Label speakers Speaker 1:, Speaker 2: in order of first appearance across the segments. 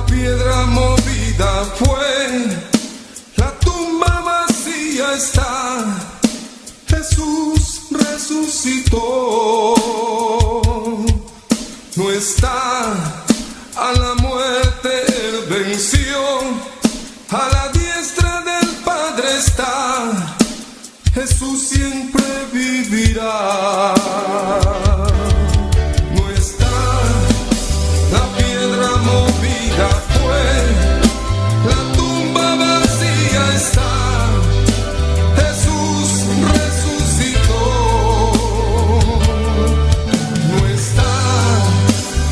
Speaker 1: piedra movida fue, la tumba vacía está, Jesús resucitó. No está, a la muerte él venció, a la diestra del Padre está, Jesús siempre vivirá. No está, la piedra movida fue, la tumba vacía está, Jesús resucitó. No está,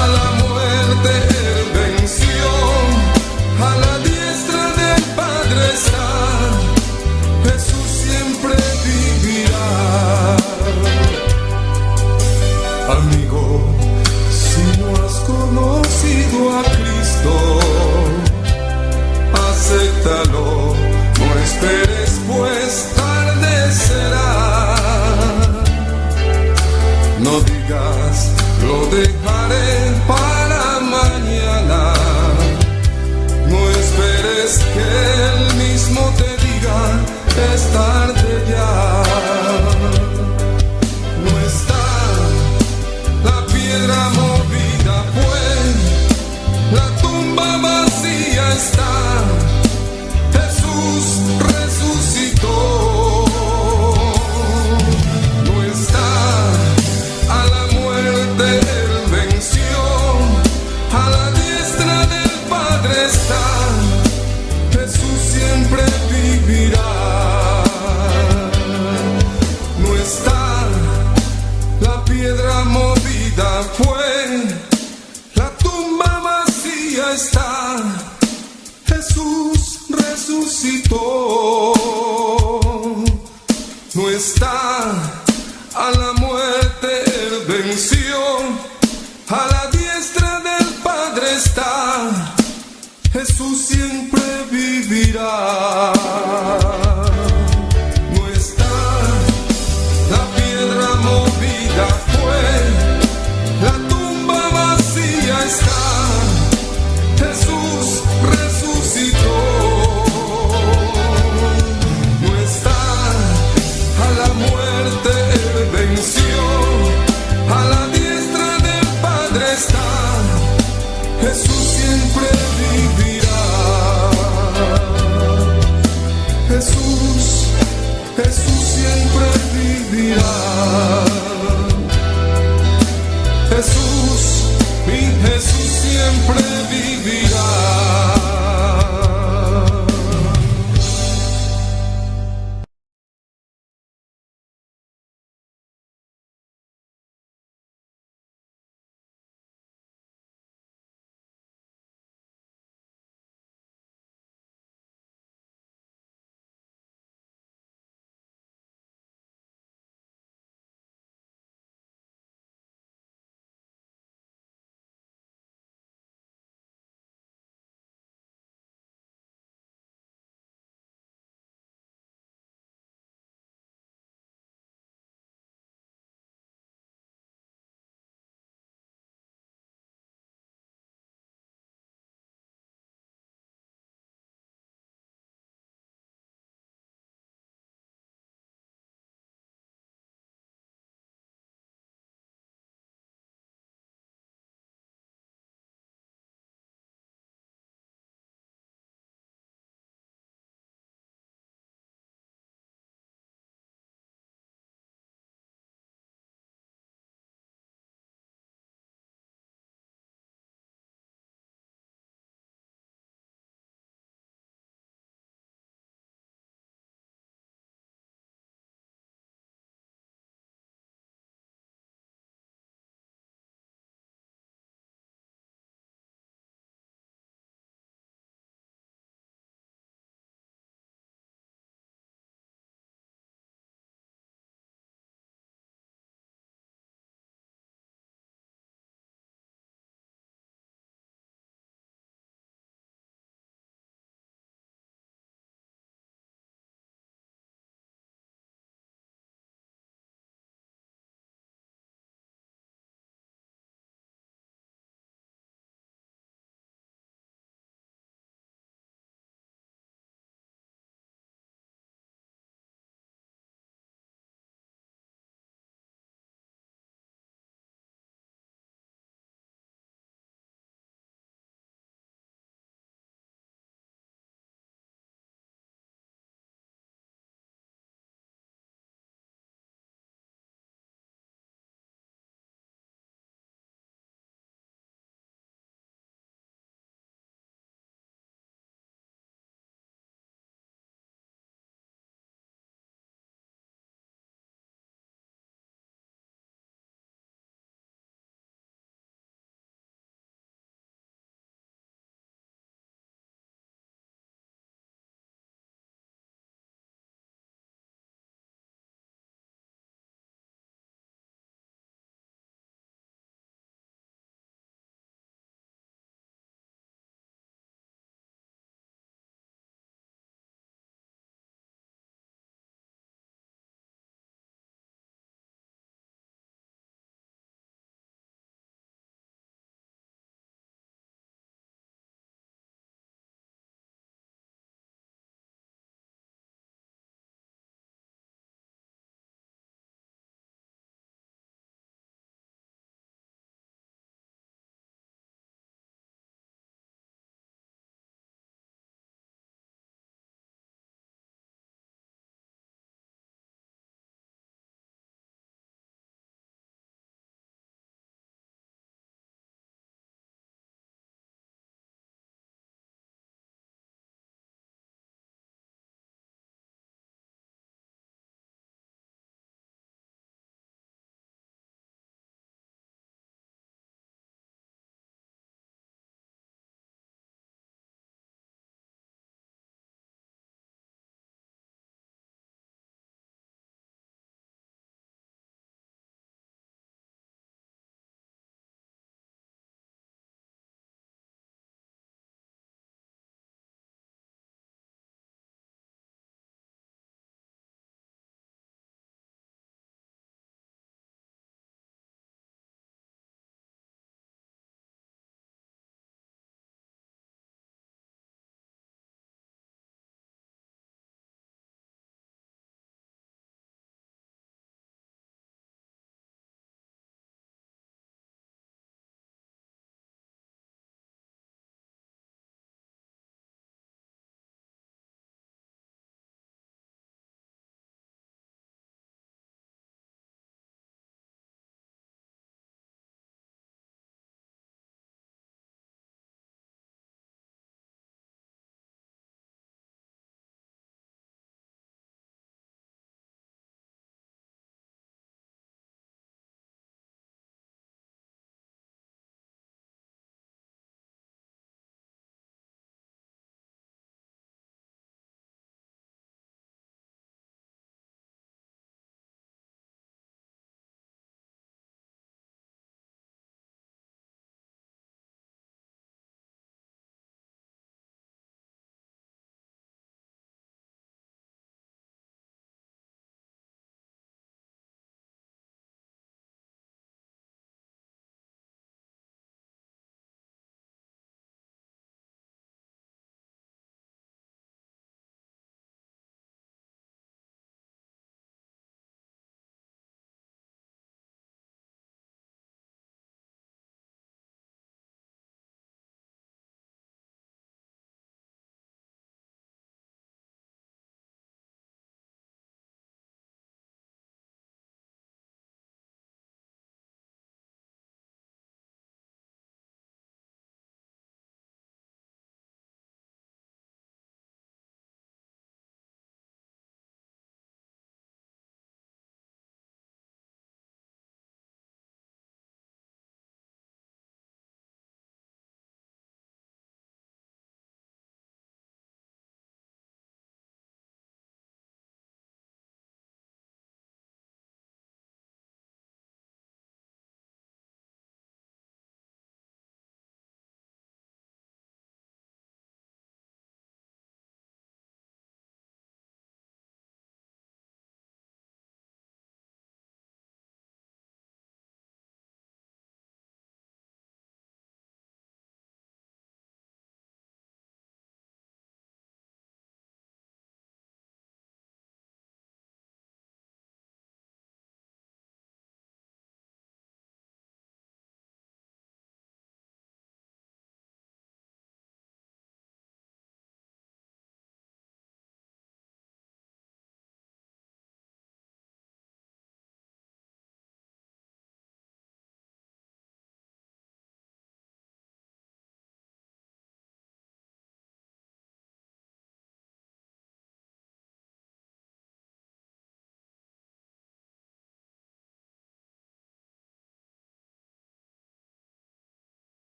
Speaker 1: a la muerte él venció, a la diestra del Padre está, Jesús siempre vivirá. Amigo, si no has conocido a Cristo, acéptalo, no esperes, pues tarde será. No digas, lo dejaré para mañana. No esperes que él mismo te diga, es tarde ya. No está, la piedra movida fue, la tumba vacía está, Jesús resucitó. No está, a la muerte él venció, a la diestra del Padre está, Jesús siempre vivirá. No está, la piedra movida fue, la tumba vacía está, Jesús resucitó. No está, a la muerte él venció, a la diestra del Padre está, Jesús siempre vivirá. No está, la piedra movida fue, la tumba vacía está, Jesús resucitó. No está, a la muerte él venció, a la diestra del Padre está, Jesús siempre vivirá. Jesús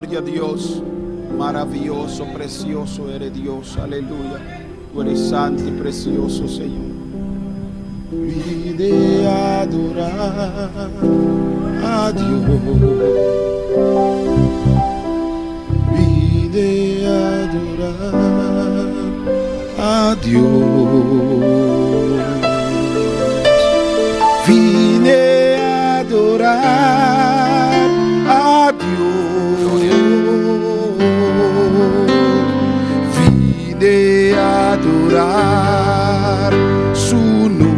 Speaker 2: Gloria a Dios, maravilloso, precioso eres Dios, aleluya. Tú eres santo y precioso, Señor. Vine a adorar a Dios. Vine a adorar a Dios. Vine a adorar a Dios. Vine a adorar su nombre.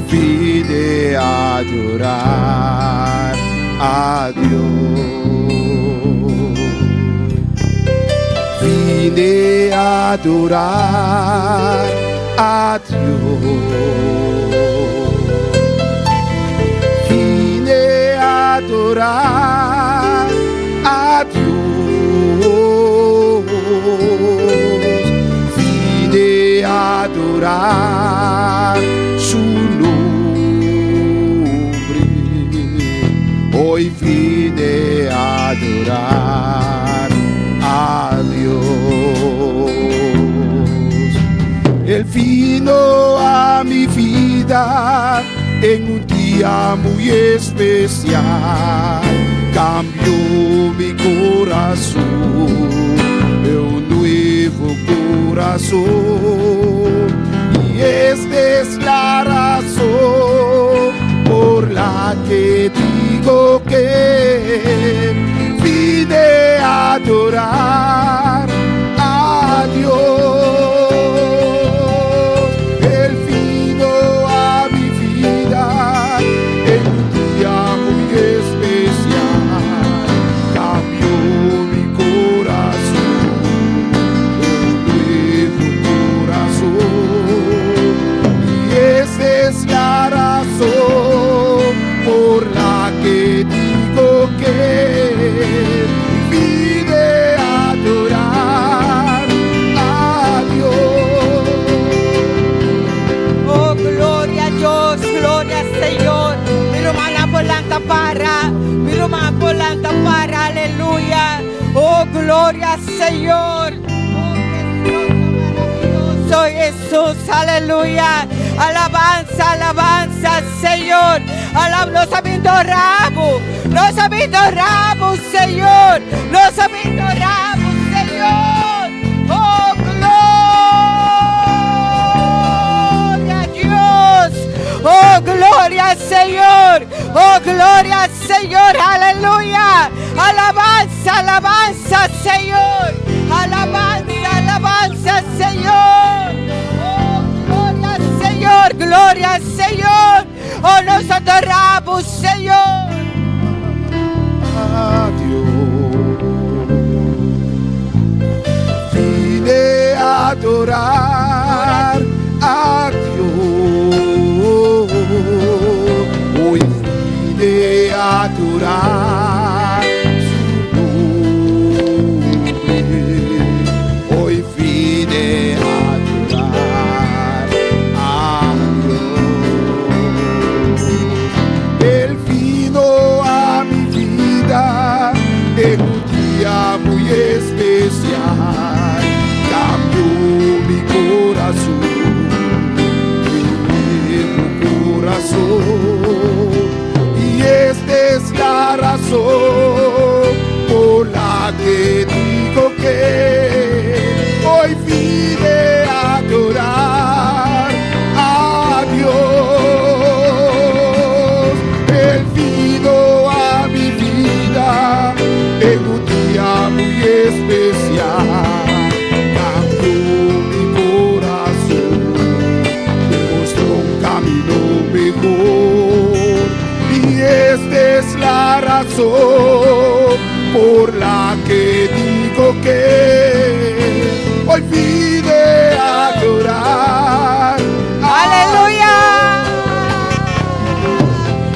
Speaker 2: Vine a adorar a Dios. Vine a adorar a Dios. Vine a adorar a Dios. Vine a adorar su nombre. Hoy vine a adorar a Dios. Él vino a mi vida en un día muy especial. Cambió mi corazón de un nuevo corazón. Y esta es la razón por la que digo que vine a adorar a Dios. Él vino a mi vida en un día muy especial. Cambió mi corazón, un nuevo corazón. Y esa es la razón por la que digo que vine a adorar a Dios.
Speaker 3: Oh, gloria a Dios, gloria al Señor. Mi romana volanta para, aleluya. Oh, gloria al Señor. Oh, Jesús, aleluya. Alabanza, alabanza al Señor. Nos adoramos, Señor. Nos adoramos, Señor. Oh, gloria a Dios. Oh, gloria al Señor. Oh, gloria al Señor. Aleluya. Alabanza, alabanza al Señor. Alabanza, alabanza al Señor. Oh, gloria al Señor. Gloria al Señor. Oh, nos adoramos, Señor.
Speaker 2: A Dios. Vine a adorar a Dios. Hoy vine a adorar su nombre. Hoy vine a adorar a Dios. Él vino a mi vida en un día muy especial. Cambió mi corazón, mi corazón. Y esta es la razón por la que digo que hoy vine a adorar a Dios. Él vino a mi vida en un día muy especial. Cambió mi corazón, me mostró un camino mejor. Y esta es la razón por la que digo que hoy vine a adorar.
Speaker 3: Aleluya.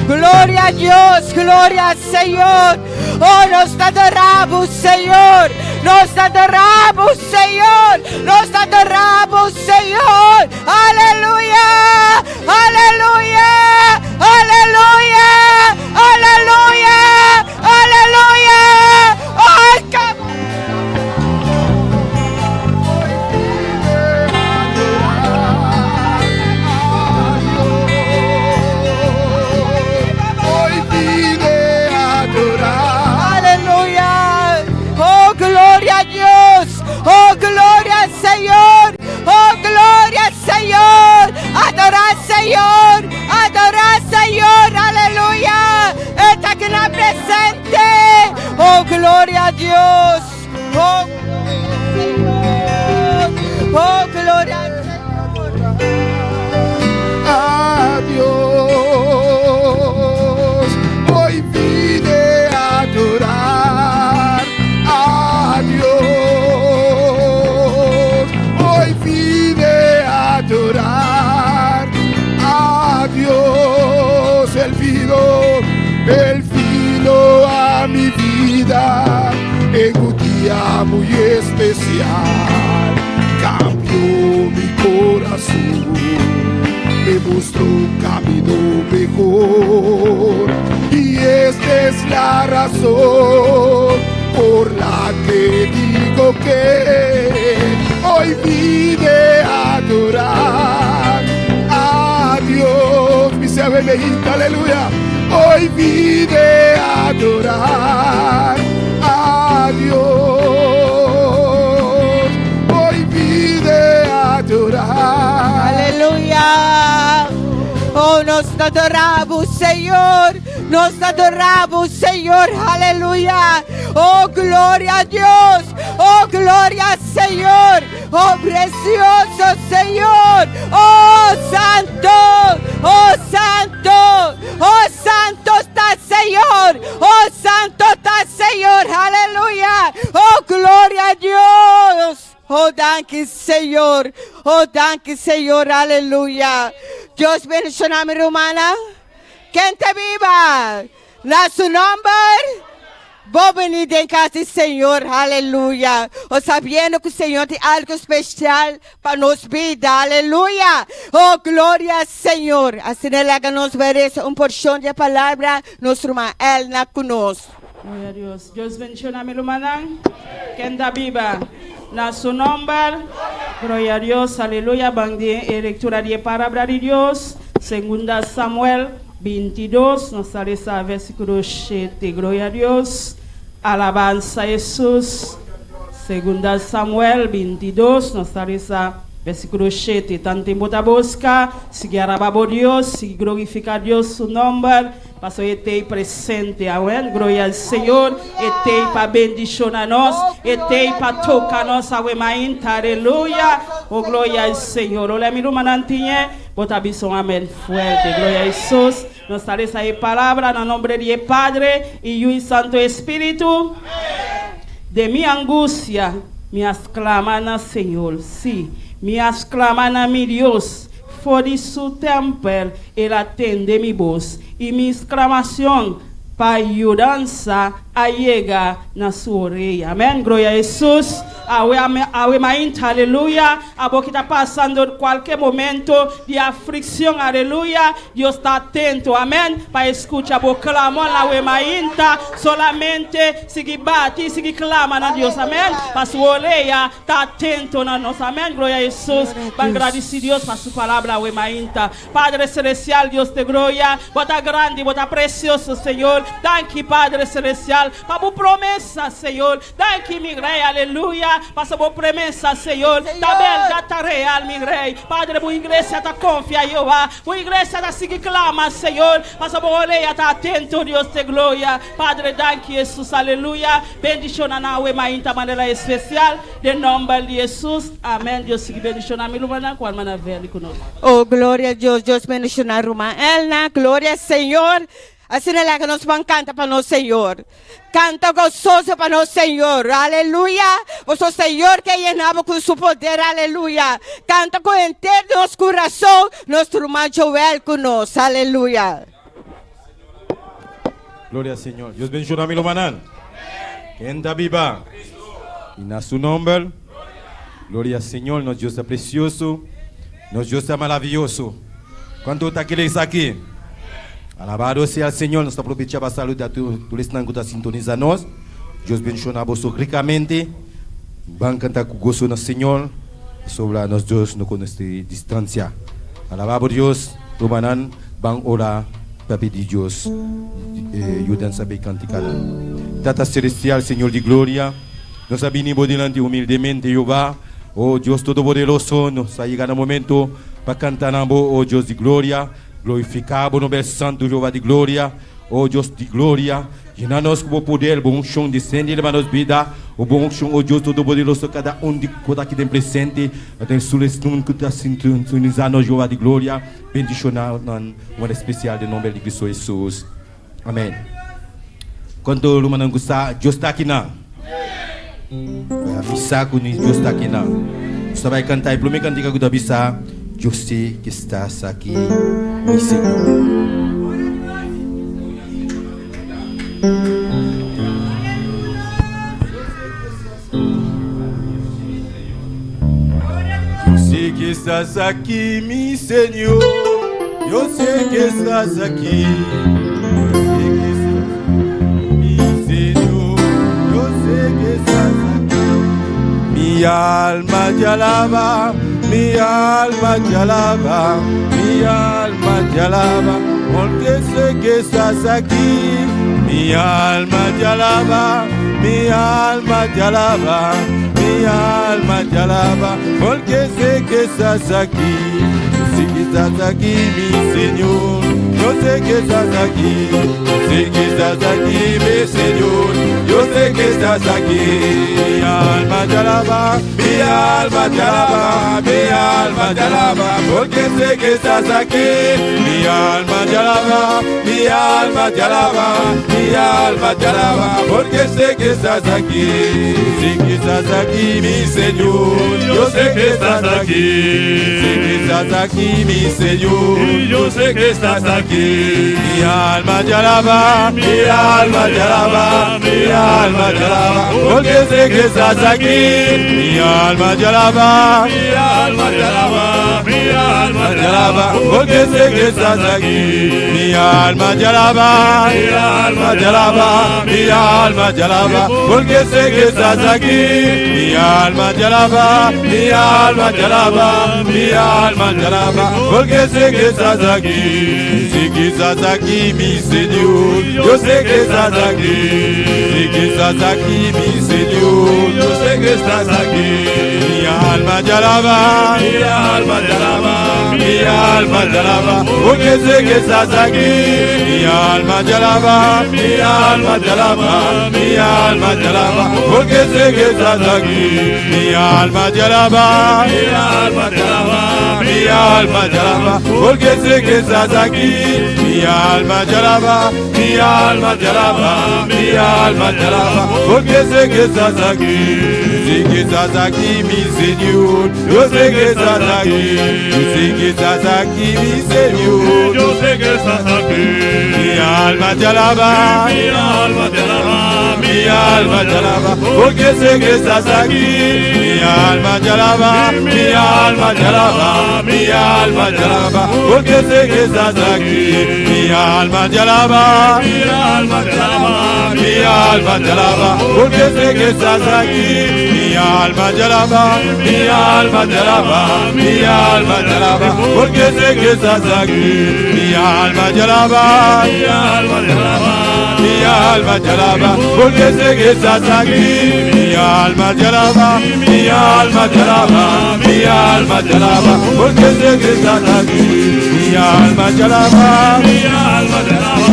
Speaker 3: Gloria a Dios, gloria al Señor. Oh, nos adoramos, Señor. Nos adoramos, Señor. Nos adoramos, Señor. Aleluya. Aleluya. Aleluya. Aleluya.
Speaker 2: muy especial. Cambió mi corazón, me mostró un camino mejor. Y esta es la razón por la que digo que hoy vine a adorar a Dios. Mi sabe México, aleluya. Hoy vine a adorar a Dios. Hoy vine a adorar.
Speaker 3: Aleluya. Oh, nos adoramos, Señor. Nos adoramos, Señor. Aleluya. Oh, gloria a Dios. Oh, gloria al Señor. Oh, precioso Señor. Oh, santo. Oh, santo. Oh, santo está el Señor. Oh, santo está el Señor. Aleluya. Oh, gloria a Dios. Oh, danke, Señor. Oh, danke, Señor. Aleluya. Dios bendiga a mi hermana. ¿Quién te viva? ¿Na su nombre? Vou venir em casa do Senhor, aleluia. O sabendo que o Senhor tem algo especial para nos vida, aleluia. Oh, glória ao Senhor. Assim ela nos merece porção de palavra, nossa irmã Elna conosco.
Speaker 4: Gloria a Dios. Dios bendiga a mi hermana. Quien da viva. Na su nombre. Gloria a Dios. Aleluya. Bandi lectura de palabra de Dios. Segunda Samuel 22. Nos sale esa versículo 7. Gloria a Dios. Alabanza a Jesús. Segunda Samuel 22. Nos sale esa versículo 7. Tanto en bota busca. Sigue alabando a Dios. Sigue glorificar a Dios su nombre. Pastor Etei presente, amém? Glória ao Senhor. Etei para bendicionar nós. Etei para tocar nós, amém? Aleluia. Oh, glória ao Senhor. Olha, meu irmão, nantinha. Bota bisão, amém. Fuerte. Glória a Jesus. Nos traemos aí palavra no nome de Padre e do Santo Espírito. De minha angústia, minhas clamas, Senhor. Sim, minhas clamas, meu Deus. For su templo, Él atende mi voz y mi exclamación para ayudanza a llegar a su orilla. Amén. Gloria a Jesús. Aleluya. A vos que está pasando cualquier momento de aflicción. Aleluya. Dios está atento. Amén. Para escuchar vos clamor la wemainta. Solamente sigue bate y sigue clama a Dios. Amén. Para su orilla está atento a nosotros. Amén. Gloria a Jesús. Para agradecer a Dios para su palabra wemainta. Padre celestial, Dios de gloria. Bota grande, bota precioso, Señor. Thank you, Padre celestial. Para tu promesa, Señor. Thank you, mi rey. Aleluya. Para tu promesa, Señor. Tabel data real, mi rey. Padre, tu iglesia está confia, Jehová. Tu iglesia está sigue clama, Señor. Para tu orella está atento, Dios de gloria. Padre, thank you, Jesús. Aleluya. Bendición a la wemainta de manera especial. De nombre de Jesús. Amén. Dios sigue bendición a mi hermana. Cual manera ver con nosotros.
Speaker 3: Oh, glória a Deus. Deus bendiga a irmã Elna. Glória ao Senhor. Assim é que nós vamos cantar para nós, Senhor. Canta gozoso para nós, Senhor. Aleluia. Você, Senhor, que llenava com seu poder. Aleluia. Canta com inteiro nosso coração. Nosso irmão Joel conosco. Aleluia.
Speaker 5: Gloria al Señor. Dios bendiga a mi hermana. Quien está viva. Y en su nombre. Gloria al Señor. Nuestro Dios está precioso. Nuestro Dios está maravilloso. ¿Cuántos está aquí? Alabado sea el Señor. Nos aprovecha para saludar a todos los que están sintonizando. Dios bendiga a vosotros ricamente. Van a cantar con gozo al Señor. Sobre nosotros no con esta distancia. Alabado Dios. Romanan van a orar para pedir Dios. Ayudan a saber cantar. Tata celestial, Señor de gloria. Nos venimos delante humildemente, Jehová. Oh Dios Todopoderoso. Nos ha llegado el momento para cantar. Oh Dios de gloria. Glorificado no nombre santo, Jehová de gloria. Oh Dios de gloria. Llena-nos com o poder, bom chão, descende e leva-nos vida. O bom chão, oh Deus Todo-Poderoso, cada de cada aqui tem presente. Até sul que está sintonizando, Jehová de glória. Bendicionar uma especial de nome de Cristo Jesus. Amém. Quando o irmão gostar, Deus está aqui na. Vai avisar que Deus está aqui na. Você vai cantar e pelo menos cantar que você avisar. Eu sei que estás aqui, meu Senhor. estás aquí, mi Señor. Yo sé que estás aquí. Mi Señor, yo sé que estás aquí. Mi alma te alaba, mi alma te alaba, mi alma te alaba, porque sé que estás aquí. Mi alma te alaba, mi alma te alaba, mi alma te alaba, porque sé que estás aquí. Sé que estás aquí, mi Señor. Yo sé que estás aquí. Sé que estás aquí, mi Señor. Yo sé que estás aquí. Mi alma te alaba, mi alma te alaba, mi alma te alaba, porque sé que estás aquí. Mi alma te alaba, mi alma te alaba, mi alma te alaba, porque sé que estás aquí. Sé que estás aquí, mi Señor. Yo sé que estás aquí. Sé que estás aquí, mi Señor. Yo sé que estás aquí. Mi alma te alaba, mi alma te alaba, mi alma te alaba, porque sé que estás aquí. Mi alma te alaba, mi alma te alaba, mi alma te alaba, porque sé que estás aquí. Mi alma te alaba, mi alma te alaba, mi alma te alaba, porque sé que estás aquí. Mi alma te alaba, mi alma te alaba, mi alma te alaba, porque sé que estás aquí. Sé que estás aquí, mi Señor. Yo sé que estás aquí. Sé que estás aquí, mi Señor. Yo sé que estás aquí. Mi alma te alaba, mi alma te alaba, mi alma te alaba, porque sé que estás aquí. Mi alma te alaba, mi alma te alaba, mi alma te alaba, porque sé que estás aquí. Mi alma te alaba, mi alma te alaba, mi alma te alaba, porque sé que estás aquí. Mi alma te alaba, mi alma te alaba, mi alma te alaba, porque sé que estás aquí. Sé que estás aquí, mi Señor. Yo sé que estás aquí. Yo sé que estás aquí, mi Señor. Yo sé que estás aquí. Mi alma te alaba, mi alma te alaba, mi alma te alaba, porque sé que estás aquí. Mi alma te alaba, mi alma te alaba, mi alma te alaba, porque sé que estás aquí. Mi alma te alaba, mi alma te alaba, mi alma te alaba, porque sé que estás aquí. Mi alma te alaba, mi alma te alaba, mi alma te alaba, porque sé que estás aquí. Mi alma te alaba, mi alma te alaba, mi alma te alaba, porque sé que estás aquí. Mi alma te alaba, mi alma te alaba, mi alma te alaba, porque sé que estás aquí. Mi alma te alaba, mi alma te alaba,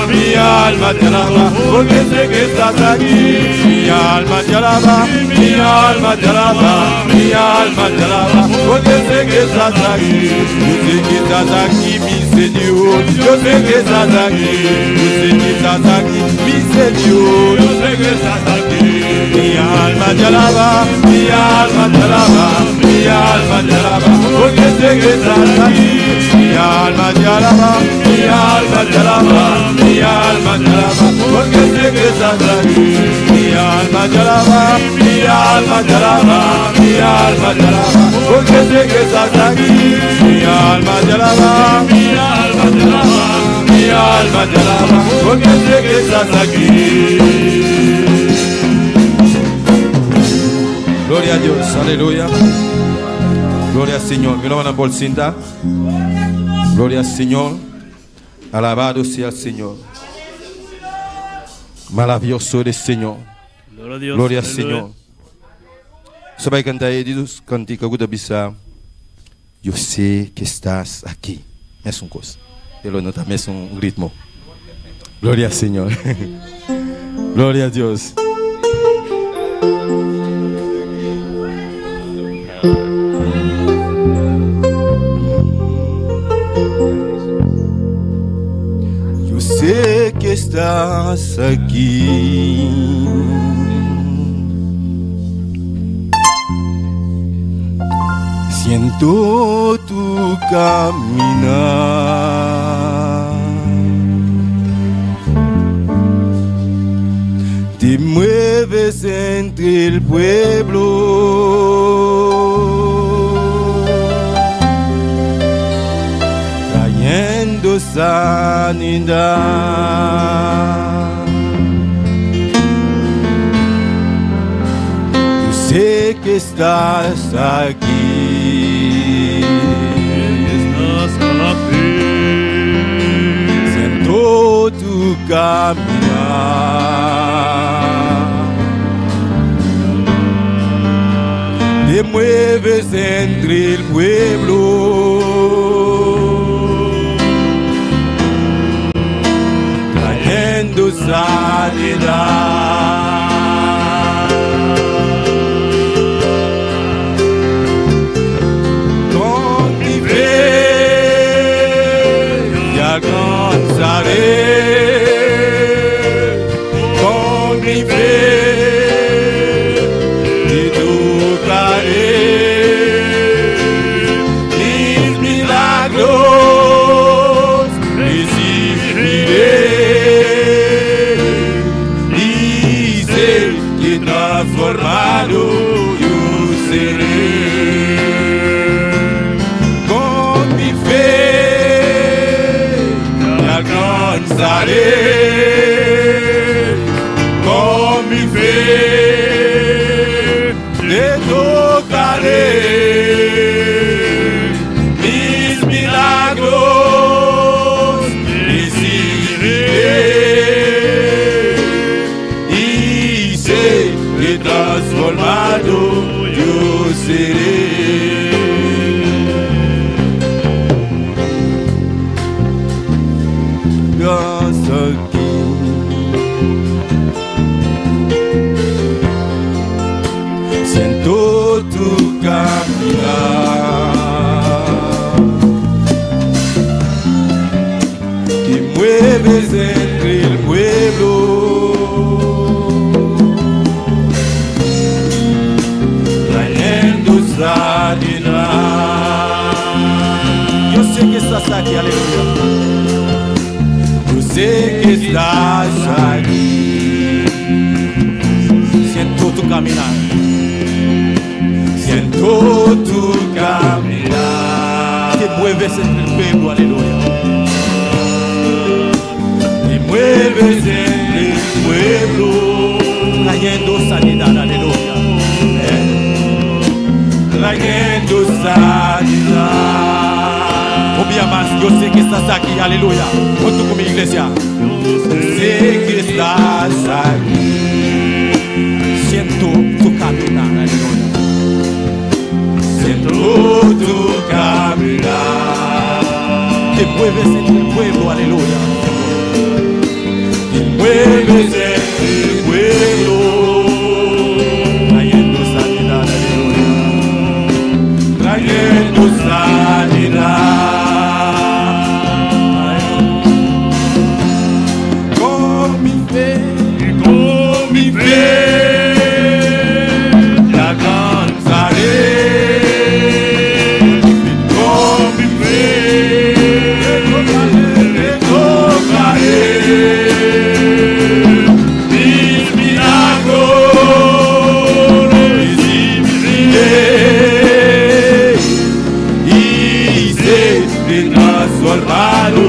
Speaker 5: mi alma te alaba, porque sé que estás aquí. Mi alma te alaba, mi alma te alaba, mi alma te alaba, porque sé que estás aquí. Yo sé que estás aquí, mi Señor. Yo sé que estás aquí. Yo sé que estás aquí, mi Señor. Yo sé que estás aquí. Mi alma te alaba, mi alma te alaba, mi alma te alaba, porque sé que estás aquí. Mi alma te alaba, mi alma te alaba, mi alma te alaba, porque sé que estás aquí. Mi alma te alaba, mi alma te alaba, mi alma te alaba, porque sé que estás aquí. Mi alma te alaba, mi alma te alaba, mi alma te alaba, porque sé que estás aquí. Gloria a Dios, aleluya. Gloria al Señor. Mira una bolsita. Gloria al Señor. Alabado sea el Señor. Maravilloso eres Señor. Gloria al Señor. Você vai cantar aí, diz cantica guda bisa. Eu sei que estás aqui. Meça um coisa. Ele não está meça um ritmo. Glória ao Senhor. Glória a Deus. Eu sei que estás aqui. Siento tu caminar, te mueves entre el pueblo, trayendo sanidad. Yo sé que estás aquí. Siento tu caminar. Te mueves entre el pueblo, trayendo sanidad. Con mi fe te alcanzaré. Con mi fe te tocaré. Mis milagros recibiré. Y sé que transformado yo seré. Con mi fe te alcanzaré. Con mi fe te tocaré. Mis milagros recibiré. Y sé que transformado yo seré. Dios aquí. Siento tu caminar. Te mueves entre el pueblo, trayendo sanidad. Yo sé que estás aquí, aleluya. Yo sé que estás aquí. Siento tu caminar. Siento tu caminar. Te mueves entre el pueblo, aleluya. Te mueves entre el pueblo, trayendo sanidad, aleluya. Trayendo sanidad. Un día más, yo sé que estás aquí, aleluya. Junto con mi iglesia. Sé que estás aquí. Siento tu caminar, aleluya. Siento tu caminar. Te mueves entre el pueblo, aleluya. Te mueves entre el pueblo, trayendo sanidad, aleluya. Trayendo sanidad. Con mi fe, te alcanzaré. Con mi fe te tocaré. Mis milagros recibiré. Y sé que transformado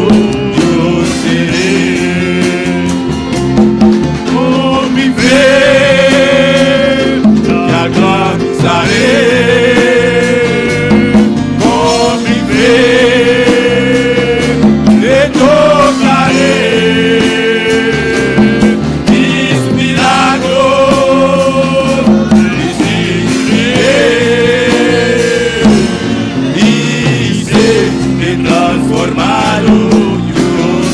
Speaker 5: yo seré. Con mi fe te alcanzaré. Con mi fe te tocaré. Mis milagros recibiré. Y sé que transformado yo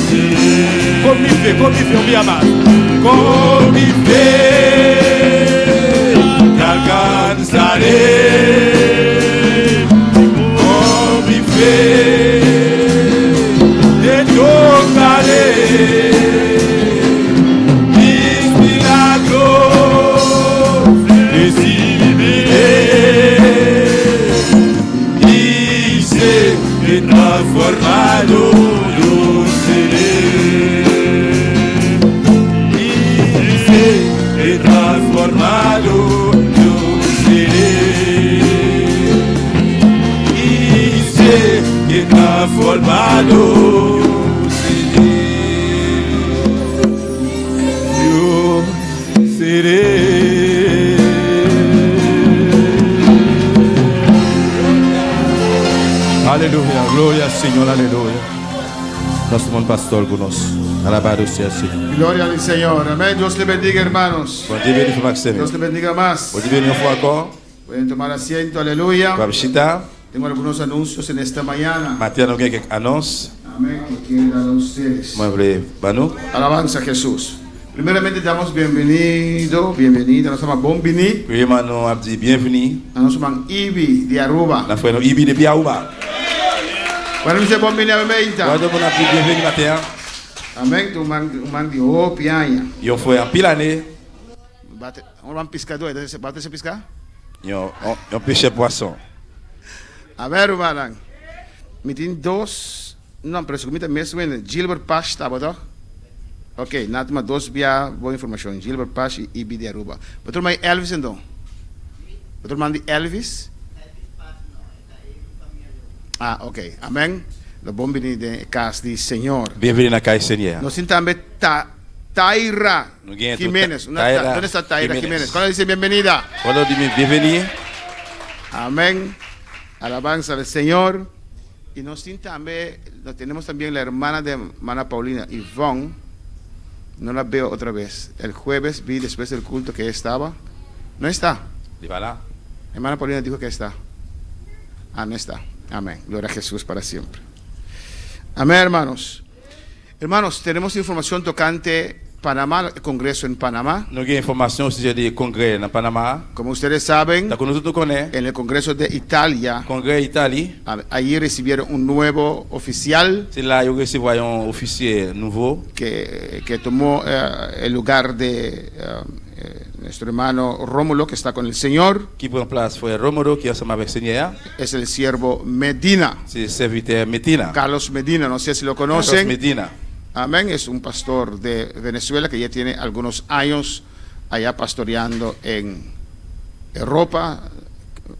Speaker 5: seré. Con mi fe, un día más. Con mi fe te alcanzaré. Con mi fe te tocaré. Mis milagros recibiré. Y sé que transformado yo seré. Transformado yo seré. Y sé que formado, yo seré. Aleluya, gloria al Señor, aleluya. Nuestro buen pastor con nosotros. Alabado sea el Señor.
Speaker 2: Gloria al Señor. Amén. Dios le bendiga, hermanos.
Speaker 5: Bon Dieu bénisse Maxime.
Speaker 2: Dios le bendiga más.
Speaker 5: Bon Dieu bénisse une fois encore.
Speaker 2: Pueden tomar asiento. Aleluya.
Speaker 5: Babishita,
Speaker 2: Tengo algunos anuncios en esta mañana.
Speaker 5: matin nous avons quelques annonces.
Speaker 2: Amén. Que quiero dar a ustedes.
Speaker 5: Moi, je voulais, nous.
Speaker 2: Alabanza a Jesús. Primeramente damos bienvenido, bienvenida. Nos llama Bombini.
Speaker 5: Premièrement, nous avons dit bienvenue.
Speaker 2: Nos llaman Ibi de Aruba.
Speaker 5: Nous frère Ibi depuis Aruba.
Speaker 2: Bueno, dice Bombini a Bemeita.
Speaker 5: Nous avons dit bienvenue matin.
Speaker 2: Amén. Tu man de Opiaña.
Speaker 5: Ils ont fait en pile année.
Speaker 2: On va a pescador. ¿Bate ese pescar?
Speaker 5: Ils ont pêché poisson.
Speaker 2: A ver, hermano. Me tienen dos. No, pero su comida mesmo en Gilbert Paz, ¿está botado? Ok, nada más dos via boa informação. Gilbert Paz e Ibi de Aruba. Betul mai Elvis então? Betul mandi Elvis? Ah, ok. Amém. La bombini de casa de Senhor.
Speaker 5: Bienvenue dans la Caille Seigneur.
Speaker 2: Nós também Taira
Speaker 5: Nous gagnons
Speaker 2: Jiménez.
Speaker 5: Taira
Speaker 2: ¿Dónde está Taira
Speaker 5: Jiménez.
Speaker 2: Jiménez? Cuando dice bienvenida.
Speaker 5: Cuando dit bienvenue,
Speaker 2: Amén. Alabanza al Señor. Y nos tenemos también la hermana de hermana Paulina, Yvonne. No la veo otra vez. El jueves vi después del culto que estaba. No está.
Speaker 5: il va là.
Speaker 2: Hermana Paulina dijo que está. Ah, no está. Amén. Gloria a Jesús para siempre. Amén, hermanos. Hermanos, tenemos información tocante Panamá, el Congreso en Panamá.
Speaker 5: Nous avons information au sujet du congrès dans Panama.
Speaker 2: Como ustedes saben,
Speaker 5: Donc nous tous connaissons.
Speaker 2: en el Congreso de Italia,
Speaker 5: Congrès Italie.
Speaker 2: allí recibieron un nuevo oficial
Speaker 5: C'est là où recevons un officier nouveau
Speaker 2: que tomó el lugar de nuestro hermano Rómulo, que está con el Señor.
Speaker 5: qui prend place frère Romero qui est ensemble avec Seigneur.
Speaker 2: Es el siervo Medina,
Speaker 5: C'est serviteur Medina.
Speaker 2: Carlos Medina, no sé si lo
Speaker 5: Carlos
Speaker 2: conocen.
Speaker 5: Medina.
Speaker 2: Amén, es un pastor de Venezuela que ya tiene algunos años allá pastoreando en Europa.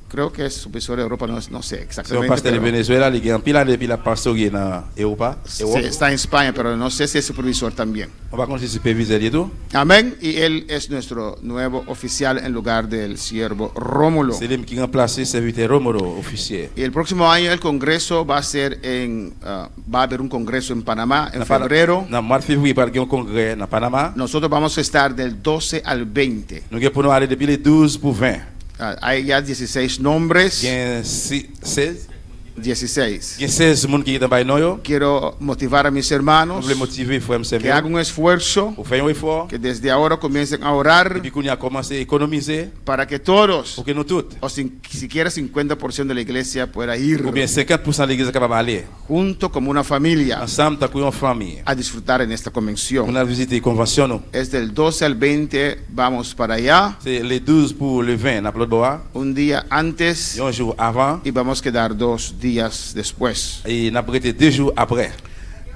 Speaker 2: Creo que es supervisor de Europa, no sé
Speaker 5: C'est un
Speaker 2: exactamente.
Speaker 5: pasteur de
Speaker 2: pero
Speaker 5: Venezuela, il est en pile depuis la pastorie dans Europa.
Speaker 2: sí, está en España, pero no sé si es supervisor también.
Speaker 5: On va continuer superviseur et tout.
Speaker 2: Amén, y él es nuestro nuevo oficial en lugar del siervo Rómulo.
Speaker 5: C'est lui qui remplace le serviteur Romero, officier.
Speaker 2: Y el próximo año el congreso va a ser va a haber un congreso en Panamá en febrero.
Speaker 5: Dans le mois de février, il va y avoir un congrès dans Panama.
Speaker 2: Nosotros vamos a estar del 12 al 20.
Speaker 5: Nous allons aller depuis le 12 pour 20.
Speaker 2: Hay ya 16 nombres.
Speaker 5: Il y a 16.
Speaker 2: 16.
Speaker 5: Il y a 16 personnes qui sont dans le
Speaker 2: Quiero motivar a mis
Speaker 5: Nous
Speaker 2: hermanos
Speaker 5: voulons motiver, frère, me
Speaker 2: que
Speaker 5: servir.
Speaker 2: hagan un esfuerzo,
Speaker 5: Pour faire un effort.
Speaker 2: que desde ahora comiencen a orar
Speaker 5: Et puis qu'on a commencé à économiser.
Speaker 2: para que todos,
Speaker 5: Pour que nous tous,
Speaker 2: o siquiera 50% de la iglesia pueda ir
Speaker 5: ou bien 50% de l'église est capable d'aller.
Speaker 2: junto como una familia
Speaker 5: Ensemble, tant qu'on famille.
Speaker 2: a disfrutar en esta convención.
Speaker 5: On a visité les conventions.
Speaker 2: Es del 12 al 20, vamos para allá,
Speaker 5: C'est les 12 pour le 20, dans le bois.
Speaker 2: un día antes
Speaker 5: Et un jour avant.
Speaker 2: y vamos a quedar 2 días después.
Speaker 5: Et on a prêté 2 jours après.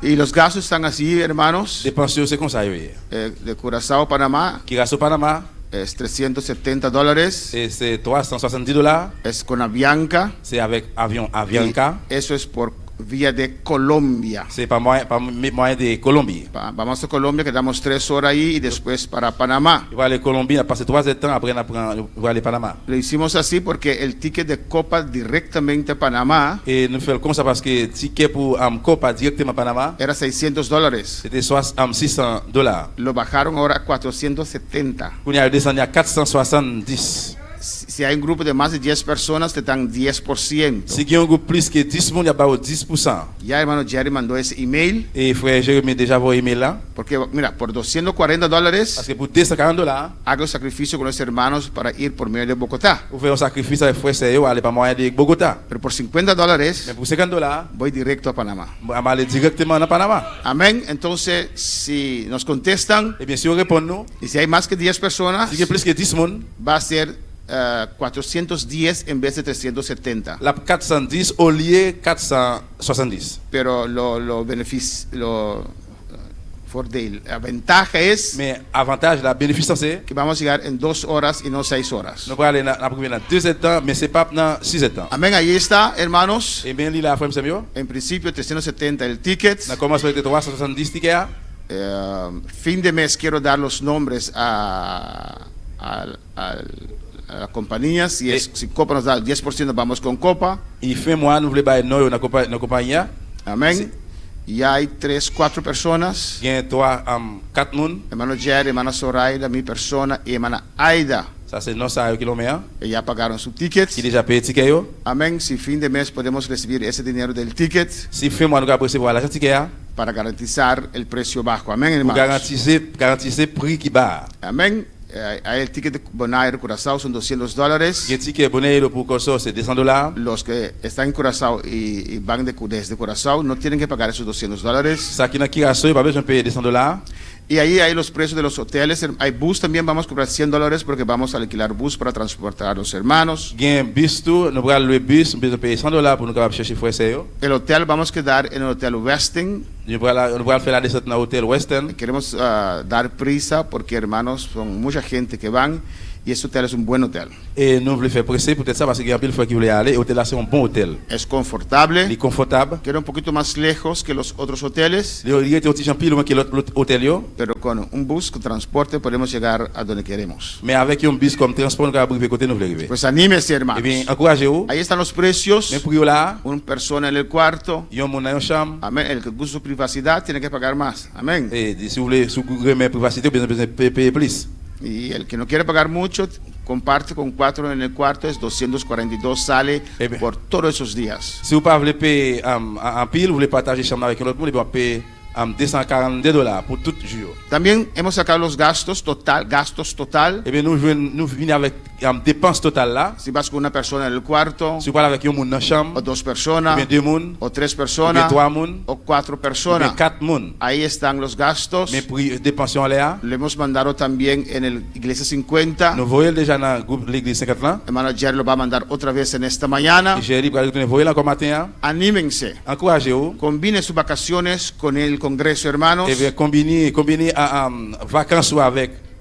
Speaker 2: Y los gastos están así, hermanos.
Speaker 5: Les pensions, c'est comme ça. Oui.
Speaker 2: De Curazao, Panamá,
Speaker 5: Qui reste au Panama,
Speaker 2: es $370.
Speaker 5: et c'est $370.
Speaker 2: Es con Avianca.
Speaker 5: C'est avec avion Avianca.
Speaker 2: Y eso es por vía de Colombia.
Speaker 5: C'est par moyen de Colombie.
Speaker 2: Vamos a Colombia, quedamos 3 horas ahí y después para Panamá.
Speaker 5: Il va aller Colombie, on a passé 3 temps, après on va aller Panama.
Speaker 2: Lo hicimos así porque el ticket de Copa directamente a Panamá
Speaker 5: Et nous faisons comme ça parce que le ticket pour Copa directement à Panama,
Speaker 2: era $600.
Speaker 5: c'était $600.
Speaker 2: Lo bajaron ahora a 470.
Speaker 5: On est descendu à 470.
Speaker 2: Si hay un grupo de más de 10 personas, te dan 10%.
Speaker 5: Si il y a un groupe plus que 10 personnes, il y a pas 10%.
Speaker 2: Ya hermano Jerry mandó ese email.
Speaker 5: Et frère Jérémy déjà envoyé email là.
Speaker 2: Porque, mira, por $240,
Speaker 5: Parce que pour $240,
Speaker 2: hago sacrificio con los hermanos para ir por medio de Bogotá.
Speaker 5: vous faites un sacrifice avec frère Sérgio, aller par moyen de Bogota.
Speaker 2: Pero por $50,
Speaker 5: Mais pour $50,
Speaker 2: voy directo a Panamá.
Speaker 5: on va aller directement à Panama.
Speaker 2: Amén. Entonces, si nos contestan,
Speaker 5: Et bien si on répond nous,
Speaker 2: y si hay más que 10 personas,
Speaker 5: si il y a plus que 10 personnes,
Speaker 2: va a ser 410 en vez de 370.
Speaker 5: la 410 au lieu 470.
Speaker 2: Pero lo voordeel. La ventaja es
Speaker 6: Mais avantage, la bénéfice, c'est
Speaker 2: que vamos a llegar en 2 horas y no 6 horas.
Speaker 6: nous pouvons aller dans 2 temps, mais c'est pas dans 6 temps.
Speaker 2: Amén, ahí está, hermanos.
Speaker 6: Et bien, là, frère Samuel,
Speaker 2: En principio 370 el ticket.
Speaker 6: on commence avec 370 tickets.
Speaker 2: Fin de mes quiero dar los nombres a la compañía. Si Copa nos da el 10%, vamos con Copa.
Speaker 6: Et fin mois, nous voulons bailler nous dans la compagnie.
Speaker 2: Amén. Y hay 3, 4 personas.
Speaker 6: Il y a 4 moun.
Speaker 2: Hermano Jerry, hermana Zoraida, mi persona y hermana Aida.
Speaker 6: Ça, c'est non ça qui l'ont mis.
Speaker 2: Ya pagaron su ticket.
Speaker 6: Qui déjà payé ticket. Yo.
Speaker 2: Amén. Si fin de mes podemos recibir ese dinero del ticket
Speaker 6: Si fin mois, nous allons recevoir l'argent ticket.
Speaker 2: para garantizar el precio bajo. Amén,
Speaker 6: Pour
Speaker 2: hermanos.
Speaker 6: garantir prix qui bas.
Speaker 2: Amén. Hay el ticket de Bonaire, Curazao, son $200.
Speaker 6: Il y a ticket bonnet pour Corso, c'est $200.
Speaker 2: Los que están en Curazao y van desde Curazao no tienen que pagar esos $200.
Speaker 6: Ça qui n'a qui rassure, pas besoin de payer $200.
Speaker 2: Y ahí hay los precios de los hoteles. Hay bus también, vamos a cobrar $100 porque vamos a alquilar bus para transportar a los hermanos.
Speaker 6: Il y a un bus tout, nous allons louer bus, nous devons payer $100 pour nous capables chercher frère Seo.
Speaker 2: El hotel vamos a quedar en el Hotel Westin.
Speaker 6: Nous allons faire la descente dans l'hôtel Western.
Speaker 2: Queremos dar prisa porque hermanos son mucha gente que van y este hotel es un buen hotel.
Speaker 6: Et nous voulons faire presser peut-être ça parce qu'il y a pile de fois qui voulaient aller. L'hôtel là c'est un bon hôtel.
Speaker 2: Es confortable.
Speaker 6: Il est confortable.
Speaker 2: Queda un poquito más lejos que los otros hoteles,
Speaker 6: Il y a un petit pile moins que l'autre hôtel yo.
Speaker 2: pero con un bus con transporte podemos llegar a donde queremos.
Speaker 6: Mais avec un bus comme transport, nous allons arriver côté nous voulons arriver.
Speaker 2: Pues anímese,
Speaker 6: Eh
Speaker 2: hermanos.
Speaker 6: bien, encouragez-vous.
Speaker 2: Ahí están los precios.
Speaker 6: Mais pour yo là,
Speaker 2: Una persona en el cuarto.
Speaker 6: il y a un monde dans une chambre.
Speaker 2: Amén. El que gusta su privacidad tiene que pagar más. Amén.
Speaker 6: Et si vous voulez sous remettre privacité, vous avez besoin de payer plus.
Speaker 2: Y el que no quiere pagar mucho, comparte con 4 en el cuarto, es 242, sale
Speaker 6: bien.
Speaker 2: por todos esos días.
Speaker 6: Si vous ne voulez pas payer en pile, vous voulez partager chambre avec un autre monde, vous allez payer $242 pour tout jour.
Speaker 2: También hemos sacado los gastos total.
Speaker 6: Eh bien, nous venons avec dépense totale là.
Speaker 2: Si vas con una persona en el cuarto,
Speaker 6: Si vous parlez avec un monde dans la chambre,
Speaker 2: o 2
Speaker 6: eh
Speaker 2: personas,
Speaker 6: bien 2 monde,
Speaker 2: o 3
Speaker 6: ou bien
Speaker 2: personas,
Speaker 6: 3 monde,
Speaker 2: o 4
Speaker 6: ou bien
Speaker 2: personas.
Speaker 6: 4 monde.
Speaker 2: Ahí están los gastos.
Speaker 6: Mais pour dépenser en l'air,
Speaker 2: Le hemos mandado también en el Iglesia 50.
Speaker 6: nous voyons déjà dans le groupe l'église 50 là.
Speaker 2: Hermano Jerry lo va a mandar otra vez en esta mañana.
Speaker 6: Et j'ai dit, vous allez retourner encore matin.
Speaker 2: Anímense.
Speaker 6: Encouragez-vous.
Speaker 2: Combine sus vacaciones con el Congreso, hermanos.
Speaker 6: Et bien, combiner vacances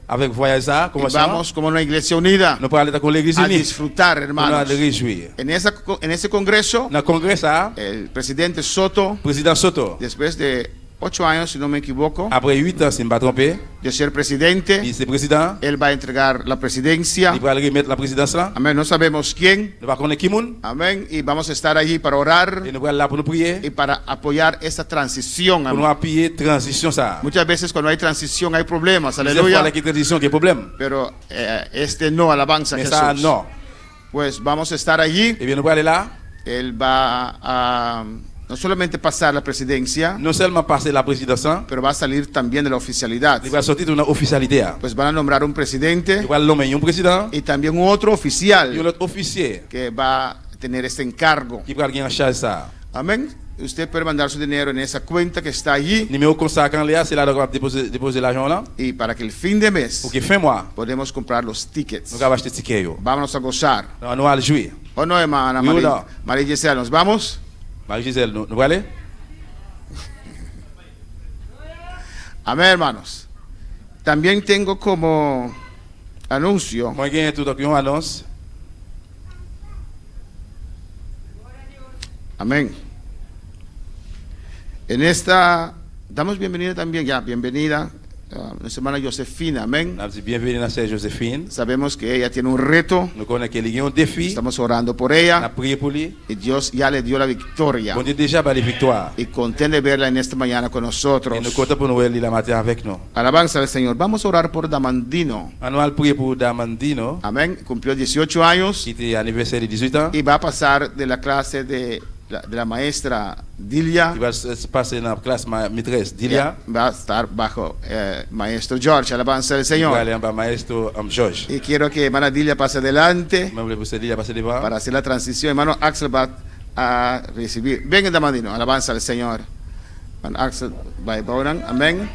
Speaker 6: avec voyage ça,
Speaker 2: Y
Speaker 6: comment ça?
Speaker 2: vamos como una iglesia unida
Speaker 6: Nous parlons avec l'église
Speaker 2: a
Speaker 6: unie.
Speaker 2: disfrutar,
Speaker 6: Nous
Speaker 2: hermanos.
Speaker 6: allons réjouir.
Speaker 2: En ese congreso,
Speaker 6: Dans le congrès ça,
Speaker 2: el presidente Soto,
Speaker 6: président Soto,
Speaker 2: después de 8 años, si no me equivoco,
Speaker 6: après 8 ans, si je ne me trompe,
Speaker 2: de ser presidente,
Speaker 6: il est président,
Speaker 2: él va a entregar la presidencia.
Speaker 6: il va remettre la présidence là.
Speaker 2: Amén. No sabemos quién.
Speaker 6: Nous allons connaître qui moun,
Speaker 2: Amén. Y vamos a estar allí para orar
Speaker 6: et nous allons là pour nous prier,
Speaker 2: y para apoyar esta transición.
Speaker 6: pour nous
Speaker 2: Amén.
Speaker 6: appuyer transition ça.
Speaker 2: Muchas veces cuando hay transición hay problemas.
Speaker 6: Plusieurs fois,
Speaker 2: Aleluya.
Speaker 6: avec la transition, il y a problème.
Speaker 2: Pero no, alabanza a
Speaker 6: Mais ça,
Speaker 2: Jesús.
Speaker 6: non.
Speaker 2: Pues vamos a estar allí.
Speaker 6: Eh bien, nous allons aller là,
Speaker 2: Él va a no solamente pasar la presidencia,
Speaker 6: non seulement passer la présidence,
Speaker 2: pero va a salir también de la oficialidad.
Speaker 6: il va sortir de une officialité.
Speaker 2: Pues van a nombrar un presidente
Speaker 6: Il va nommer un président,
Speaker 2: y también un otro
Speaker 6: et un
Speaker 2: oficial
Speaker 6: autre officier
Speaker 2: que va a tener este encargo.
Speaker 6: qui va gagner en charge ça.
Speaker 2: Amén. Usted puede mandar su dinero en esa cuenta que está allí
Speaker 6: Numéro consacré là, c'est là qu'on va déposer l'argent là,
Speaker 2: y para que el fin de mes
Speaker 6: pour que fin mois,
Speaker 2: podemos comprar los tickets.
Speaker 6: nous allons acheter ticket yo.
Speaker 2: Vámonos a gozar.
Speaker 6: Nous allons jouer.
Speaker 2: ¿O no, hermana
Speaker 6: Yo
Speaker 2: María,
Speaker 6: no.
Speaker 2: María Gisela? ¿Nos vamos?
Speaker 6: Marie-Gisèle, nous allons aller?
Speaker 2: Amén, hermanos. También tengo como anuncio
Speaker 6: Moi, j'ai tout donc une annonce.
Speaker 2: Amén. En esta, damos bienvenida también, ya, bienvenida a nuestra hermana Josefina, amén.
Speaker 6: Nous avons dit bienvenue à Sœur Joséphine.
Speaker 2: Sabemos que ella tiene un reto,
Speaker 6: Nous connaissons qu'il y a un défi.
Speaker 2: estamos orando por
Speaker 6: On a
Speaker 2: ella
Speaker 6: prié pour lui.
Speaker 2: y Dios ya le dio la victoria.
Speaker 6: Bon Dieu déjà par les victoires.
Speaker 2: Y contente de verla en esta mañana con
Speaker 6: Et
Speaker 2: nosotros.
Speaker 6: nous comptons pour nous aller la matin avec nous.
Speaker 2: Alabanza al Señor. Vamos a orar por Damandino.
Speaker 6: On va prier pour Damandino,
Speaker 2: Amén. Cumplió 18 años
Speaker 6: qui était anniversaire de 18 ans.
Speaker 2: y va a pasar de la clase de la maestra Dilia.
Speaker 6: Il va se passer dans la classe maîtresse Dilia.
Speaker 2: Va a estar bajo maestro George. Alabanza al
Speaker 6: Il va
Speaker 2: Señor.
Speaker 6: aller en bas maestro George.
Speaker 2: Y quiero que hermana Dilia pase adelante
Speaker 6: Je voulais vous Dilia passer devant.
Speaker 2: para hacer la transición. Hermano Axel va a recibir. Venga, Damandino. Alabanza al Señor. Hermano Axel va a orar. Amén.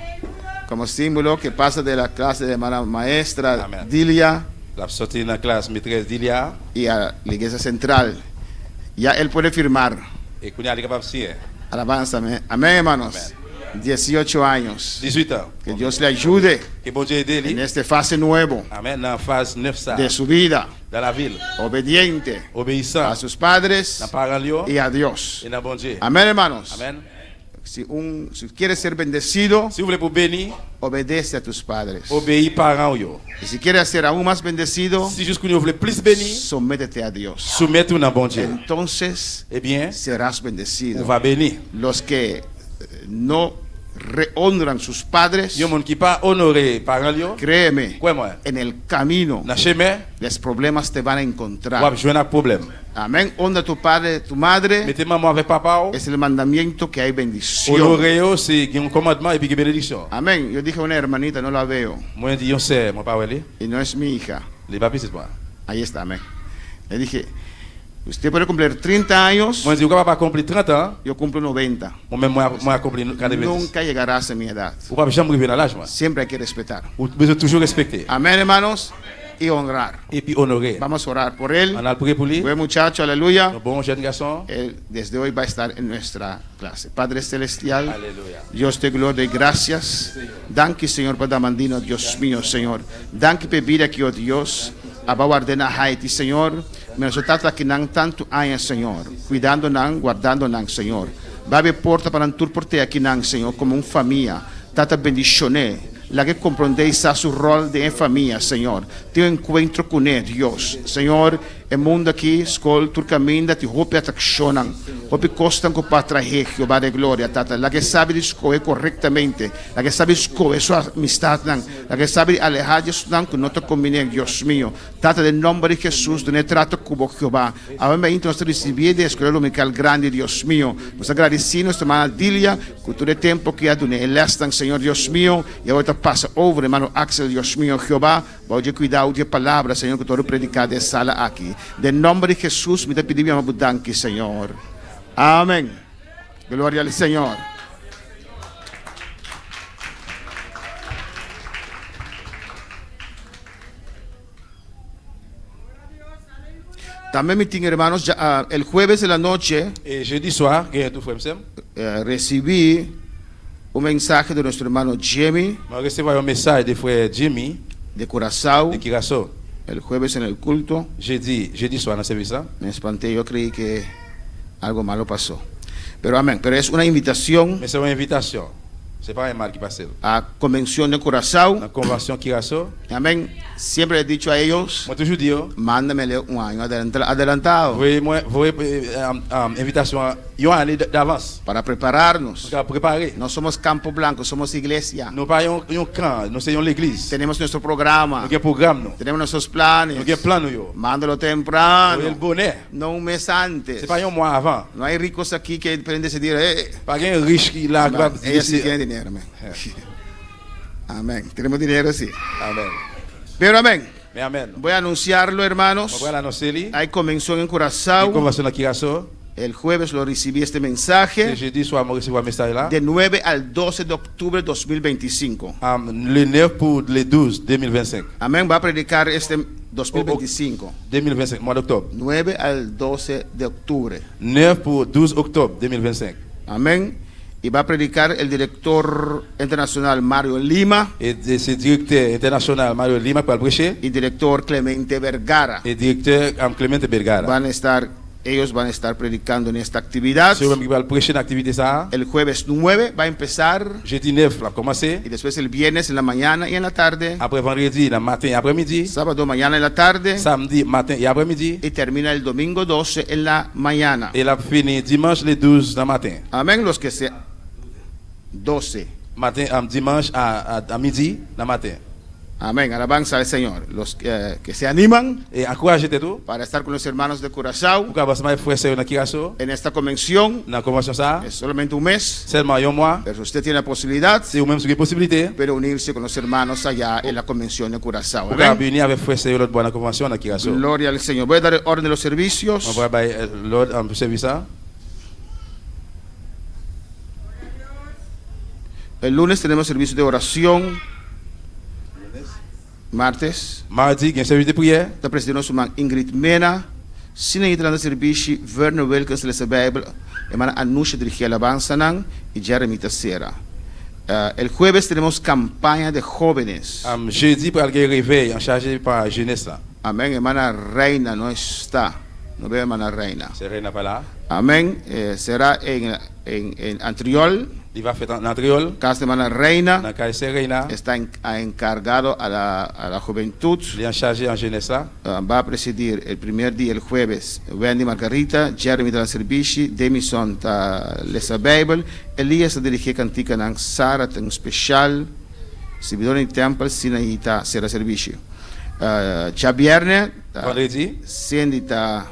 Speaker 2: Como símbolo que pasa de la clase de hermana maestra
Speaker 6: Amén.
Speaker 2: Dilia
Speaker 6: Il a sorti dans la classe maîtresse Dilia.
Speaker 2: y a la iglesia central. Ya él puede firmar.
Speaker 6: Et qu'on est capable de signer.
Speaker 2: Alabanza. Amén, hermanos.
Speaker 6: Amén.
Speaker 2: 18 años.
Speaker 6: 18 ans.
Speaker 2: Que Dios le ayude
Speaker 6: Que bon Dieu aide
Speaker 2: en
Speaker 6: lui.
Speaker 2: esta fase nuevo
Speaker 6: Amen. Dans la phase 9 ça.
Speaker 2: de su vida,
Speaker 6: Dans la ville.
Speaker 2: obediente a
Speaker 6: Obéissant.
Speaker 2: sus padres
Speaker 6: Dans parents yo.
Speaker 2: y a Dios.
Speaker 6: Et dans bon Dieu.
Speaker 2: Amén, hermanos.
Speaker 6: Amen.
Speaker 2: Si quieres ser bendecido,
Speaker 6: Si vous voulez pour bénir,
Speaker 2: obedece a tus padres.
Speaker 6: obéis parents yo.
Speaker 2: Y si quieres ser aún más bendecido,
Speaker 6: Si jusqu'à vous voulez plus bénir,
Speaker 2: sométete a Dios.
Speaker 6: soumettez-vous dans bon Dieu.
Speaker 2: Entonces
Speaker 6: Eh bien,
Speaker 2: serás
Speaker 6: on
Speaker 2: bendecido.
Speaker 6: va bénir.
Speaker 2: Los que no rehonran sus padres,
Speaker 6: Yo monde qui pas honoré parents yo,
Speaker 2: créeme,
Speaker 6: quoi moi,
Speaker 2: en el camino
Speaker 6: dans chemin,
Speaker 2: los problemas te van a
Speaker 6: on va
Speaker 2: encontrar.
Speaker 6: jouer un problème.
Speaker 2: Amén. Honra a tu padre, tu madre.
Speaker 6: Mettez maman avec papa,
Speaker 2: Es el mandamiento que hay bendición.
Speaker 6: honorer yo, c'est un commandement et puis une bénédiction.
Speaker 2: Amén. Yo dije a una hermanita, no la veo.
Speaker 6: Moi dis on sait, mon papa lui,
Speaker 2: Y no es mi hija.
Speaker 6: les papiers c'est moi.
Speaker 2: Ahí está, amén. Le dije, usted puede cumplir 30 años,
Speaker 6: Moi dis on pas accomplir 30 ans,
Speaker 2: yo cumplo 90.
Speaker 6: moi accomplir 90.
Speaker 2: Nunca llegarás a mi edad.
Speaker 6: Ou pas jamais arriver dans l'âge moi.
Speaker 2: Siempre hay que respetar.
Speaker 6: Ou besoin toujours respecter
Speaker 2: Amén, hermanos. Y honrar.
Speaker 6: et puis honorer.
Speaker 2: Vamos a orar por él.
Speaker 6: On a prié pour lui.
Speaker 2: Buen muchacho, aleluya.
Speaker 6: Un bon jeune garçon.
Speaker 2: Él desde hoy va a estar en nuestra clase. Padre Celestial,
Speaker 6: Alléluia.
Speaker 2: Dios te gloria y gracias. Danke, Señor, para mandino, Dios mío, Señor. Danke por vida aquí, oh Dios. Abaguardena Haiti, Señor. Me resultado aquí nan tanto años, Señor. Cuidando nan, guardando nan, Señor. Babe porta para tur porte aquí nan, Señor, como un familia. Tata bendicioné. La que comprendéis a su rol de familia, Señor. Te encuentro con él, Dios. Señor, el mundo aquí, escol, tu caminda, te hope atraccionan. Hope costan con patraje, Jehová de gloria, tata. La que sabe escoger correctamente. La que sabe escoger su amistad, la que sabe alejar de su que no te conviene, Dios mío. Tata, del nombre de Jesús, de trato como Jehová. Ahora me intento recibir de escuela dominical grande, Dios mío. Nos agradecemos, hermana Dilia, con todo el tiempo que ha dado el estan, Señor, Dios mío. Y ahorita pasa over, hermano Axel, Dios mío, Jehová. Voy a cuidar de palabras, Señor, que todo predicado de sala aquí. Del nombre de Jesús, me te pedimos abundante, Señor. Amén. Gloria al Señor. También, mis hermanos, ya, el jueves de la noche
Speaker 6: Et jeudi soir, il y a tout frère Sam.
Speaker 2: recibí un mensaje de nuestro hermano Jimmy
Speaker 6: Je recevoir un message de frère Jimmy
Speaker 2: de Curazao
Speaker 6: de Kiraso.
Speaker 2: el jueves en el culto.
Speaker 6: Jeudi soir dans le service là.
Speaker 2: Me espanté, yo creí que algo malo pasó. Pero amén, pero es una invitación
Speaker 6: Mais c'est une invitation. C'est pas un mal qui passe.
Speaker 2: a Convención de Curazao.
Speaker 6: La convention Kiraso.
Speaker 2: Amén. Siempre he dicho a ellos,
Speaker 6: Moi toujours dis,
Speaker 2: mándamele un año adelantado
Speaker 6: voyez invitation une année d'avance.
Speaker 2: para prepararnos.
Speaker 6: On va préparer.
Speaker 2: No somos Campo Blanco, somos iglesia.
Speaker 6: Nous pas un camp, nous c'est l'église.
Speaker 2: Tenemos nuestro programa,
Speaker 6: Nous avons un programme nous.
Speaker 2: tenemos nuestros
Speaker 6: Nous
Speaker 2: planes.
Speaker 6: avons un plan nous yo.
Speaker 2: Mándalo
Speaker 6: Voyez le
Speaker 2: temprano,
Speaker 6: bonheur.
Speaker 2: no un mes antes.
Speaker 6: C'est pas un mois avant.
Speaker 2: No hay ricos aquí que pueden decidir,
Speaker 6: Pas un riche qui là va
Speaker 2: ellos sí tienen dinero, amén. Amén. Tenemos dinero, sí.
Speaker 6: Amen.
Speaker 2: Pero amén.
Speaker 6: Mais amen.
Speaker 2: Voy a anunciarlo, hermanos.
Speaker 6: On va l'annoncer lui.
Speaker 2: Hay convención en
Speaker 6: La
Speaker 2: Curazao.
Speaker 6: convention de Kiraso.
Speaker 2: El jueves lo recibí este
Speaker 6: C'est
Speaker 2: mensaje.
Speaker 6: jeudi soir, moi recevoir un message là.
Speaker 2: De 9 al 12 de octubre de 2025.
Speaker 6: Le 9 pour le 12 2025.
Speaker 2: Amén. Va a predicar este 2025.
Speaker 6: 2025, mois d'octobre.
Speaker 2: 9 al 12 de octubre.
Speaker 6: 9 pour 12 octobre 2025.
Speaker 2: Amén. Y va a predicar el director internacional Mario Lima
Speaker 6: Et c'est directeur international Mario Lima pour le prêcher.
Speaker 2: y director Clemente Vergara.
Speaker 6: Et directeur Clemente Bergara.
Speaker 2: Ellos van a estar predicando en esta actividad.
Speaker 6: C'est eux-mêmes qui va le prêcher dans l'activité ça.
Speaker 2: El jueves 9 va a empezar
Speaker 6: Jeudi 9, la commencé.
Speaker 2: y después el viernes en la mañana y en la tarde.
Speaker 6: Après vendredi, le matin et après-midi.
Speaker 2: Sábado mañana en la tarde
Speaker 6: Samedi matin et après-midi.
Speaker 2: y termina el domingo 12 en la mañana.
Speaker 6: Et la fini dimanche le 12 dans le matin.
Speaker 2: Amén. Los que se 12.
Speaker 6: Matin, dimanche à midi dans le matin.
Speaker 2: Amén. Alabanza al Señor. Los que se animan
Speaker 6: Et encouragez tout.
Speaker 2: para estar con los hermanos de Curazao
Speaker 6: Pour qu'avance ma frère c'est dans Kiraso.
Speaker 2: en esta convención.
Speaker 6: Dans la convention ça.
Speaker 2: Es solamente un mes,
Speaker 6: Seulement un mois.
Speaker 2: pero usted tiene la posibilidad
Speaker 6: C'est vous-même qui possibilité.
Speaker 2: de unirse con los hermanos allá en la convención de Curazao.
Speaker 6: Pour qu'à
Speaker 2: Amén.
Speaker 6: venir avec frère c'est l'autre bonne convention dans Kiraso.
Speaker 2: Gloria al Señor. Voy a dar el orden de los servicios.
Speaker 6: On va bailler l'autre en service ça.
Speaker 2: El lunes tenemos servicio de oración. Martes.
Speaker 6: Mardi, il y a un service de prière.
Speaker 2: Está presidindo su man Ingrid Mena. Sina entrando serviço Werner Wilkins lesa Bijbel. Emana Anusha dirige alabanza nan e Jeremy Tessera. El jueves tenemos campaña de jóvenes.
Speaker 6: Jeudi, pour aller réveil en chargé par jeunesse là.
Speaker 2: Amén. Hermana Reina no está. No veo hermana Reina.
Speaker 6: C'est rien n'a pas là.
Speaker 2: Amén. Será en Antriol.
Speaker 6: Il va faire en Antriol.
Speaker 2: Casa de hermana Reina.
Speaker 6: Dans Caille Serena.
Speaker 2: Está encargado a la juventud.
Speaker 6: Il est en chargé en jeunesse là.
Speaker 2: Va a presidir el primer día, el jueves, Wendy Margarita, Jeremy da Servici, Demison da Lesa Bible, Elias da dirigir cantica ng Sara tang special, servidor in temple, sinaita sera servicio. Già vierne,
Speaker 6: Vendredi.
Speaker 2: Senita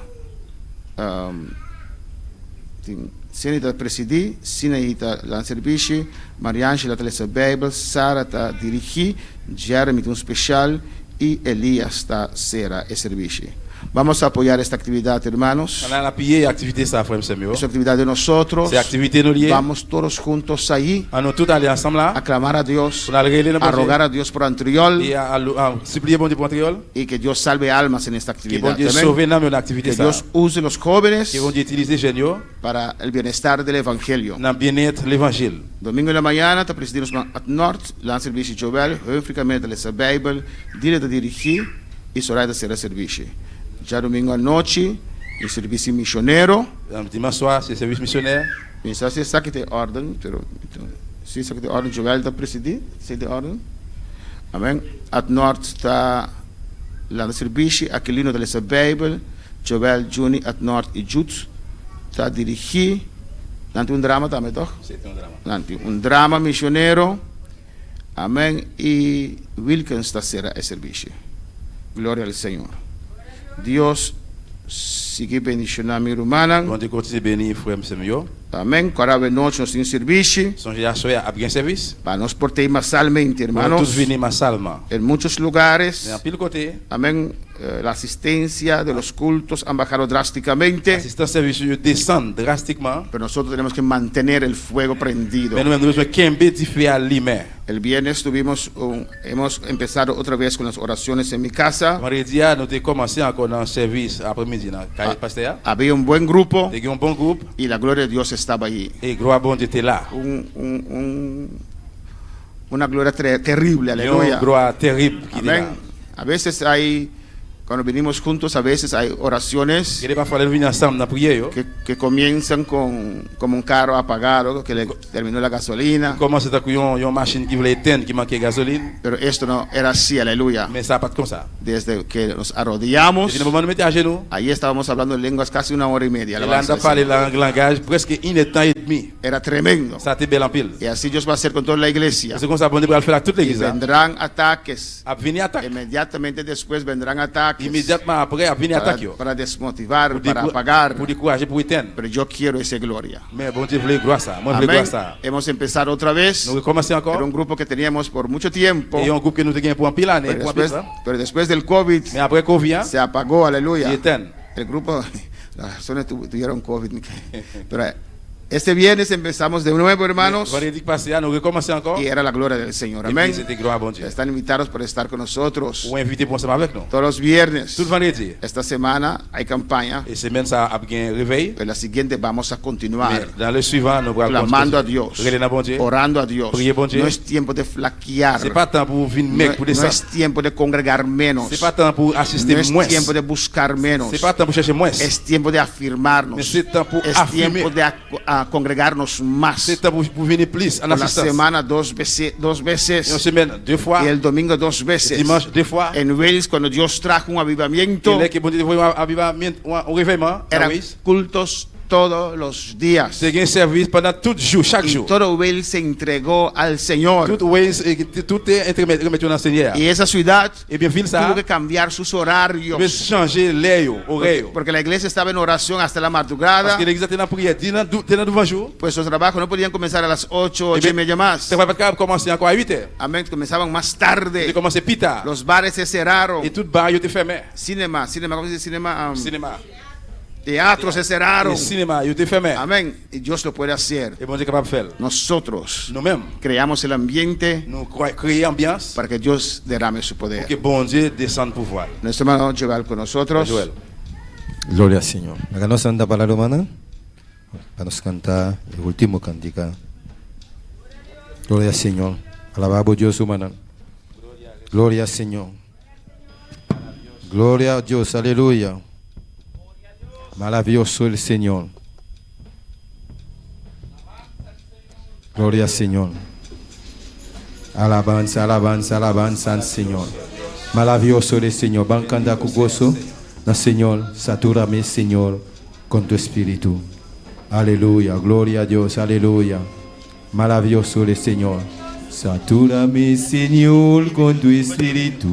Speaker 2: presidi, sinaita lan servici, Mariangela da Lesa Bible, Sara da dirigir, Jeremy un special, y Elías da Sera e Servici. Vamos a apoyar esta actividad, hermanos.
Speaker 6: On a appuyé l'activité ça frère Samuel.
Speaker 2: Es actividad de nosotros.
Speaker 6: C'est activité nous lié.
Speaker 2: Vamos todos juntos ahí
Speaker 6: On nous tous aller ensemble là.
Speaker 2: a clamar a Dios,
Speaker 6: On a réglé le
Speaker 2: a rogar a Dios por Antriol
Speaker 6: et à supplier bon Dieu pour Antriol.
Speaker 2: y que Dios salve almas en esta
Speaker 6: Que
Speaker 2: actividad.
Speaker 6: bon Dieu
Speaker 2: Amén.
Speaker 6: sauve dans mon activité
Speaker 2: Que
Speaker 6: ça.
Speaker 2: Dios use los jóvenes
Speaker 6: Que bon Dieu utilise jeunes yo
Speaker 2: para el bienestar del Evangelio.
Speaker 6: dans bien-être l'évangile.
Speaker 2: Domingo en la mañana te presidimos at North, lan servici Jovel, höfricamente lesa Bible, dire da dirigir y sorai da Sera Servici. Ya domingo a noche, el servicio misionero.
Speaker 6: Dimanche soir, c'est service missionnaire.
Speaker 2: Pensa se sabe que tem ordem, pero se sabe que tem ordem, Joel está presidindo, se tem ordem. Amém. At Norte está lá no serviço, Aquilino da Lesa Bible, Joel Juni at Norte e Jut está dirigir. Nanti drama também, toch?
Speaker 6: C'est un drama.
Speaker 2: Nanti drama missioneiro. Amém. E Wilkins está será esse serviço. Glória ao Senhor. Dios sigue bendicionando mi hermana.
Speaker 6: Bon Dieu continue bénir frère Samuel.
Speaker 2: Amén. Cada noche nos en servicio.
Speaker 6: Songez à soir à bien service.
Speaker 2: Para nos portar masalmente,
Speaker 6: On
Speaker 2: hermanos.
Speaker 6: tous venir massalement.
Speaker 2: En muchos lugares.
Speaker 6: Mais en pile côté,
Speaker 2: Amén. La asistencia de los cultos han bajado drásticamente.
Speaker 6: l'assistance service descend drastiquement.
Speaker 2: Pero nosotros tenemos que mantener el fuego prendido.
Speaker 6: Mais nous-mêmes, nous besoin qu'un du feu allumé.
Speaker 2: El viernes hemos empezado otra vez con las oraciones en mi casa.
Speaker 6: Vendredi, nous avons commencé encore dans le service après-midi. Pasteur,
Speaker 2: Había un buen grupo
Speaker 6: il y a un bon groupe
Speaker 2: y la gloria de Dios estaba allí.
Speaker 6: et gloire à bon Dieu était là.
Speaker 2: Una gloria terrible,
Speaker 6: Il y a une
Speaker 2: aleluya.
Speaker 6: gloire terrible qui est là.
Speaker 2: Amén. A veces hay, cuando venimos juntos, a veces hay oraciones
Speaker 6: Il est parfois venir ensemble dans la prière.
Speaker 2: que comienzan como un carro apagado, que le terminó la gasolina.
Speaker 6: Comment c'est une machine qui voulait éteindre, qui manquait de gasoline.
Speaker 2: Pero esto no era así, aleluya.
Speaker 6: Mais ça n'a pas comme ça.
Speaker 2: Desde que nos arrodillamos,
Speaker 6: Et puis, nous mettons à genoux.
Speaker 2: ahí estábamos hablando en lenguas casi 1 hora y media.
Speaker 6: Et là,
Speaker 2: alabanza
Speaker 6: on a
Speaker 2: al
Speaker 6: parlé
Speaker 2: Señor.
Speaker 6: le langage presque 1 temps et demi.
Speaker 2: Era tremendo.
Speaker 6: Ça a été bel en pile.
Speaker 2: Y así Dios va a hacer con toda la iglesia.
Speaker 6: C'est comme ça, bon Dieu va le faire à toute
Speaker 2: Y
Speaker 6: l'église.
Speaker 2: vendrán ataques.
Speaker 6: À venir attaque.
Speaker 2: Inmediatamente después vendrán ataques
Speaker 6: Immédiatement après, à venir attaque.
Speaker 2: para desmotivar, para apagar.
Speaker 6: Pour décourager, pour éteindre.
Speaker 2: Pero yo quiero esa gloria.
Speaker 6: Mais bon Dieu voulait gloire ça. Moi, je voulais
Speaker 2: Amén.
Speaker 6: gloire ça.
Speaker 2: Hemos empezado otra vez.
Speaker 6: Nous recommençons
Speaker 2: Era
Speaker 6: encore.
Speaker 2: un grupo que teníamos por mucho tiempo.
Speaker 6: Et un groupe que nous avons pour un pile année.
Speaker 2: Pero después del COVID
Speaker 6: Mais après Covid,
Speaker 2: se apagó,
Speaker 6: il
Speaker 2: aleluya.
Speaker 6: éteint.
Speaker 2: El grupo, las personas tuvieron COVID. Pero este viernes empezamos de nuevo, hermanos.
Speaker 6: Vendredi passé, nous recommençons encore.
Speaker 2: Y era la gloria del Señor.
Speaker 6: Et
Speaker 2: Amén.
Speaker 6: puis c'était gloire à bon Dieu.
Speaker 2: Están invitados por estar con nosotros
Speaker 6: Ou invité pour ensemble avec nous.
Speaker 2: todos los viernes.
Speaker 6: Tout vendredi.
Speaker 2: Esta semana hay campaña.
Speaker 6: Et semaine ça a bien réveil.
Speaker 2: Pero la siguiente vamos a
Speaker 6: Mais
Speaker 2: continuar
Speaker 6: dans le suivant, nous allons
Speaker 2: clamando a Dios,
Speaker 6: Relena bon Dieu.
Speaker 2: orando a Dios.
Speaker 6: Priez bon Dieu.
Speaker 2: No es tiempo de flaquear.
Speaker 6: C'est pas temps pour venir mec pour
Speaker 2: No
Speaker 6: descendre.
Speaker 2: es tiempo de congregar menos.
Speaker 6: C'est pas temps pour assister
Speaker 2: No es
Speaker 6: moins.
Speaker 2: tiempo de buscar menos.
Speaker 6: C'est pas temps pour chercher moins.
Speaker 2: Es tiempo de afirmarnos.
Speaker 6: Mais c'est temps pour
Speaker 2: Es
Speaker 6: affirmer.
Speaker 2: tiempo de congregarnos más.
Speaker 6: C'est temps pour venir plus en
Speaker 2: Por la
Speaker 6: assistance.
Speaker 2: semana dos
Speaker 6: Une
Speaker 2: veces
Speaker 6: semaine, 2 fois.
Speaker 2: y el domingo 2 veces.
Speaker 6: Dimanche, 2 fois.
Speaker 2: En Wales, cuando Dios trajo un avivamiento,
Speaker 6: Il est que bon Dieu voit un réveillement.
Speaker 2: eran cultos todos los días.
Speaker 6: C'est un service pendant tout jour, chaque
Speaker 2: Y
Speaker 6: jour.
Speaker 2: todo Wales se entregó al Señor.
Speaker 6: Tout est remettu dans le Seigneur.
Speaker 2: Y esa ciudad
Speaker 6: Et bien, ville ça,
Speaker 2: tuvo que cambiar sus horarios.
Speaker 6: il veut changer l'air, horaire.
Speaker 2: Porque la iglesia estaba en oración hasta la
Speaker 6: Parce
Speaker 2: madrugada.
Speaker 6: que l'église était dans la prière. Dans devant jour.
Speaker 2: Pues los trabajos no podían comenzar a las 8, 8 y media más.
Speaker 6: Ça va pas capable de commencer encore à 8 heures.
Speaker 2: Amén, comenzaban más
Speaker 6: Il
Speaker 2: tarde.
Speaker 6: commençait plus tard.
Speaker 2: Los bares se cerraron.
Speaker 6: Et tout bar était fermé.
Speaker 2: Cinema, ¿cómo se dice cinema?
Speaker 6: Cinéma.
Speaker 2: Teatros se cerraron.
Speaker 6: Le cinéma, il était fermé.
Speaker 2: Amén. Y Dios lo puede hacer.
Speaker 6: Et bon Dieu est capable de faire.
Speaker 2: Nosotros
Speaker 6: Nous-mêmes,
Speaker 2: creamos el ambiente
Speaker 6: nous créons ambiance
Speaker 2: para que Dios derrame su
Speaker 6: pour que
Speaker 2: poder.
Speaker 6: bon Dieu descende pouvoir.
Speaker 2: Nuestro hermano Joel con nosotros.
Speaker 6: Joël.
Speaker 7: Gloria al Señor. La nossa anda para romana para nos cantar el último cántica. Gloria al Señor. Alabado Dios humano. Gloria al Señor. Gloria a Dios. Aleluya. Maravilloso el Señor. Gloria al Señor. Alabanza, alabanza, alabanza al Señor. Maravilloso el Señor. Bancanda con gozo. No, Señor, satúrame, Señor, con tu espíritu. Aleluya. Gloria a Dios. Aleluya. Maravilloso el Señor. Satúrame, Señor, con tu espíritu.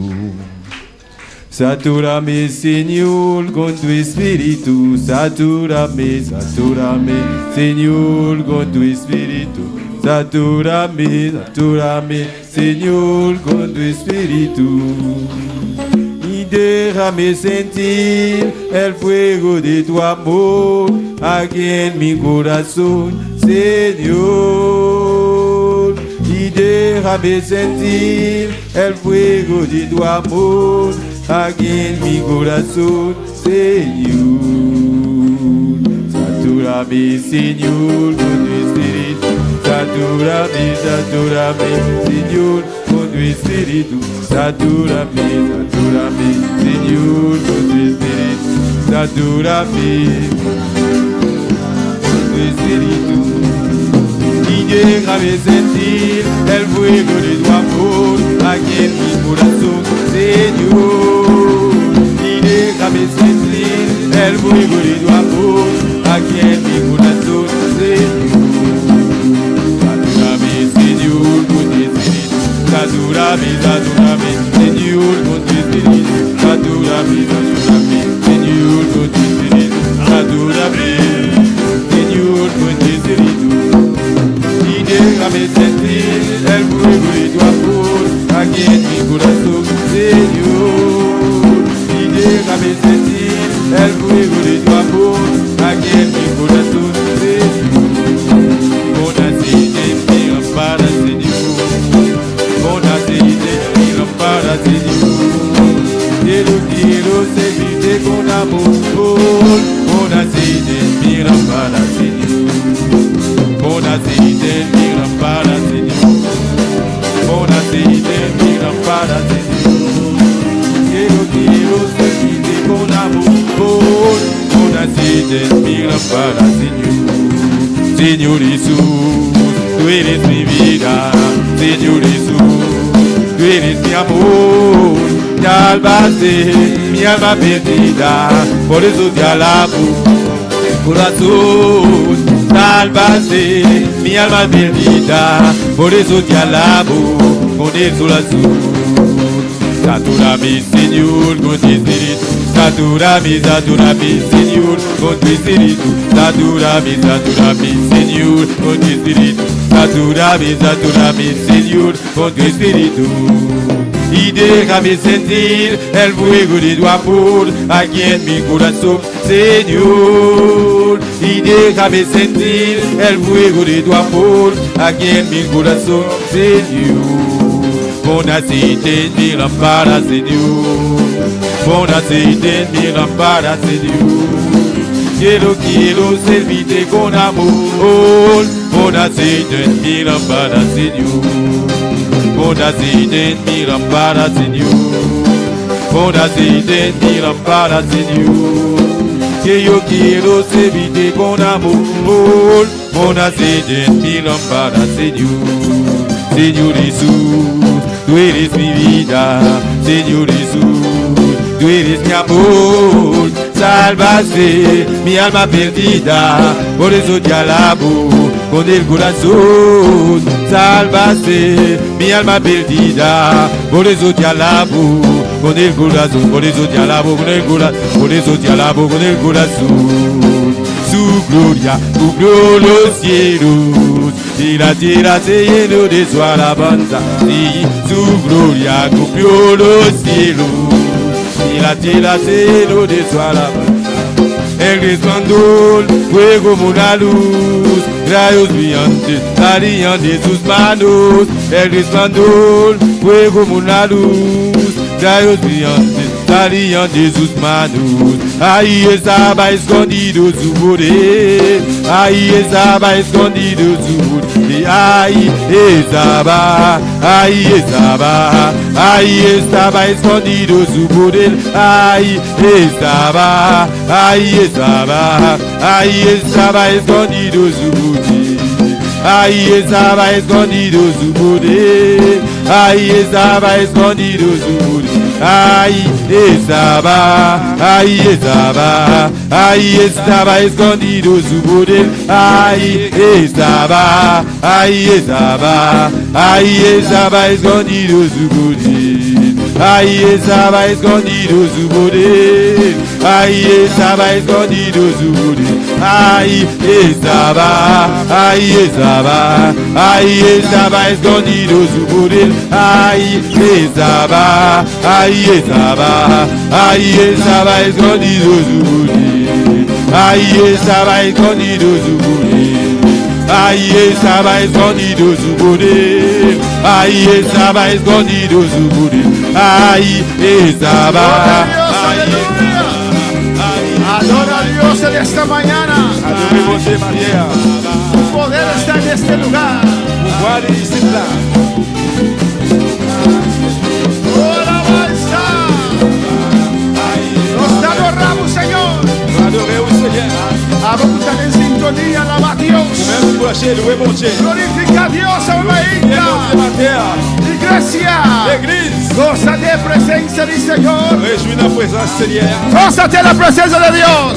Speaker 7: Satúrame, Señor, con tu espíritu. Satúrame, satúrame, Señor, con tu espíritu. Satúrame, satúrame, Señor, con tu espíritu. Y déjame sentir el fuego de tu amor aquí en mi corazón, Señor. Y déjame sentir el fuego de tu amor aquí en mi corazón, Señor. Satúrame, Señor, con tu espíritu. Satúrame, satúrame, Señor, con tu espíritu. Satúrame, satúrame, Señor, con tu espíritu. Satúrame con tu espíritu. Y déjame sentir el fuego de tu amor aquí en mi corazón, Señor. Y déjame sentir el fuego de tu amor aquí en mi corazón, Señor. Satúrame, Señor, con tu espíritu. Satúrame, satúrame, Señor, con tu espíritu. Satúrame, satúrame, Señor, con tu espíritu. Satúrame, Señor, con tu espíritu. Y déjame sentir el fuego de tu amor aquí en mi corazón, Señor. Y déjame sentir el fuego de tu amor aquí en mi corazón, Señor. Con aceite mi lámpara, Señor. Con aceite mi lámpara, Señor. Quiero servirte con amor. Con aceite mi lámpara, Señor. Con aceite mi lámpara, Señor. Con aceite mi lámpara, Señor. Quiero servirte con amor. Con aceite mi lámpara, Señor. Señor Jesús, tú eres mi vida. Señor Jesús, tú eres mi amor. Salvaste mi alma perdida, por eso te alabo, corazón. Salvaste mi alma perdida, por eso te alabo con el sol azul. Satúrame, Señor, con tu espíritu. Satúrame, satúrame, Señor, con tu espíritu. Satúrame, satúrame, Señor, con tu espíritu. Satúrame, satúrame, Señor, con tu espíritu. Y déjame sentir el fuego de tu amor aquí en mi corazón, Señor. Y déjame sentir el fuego de tu amor aquí en mi corazón, Señor. Pon aceite en mi lámpara, Señor. Pon aceite en mi lámpara, Señor. Quiero servirte con amor. Pon aceite en mi lámpara, Señor. Pon aceite en mi lámpara, Señor. Pon aceite en mi lámpara, Señor. Que yo quiero servirte con amor. Pon aceite en mi lámpara, Señor. Señor Jesús, tú eres mi vida. Señor Jesús, tú eres mi amor. Salvaste mi alma perdida, por eso te alabo con el corazón. Salvaste mi alma perdida, por eso te alabo con el corazón. Por eso te alabo con el corazón. Por eso te alabo con el corazón. Su gloria cubrió los cielos y la tierra se llenó de su alabanza. Sí, su gloria cubrió los cielos y la tierra se llenó de su alabanza. El resplandor fue como una luz, rayos brillantes salían de sus manos. El resplandor fue como una luz, rayos brillantes salían de sus manos. Ahí estaba escondido su poder, ahí estaba escondido su poder. Ay, estaba, escondido su poder. Ay, estaba escondido su poder. Ahí estaba escondido su poder. Ahí estaba escondido su poder. Ahí estaba escondido su poder. Ahí estaba escondido su poder. Ahí estaba escondido su poder. Ahí estaba escondido su poder. Ahí estaba escondido su poder. Ahí estaba escondido su poder. Ahí estaba escondido su poder. Ahí estaba escondido su poder. Ahí estaba escondido su poder. Ahí estaba.
Speaker 2: Adora a Dios en esta mañana. Su poder está en este lugar. Nos adoramos, Señor. Vamos a estar en sintonía, alaba a Dios. Glorifica a Dios, alma. Iglesia, goza de presencia del Señor. Gózate la presencia de Dios.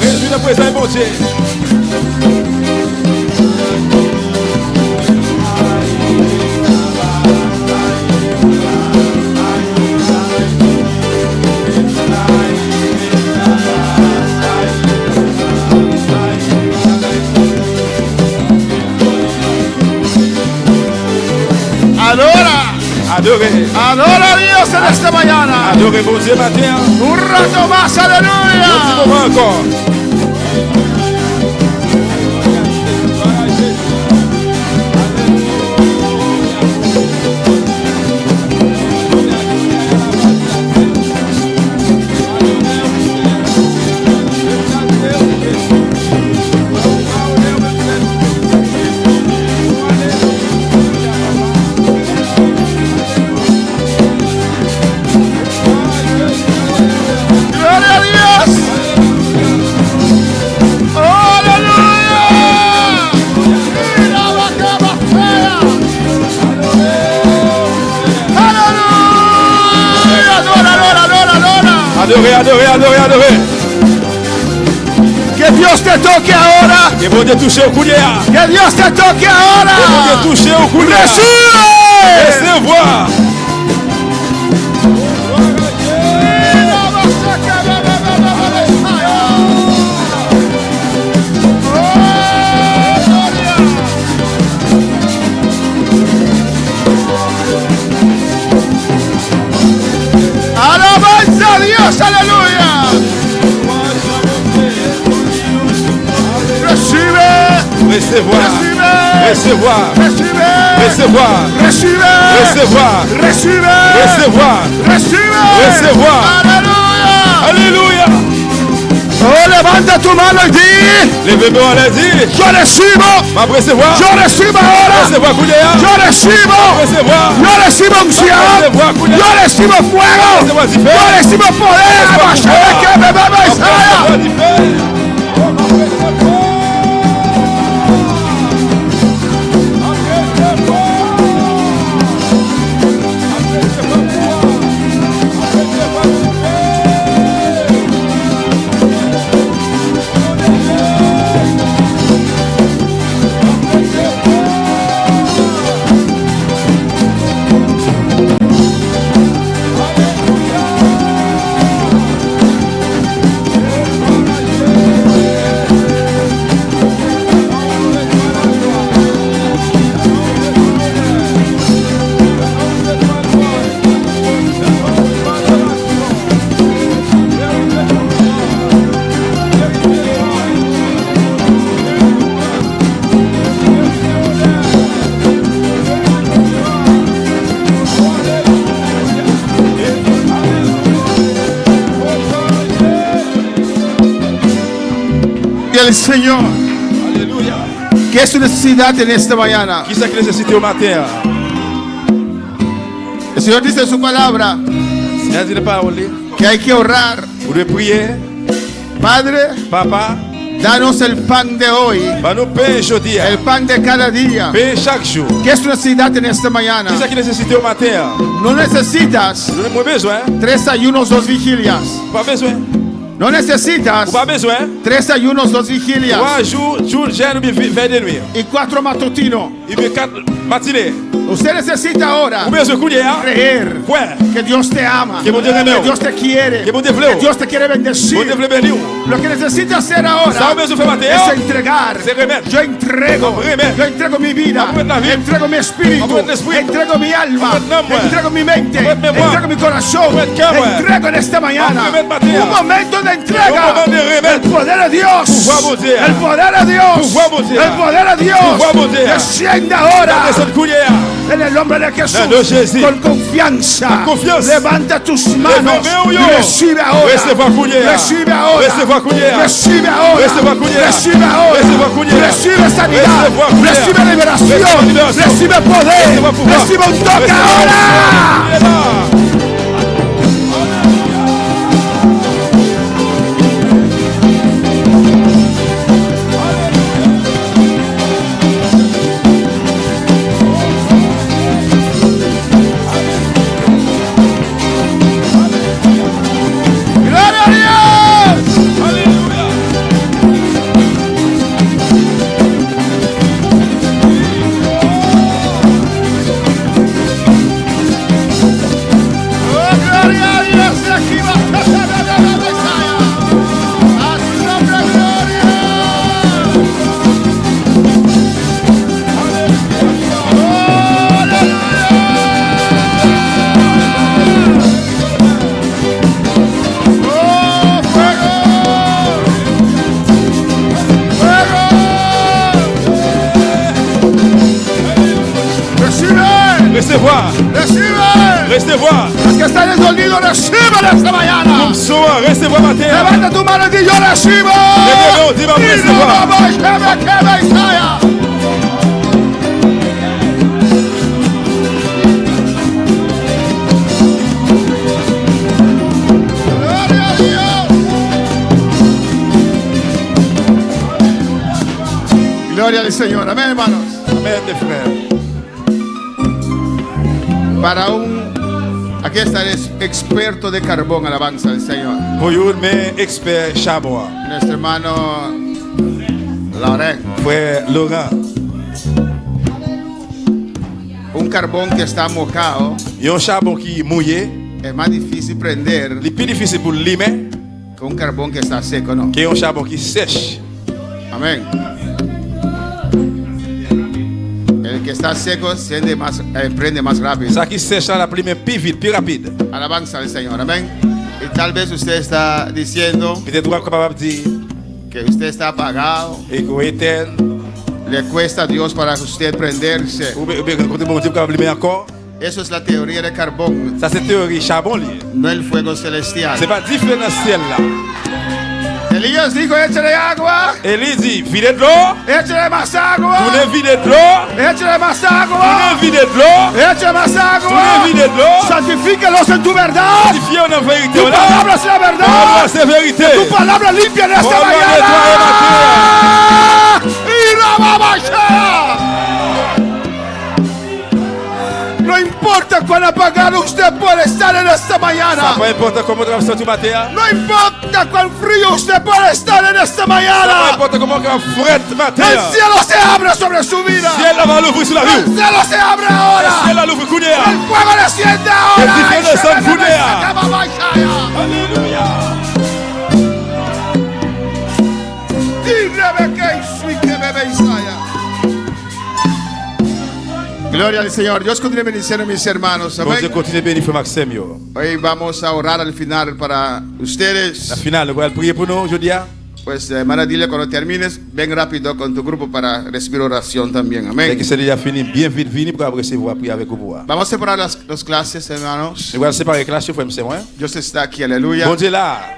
Speaker 2: Adora a Dios en esta mañana. Un rato más, aleluya.
Speaker 7: Adorez.
Speaker 2: Que Dios te toque ahora.
Speaker 7: Que bon Dieu touche au coulier.
Speaker 2: Que Dios te toque ahora.
Speaker 7: Que bon Dieu touche au coulier. Recevoir.
Speaker 2: Alabanza a Dios, aleluya.
Speaker 7: Recevoir. Alléluia.
Speaker 2: Oh, levanta tu mano y di.
Speaker 7: Levez-moi à la dire.
Speaker 2: Yo recibo.
Speaker 7: Va recevoir.
Speaker 2: Yo recibo ahora.
Speaker 7: Recevoir coulier.
Speaker 2: Yo recibo.
Speaker 7: Recevoir.
Speaker 2: Yo recibo unción. Yo recibo fuego. Yo recibo poder. Que me beba el Señor.
Speaker 7: Alléluia.
Speaker 2: ¿Qué es tu necesidad en esta mañana?
Speaker 6: Qui c'est qui nécessite au matin?
Speaker 2: El Señor dice en su palabra
Speaker 6: Il a dit la parole.
Speaker 2: que hay que orar.
Speaker 6: Vous devez prier.
Speaker 2: Padre,
Speaker 6: Papa,
Speaker 2: danos el pan de hoy,
Speaker 6: va nous payer aujourd'hui.
Speaker 2: el pan de cada día.
Speaker 6: Payer chaque jour.
Speaker 2: ¿Qué es tu necesidad en esta mañana?
Speaker 6: Qui c'est qui nécessite au matin?
Speaker 2: No necesitas
Speaker 6: Vous n'avez pas besoin.
Speaker 2: 3 ayunos, 2 vigilias.
Speaker 6: Pas besoin.
Speaker 2: No necesitas
Speaker 6: Pas besoin.
Speaker 2: 3 ayunos, 2 vigilias
Speaker 6: 3 jours, jour, jeûne ou bien veille de nuit.
Speaker 2: y 4 matutinos.
Speaker 6: Il veut 4 matinées.
Speaker 2: Usted necesita ahora
Speaker 6: Ou bien ce coulier, hein?
Speaker 2: creer
Speaker 6: Quoi?
Speaker 2: que Dios te ama,
Speaker 6: Que bon Dieu t'aime.
Speaker 2: que Dios te quiere,
Speaker 6: Que bon Dieu veut.
Speaker 2: que Dios te quiere
Speaker 6: Vous
Speaker 2: bendecir.
Speaker 6: devez bénir.
Speaker 2: Lo que necesita hacer
Speaker 6: Ça
Speaker 2: ahora
Speaker 6: va besoin de faire
Speaker 2: es
Speaker 6: matin.
Speaker 2: entregar.
Speaker 6: C'est remettre.
Speaker 2: Yo entrego,
Speaker 6: Remettre.
Speaker 2: yo entrego mi vida,
Speaker 6: Remettre la vie.
Speaker 2: entrego mi espíritu,
Speaker 6: Remettre l'esprit.
Speaker 2: entrego mi alma,
Speaker 6: Remettre l'âme.
Speaker 2: entrego mi mente,
Speaker 6: Remettre mémoire.
Speaker 2: entrego mi corazón,
Speaker 6: Remettre cœur.
Speaker 2: entrego en esta mañana
Speaker 6: Remettre matin.
Speaker 2: un momento de entrega.
Speaker 6: Un moment de remettre.
Speaker 2: El poder de Dios,
Speaker 6: Pouvoir de Dieu.
Speaker 2: el poder de Dios,
Speaker 6: Pouvoir de Dieu.
Speaker 2: el poder de Dios,
Speaker 6: Pouvoir de Dieu.
Speaker 2: desciende ahora
Speaker 6: Dans cette coulière.
Speaker 2: en el nombre de Jesús,
Speaker 6: Dans le Jésus.
Speaker 2: con confianza.
Speaker 6: Con confianza.
Speaker 2: Levanta tus manos
Speaker 6: Levez-vous,
Speaker 2: y
Speaker 6: yo.
Speaker 2: recibe ahora.
Speaker 6: Recevoir coulière.
Speaker 2: Recibe ahora.
Speaker 6: Recevoir coulière.
Speaker 2: Recibe ahora.
Speaker 6: Recevoir coulière.
Speaker 2: Recibe ahora.
Speaker 6: Recevoir coulière.
Speaker 2: Recibe sanidad.
Speaker 6: Recevoir coulière.
Speaker 2: Recibe liberación.
Speaker 6: Recevoir liberación.
Speaker 2: Recibe poder.
Speaker 6: Recevoir pouvoir.
Speaker 2: Recibe un toque
Speaker 6: Recevoir
Speaker 2: ahora.
Speaker 6: Il est là.
Speaker 2: Gloria a Dios. Oh, gloria a Dios. Aquí va a pasar la Mesaya. A su nombre, gloria. Oh, aleluya. ¡Oh, fuego! ¡Fuego! ¡Recibe!
Speaker 6: Recevoir.
Speaker 2: ¡Recibe!
Speaker 6: Recevoir.
Speaker 2: Los que están escondidos, reciben esta mañana.
Speaker 6: Soir, recevoir matin.
Speaker 2: Levanta tu mano y di, yo recibo.
Speaker 6: Levez-vous, dis, vamos a
Speaker 2: Y no
Speaker 6: recevoir.
Speaker 2: vamos, que me Isaya. Gloria a Dios. Gloria al Señor. Amén, hermanos.
Speaker 6: Amen, mes frères.
Speaker 2: Para aquí está el experto de carbón, alabanza al Señor.
Speaker 6: Pour vous, mes experts charbon.
Speaker 2: Nuestro hermano Laurent.
Speaker 6: Frère Laurent.
Speaker 2: Un carbón que está mojado
Speaker 6: Il y a un charbon qui est mouillé.
Speaker 2: es más difícil prender
Speaker 6: Il est plus difficile pour limer
Speaker 2: que un carbón que está seco, ¿no?
Speaker 6: qu'un charbon qui sèche.
Speaker 2: Amén. El que está seco prende más rápido.
Speaker 6: Ça qui sèche, ça la plume plus vite, plus rapide.
Speaker 2: Alabanza al Señor. Amén. Y tal vez usted está diciendo
Speaker 6: Peut-être vous êtes capable de dire
Speaker 2: que usted está apagado.
Speaker 6: et que éteint.
Speaker 2: Le cuesta a Dios para usted prenderse.
Speaker 6: Ou bien côté bon Dieu capable de limer encore.
Speaker 2: Eso es la teoría de carbón,
Speaker 6: Ça c'est théorie charbon lié.
Speaker 2: no el fuego celestial.
Speaker 6: C'est pas différent dans ciel là.
Speaker 2: Elías dijo, échale agua,
Speaker 6: Élie dit, videz de l'eau.
Speaker 2: échale más agua,
Speaker 6: Tournez videz de l'eau.
Speaker 2: échale más agua,
Speaker 6: Tournez videz de l'eau.
Speaker 2: échale más agua.
Speaker 6: Tournez videz de l'eau.
Speaker 2: Santifícalos en tu verdad.
Speaker 6: Sanctifiez en vérité.
Speaker 2: Tu palabra es la
Speaker 6: Parole,
Speaker 2: verdad.
Speaker 6: c'est vérité.
Speaker 2: Tu palabra limpia en esta
Speaker 6: Parole,
Speaker 2: mañana. Y la babachea. No importa cuán apagado usted puede estar en esta
Speaker 6: Ça
Speaker 2: mañana.
Speaker 6: pas important comment tu vas sentir matin.
Speaker 2: No importa cuán frío usted puede estar en esta
Speaker 6: Ça pas
Speaker 2: mañana.
Speaker 6: important comment tu vas frette matin.
Speaker 2: El cielo se abre sobre su vida.
Speaker 6: Ciel là va l'ouvrir sur la
Speaker 2: El
Speaker 6: rue.
Speaker 2: cielo se abre ahora.
Speaker 6: Ciel là l'ouvre coulière.
Speaker 2: El fuego desciende ahora.
Speaker 6: El cielo
Speaker 2: Ay,
Speaker 6: se abre.
Speaker 2: se me babachea.
Speaker 6: Alléluia.
Speaker 2: Gloria al Señor. Dios continúe bendiciendo a mis hermanos.
Speaker 6: Bon Dieu
Speaker 2: Amén.
Speaker 6: continue bénir frère Maxime yo.
Speaker 2: Hoy vamos a orar al final para
Speaker 6: La
Speaker 2: ustedes.
Speaker 6: finale, vous allez prier pour nous aujourd'hui.
Speaker 2: Pues hermana, dile cuando termines, ven rápido con tu grupo para recibir oración también.
Speaker 6: Dès
Speaker 2: Amén.
Speaker 6: que c'est déjà fini, bien vite vini pour recevoir prier avec vous.
Speaker 2: Vamos a separar las clases, hermanos.
Speaker 6: Nous allons séparer classe, frère Maxime.
Speaker 2: Dios está aquí, aleluya.
Speaker 6: Bon Dieu là.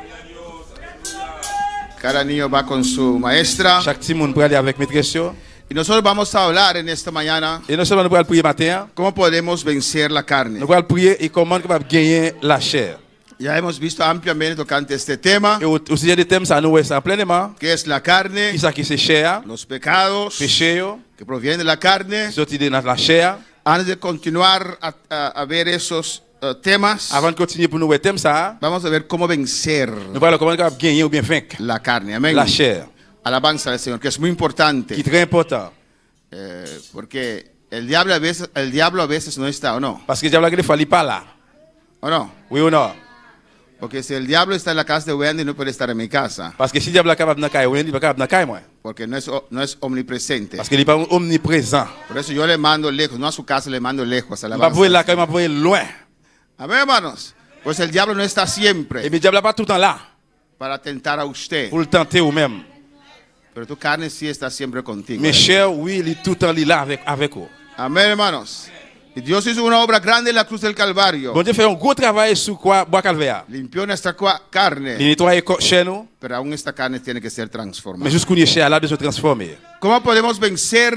Speaker 2: Cada niño va con su maestra.
Speaker 6: Chaque petit monde peut aller avec maîtresse yo.
Speaker 2: Y nosotros vamos a hablar en esta mañana
Speaker 6: Et non seulement nous allons prier matin,
Speaker 2: cómo podemos vencer la carne.
Speaker 6: nous allons prier et comment nous allons gagner la chair.
Speaker 2: Ya hemos visto ampliamente tocante este tema,
Speaker 6: Et au sujet des thèmes, ça nous est pleinement.
Speaker 2: que es la carne,
Speaker 6: Qui ça qui c'est chair,
Speaker 2: los pecados
Speaker 6: péché, yo,
Speaker 2: que provienen de la carne.
Speaker 6: sorti de la chair.
Speaker 2: Antes de continuar a ver esos temas,
Speaker 6: Avant de continuer pour nous voir thème ça,
Speaker 2: vamos a ver cómo vencer
Speaker 6: nous allons comment nous allons gagner ou bien vaincre
Speaker 2: la carne. Amén.
Speaker 6: la chair.
Speaker 2: Alabanza al Señor, que es muy importante,
Speaker 6: Qui est très important.
Speaker 2: porque el diablo a veces no está, ¿o no?
Speaker 6: Parce que le diable a des fois, il n'est pas là.
Speaker 2: ¿O no?
Speaker 6: Oui ou non?
Speaker 2: Porque si el diablo está en la casa de Wendy, no puede estar en mi casa,
Speaker 6: Parce que si le diable est capable de cailler, il n'est pas capable de cailler moi.
Speaker 2: porque no es omnipresente.
Speaker 6: Parce qu'il n'est pas omniprésent.
Speaker 2: Por eso yo le mando lejos, no a su casa, le mando lejos.
Speaker 6: Il ne va pas pouvoir là, il va pouvoir loin.
Speaker 2: Amén, hermanos. Pues el diablo no está
Speaker 6: Et
Speaker 2: siempre
Speaker 6: le diable n'est pas tout le temps là
Speaker 2: para tentar a usted,
Speaker 6: pour le tenter ou même.
Speaker 2: pero tu carne sí está siempre contigo.
Speaker 6: Mais cher, oui, il est tout le temps là avec vous.
Speaker 2: Amén, hermanos. Y Dios hizo una obra grande en la cruz del Calvario.
Speaker 6: Bon Dieu fait un gros travail sur quoi bois calvaire.
Speaker 2: Limpió nuestra carne,
Speaker 6: Il nettoie chez nous,
Speaker 2: pero aún esta carne tiene que ser
Speaker 6: mais
Speaker 2: transformada.
Speaker 6: jusqu'où il est cher là de se transformer.
Speaker 2: ¿Cómo podemos vencer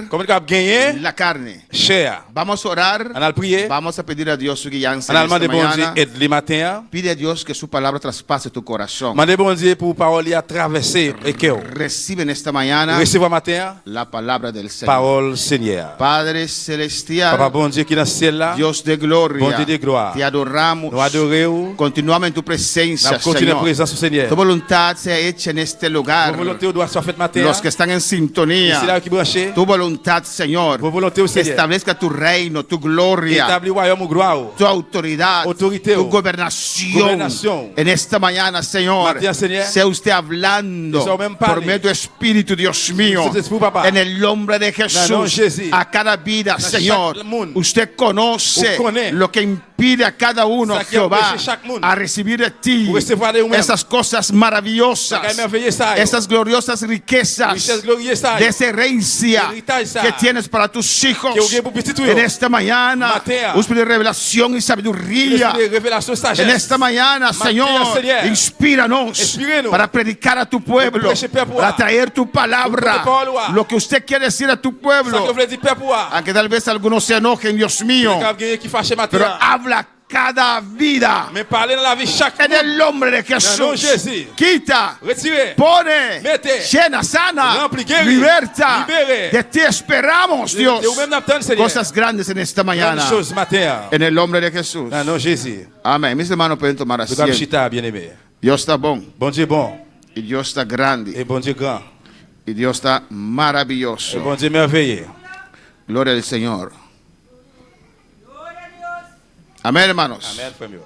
Speaker 6: Comment il va gagner
Speaker 2: la carne?
Speaker 6: cher?
Speaker 2: Vamos a orar.
Speaker 6: On a le prier.
Speaker 2: Vamos a pedir a Dios su guianza
Speaker 6: On a
Speaker 2: en esta
Speaker 6: demandé bon Dieu
Speaker 2: mañana.
Speaker 6: aide le matin.
Speaker 2: Pide a Dios que su palabra traspase tu corazón.
Speaker 6: Demandez bon Dieu pour parole à traverser et cœur.
Speaker 2: Recibe en esta mañana
Speaker 6: Recevoir matin
Speaker 2: la palabra del Señor.
Speaker 6: parole Seigneur.
Speaker 2: Padre celestial,
Speaker 6: Papa bon Dieu qui est dans le ciel là,
Speaker 2: Dios de gloria,
Speaker 6: Bon Dieu de gloire.
Speaker 2: te adoramos.
Speaker 6: nous adorons.
Speaker 2: Continuamos en tu presencia,
Speaker 6: Nous continuons en
Speaker 2: Señor.
Speaker 6: présence du Seigneur.
Speaker 2: Tu voluntad sea hecha en este lugar.
Speaker 6: Vos volontés doivent être faites matin.
Speaker 2: Los que están en sintonía,
Speaker 6: Ici là qui branché.
Speaker 2: tu voluntad, Señor,
Speaker 6: Vos volontés au
Speaker 2: que
Speaker 6: Seigneur.
Speaker 2: establezca tu reino, tu gloria,
Speaker 6: Établis royaume ou gloire.
Speaker 2: tu autoridad,
Speaker 6: Autoridad.
Speaker 2: tu gobernación,
Speaker 6: Gobernación.
Speaker 2: en esta mañana, Señor.
Speaker 6: Mañana, Señor.
Speaker 2: Sea usted hablando
Speaker 6: Sea usted
Speaker 2: por
Speaker 6: parle.
Speaker 2: medio de tu Espíritu, Dios mío,
Speaker 6: Su Espíritu, papá.
Speaker 2: en el nombre de
Speaker 6: En el nombre
Speaker 2: Jesús,
Speaker 6: de Jesús.
Speaker 2: a cada vida,
Speaker 6: En
Speaker 2: Señor.
Speaker 6: chaque mundo.
Speaker 2: Usted conoce
Speaker 6: Usted conoce.
Speaker 2: lo que impide a cada uno,
Speaker 6: Ça qui
Speaker 2: Jehová,
Speaker 6: empêche chaque mundo.
Speaker 2: a recibir de ti
Speaker 6: Pour recevoir de vous-même.
Speaker 2: esas cosas
Speaker 6: Ça
Speaker 2: maravillosas,
Speaker 6: qui est merveilleux ça.
Speaker 2: esas gloriosas riquezas
Speaker 6: Richesse glorieuse ça.
Speaker 2: de esa herencia
Speaker 6: Héritage, ça.
Speaker 2: que tienes para tus hijos
Speaker 6: Que usted pour petit tuyo.
Speaker 2: en esta mañana.
Speaker 6: Matea.
Speaker 2: Un espíritu de revelación y sabiduría.
Speaker 6: De révélation sagesse.
Speaker 2: En esta mañana,
Speaker 6: Matea,
Speaker 2: Señor,
Speaker 6: Señor.
Speaker 2: inspíranos
Speaker 6: Inspírenos.
Speaker 2: para predicar a tu pueblo,
Speaker 6: Prêcher peuple.
Speaker 2: para traer tu palabra,
Speaker 6: Pour te parler.
Speaker 2: lo que usted quiere decir a tu
Speaker 6: Ça que
Speaker 2: pueblo.
Speaker 6: vous voulez dire peuple ou à.
Speaker 2: Aunque tal vez algunos se enojen, Dios mío,
Speaker 6: Qui fâche matin.
Speaker 2: pero habla cada vida
Speaker 6: Mais parlez dans la vie chaque
Speaker 2: en el nombre de
Speaker 6: En el nombre de
Speaker 2: Jesús.
Speaker 6: Jesús.
Speaker 2: Quita,
Speaker 6: Retirez.
Speaker 2: pone,
Speaker 6: Mete.
Speaker 2: llena, sana,
Speaker 6: Rempli, guéri,
Speaker 2: liberta.
Speaker 6: libere.
Speaker 2: De ti esperamos, Dios,
Speaker 6: Et vous-même n'attendez, Seigneur.
Speaker 2: cosas grandes en esta
Speaker 6: Grande
Speaker 2: mañana.
Speaker 6: chose matin.
Speaker 2: En el nombre de Jesús.
Speaker 6: Non, non, Jésus.
Speaker 2: Amén. Mis hermanos pueden tomar
Speaker 6: Nous allons
Speaker 2: asiento.
Speaker 6: chita, bien-aimé.
Speaker 2: Dios está bon
Speaker 6: Bon Dieu bon.
Speaker 2: y Dios está grande
Speaker 6: Et bon Dieu grand.
Speaker 2: y Dios está
Speaker 6: Et
Speaker 2: maravilloso.
Speaker 6: bon Dieu merveilleux.
Speaker 2: Gloria al Señor. Amén, hermanos.
Speaker 6: Amen, frère.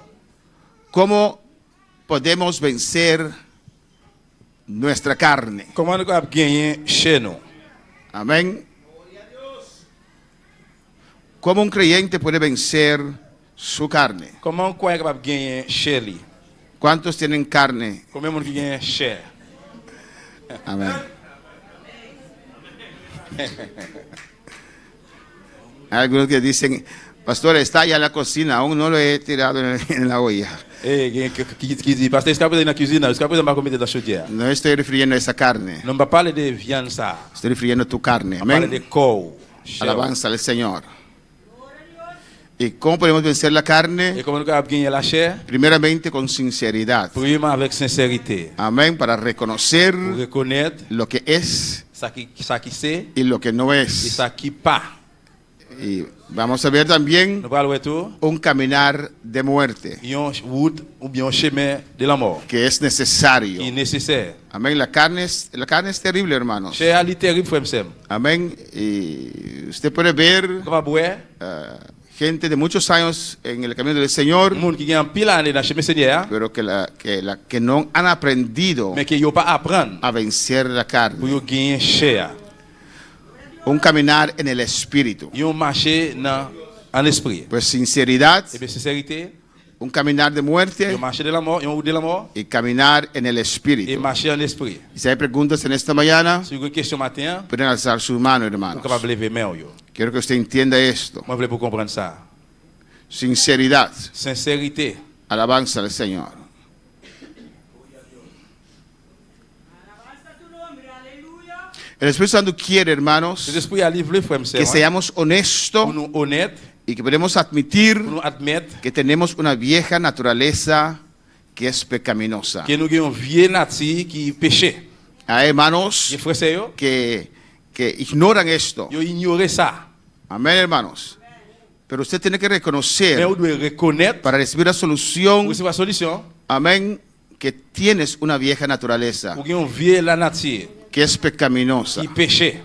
Speaker 2: ¿Cómo podemos vencer nuestra carne?
Speaker 6: Comment nous allons gagner chez nous?
Speaker 2: Amén. ¿Cómo un creyente puede vencer su carne?
Speaker 6: Comment on croit capable gagner chez lui?
Speaker 2: ¿Cuántos tienen carne?
Speaker 6: Combien de monde qui gagne chair?
Speaker 2: Amén. Hay algunos que dicen, pastor, está allá en la cocina, aún no lo he tirado en la olla.
Speaker 6: Eh, qui dit, parce que est-ce dans la cuisine, est-ce qu'on va mettre dans la chaudière?
Speaker 2: No estoy refiriendo a esa carne,
Speaker 6: Non, on va parler de viande ça.
Speaker 2: estoy refiriendo a tu carne.
Speaker 6: On va parler de
Speaker 2: Amén.
Speaker 6: corps. chair.
Speaker 2: Alabanza al Señor. ¿Y cómo podemos vencer la
Speaker 6: Et
Speaker 2: carne?
Speaker 6: comment nous allons gagner la chair?
Speaker 2: Primeramente con sinceridad.
Speaker 6: Premièrement avec sincérité.
Speaker 2: Amén. Para reconocer
Speaker 6: Pour reconnaître
Speaker 2: lo que es
Speaker 6: ça qui c'est
Speaker 2: y lo que no
Speaker 6: et
Speaker 2: es.
Speaker 6: ça qui pas.
Speaker 2: Y vamos a ver también
Speaker 6: Nous parlons de tout.
Speaker 2: un caminar de muerte
Speaker 6: Une route ou bien un chemin de la mort
Speaker 2: que es necesario.
Speaker 6: qui est nécessaire.
Speaker 2: Amén. La carne es terrible, hermanos.
Speaker 6: Chair est terrible, frère Sam.
Speaker 2: Amén. Y usted puede ver
Speaker 6: Comment boire?
Speaker 2: gente de muchos años en el camino del Señor,
Speaker 6: Monde qui gagne pile année dans le chemin Seigneur,
Speaker 2: pero que no han aprendido
Speaker 6: mais qui n'ont pas apprendre
Speaker 2: a vencer la carne.
Speaker 6: pour gagner chair.
Speaker 2: Un caminar en el espíritu.
Speaker 6: Ils ont marché en esprit.
Speaker 2: Pues sinceridad,
Speaker 6: Et bien sincérité,
Speaker 2: un caminar de
Speaker 6: ils
Speaker 2: muerte
Speaker 6: ont marché de la mort, ils ont route de la mort
Speaker 2: y caminar en el
Speaker 6: et
Speaker 2: espíritu.
Speaker 6: marché en esprit.
Speaker 2: Y si hay preguntas en esta mañana,
Speaker 6: Si vous avez une question matin,
Speaker 2: pueden alzar su mano,
Speaker 6: vous
Speaker 2: hermanos.
Speaker 6: êtes capable de lever main. Yo.
Speaker 2: Quiero que usted entienda esto.
Speaker 6: Moi, je voulais pour comprendre ça.
Speaker 2: Sinceridad,
Speaker 6: Sincérité.
Speaker 2: alabanza al Señor. El Espíritu Santo quiere, hermanos,
Speaker 6: Cet esprit a livré, frère,
Speaker 2: que seamos honestos
Speaker 6: pour nous honnêtes,
Speaker 2: y que podemos admitir
Speaker 6: pour nous admettre
Speaker 2: que tenemos una vieja naturaleza que es pecaminosa.
Speaker 6: que nous avons une vieille nature qui péché.
Speaker 2: Hay hermanos
Speaker 6: Les frères, c'est eux,
Speaker 2: que ignoran esto.
Speaker 6: ils ignorent ça.
Speaker 2: Amén, hermanos. Pero usted tiene que
Speaker 6: Mais
Speaker 2: reconocer
Speaker 6: on doit reconnaître,
Speaker 2: para recibir la solución,
Speaker 6: pour recevoir la solution,
Speaker 2: amén, que tienes una vieja naturaleza
Speaker 6: pour qu'on vienne la nature
Speaker 2: que es pecaminosa.
Speaker 6: qui péché.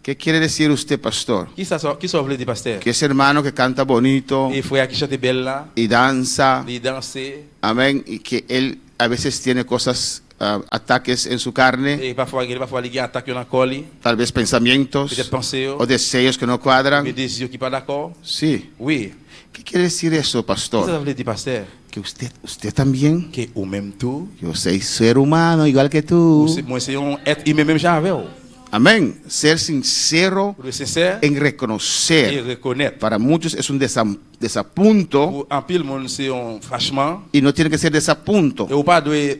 Speaker 2: ¿Qué quiere decir usted, pastor?
Speaker 6: Qui ça veut dire, pasteur?
Speaker 2: Que ese hermano que canta bonito
Speaker 6: Et frère qui chante belle là,
Speaker 2: y danza,
Speaker 6: ils dansent,
Speaker 2: amén, y que él a veces tiene cosas, ataques en su carne,
Speaker 6: et parfois il attaque dans le corps,
Speaker 2: tal vez pensamientos
Speaker 6: peut-être penser,
Speaker 2: o deseos que no cuadran.
Speaker 6: des désirs qui ne sont pas d'accord.
Speaker 2: Sí.
Speaker 6: Oui.
Speaker 2: ¿Qué quiere decir eso,
Speaker 6: Qui ça
Speaker 2: pastor?
Speaker 6: veut dire, pasteur?
Speaker 2: Que usted también,
Speaker 6: Que au même tout,
Speaker 2: yo soy ser humano igual que tú.
Speaker 6: moi c'est un être humain même genre avec vous.
Speaker 2: Amén. Ser sincero
Speaker 6: Pour être sincère
Speaker 2: en
Speaker 6: et
Speaker 2: reconocer.
Speaker 6: reconnaître.
Speaker 2: Para muchos es un desapunto
Speaker 6: Pour en pile monde c'est un fâchement
Speaker 2: y no tiene que ser desapunto.
Speaker 6: et ou pas doit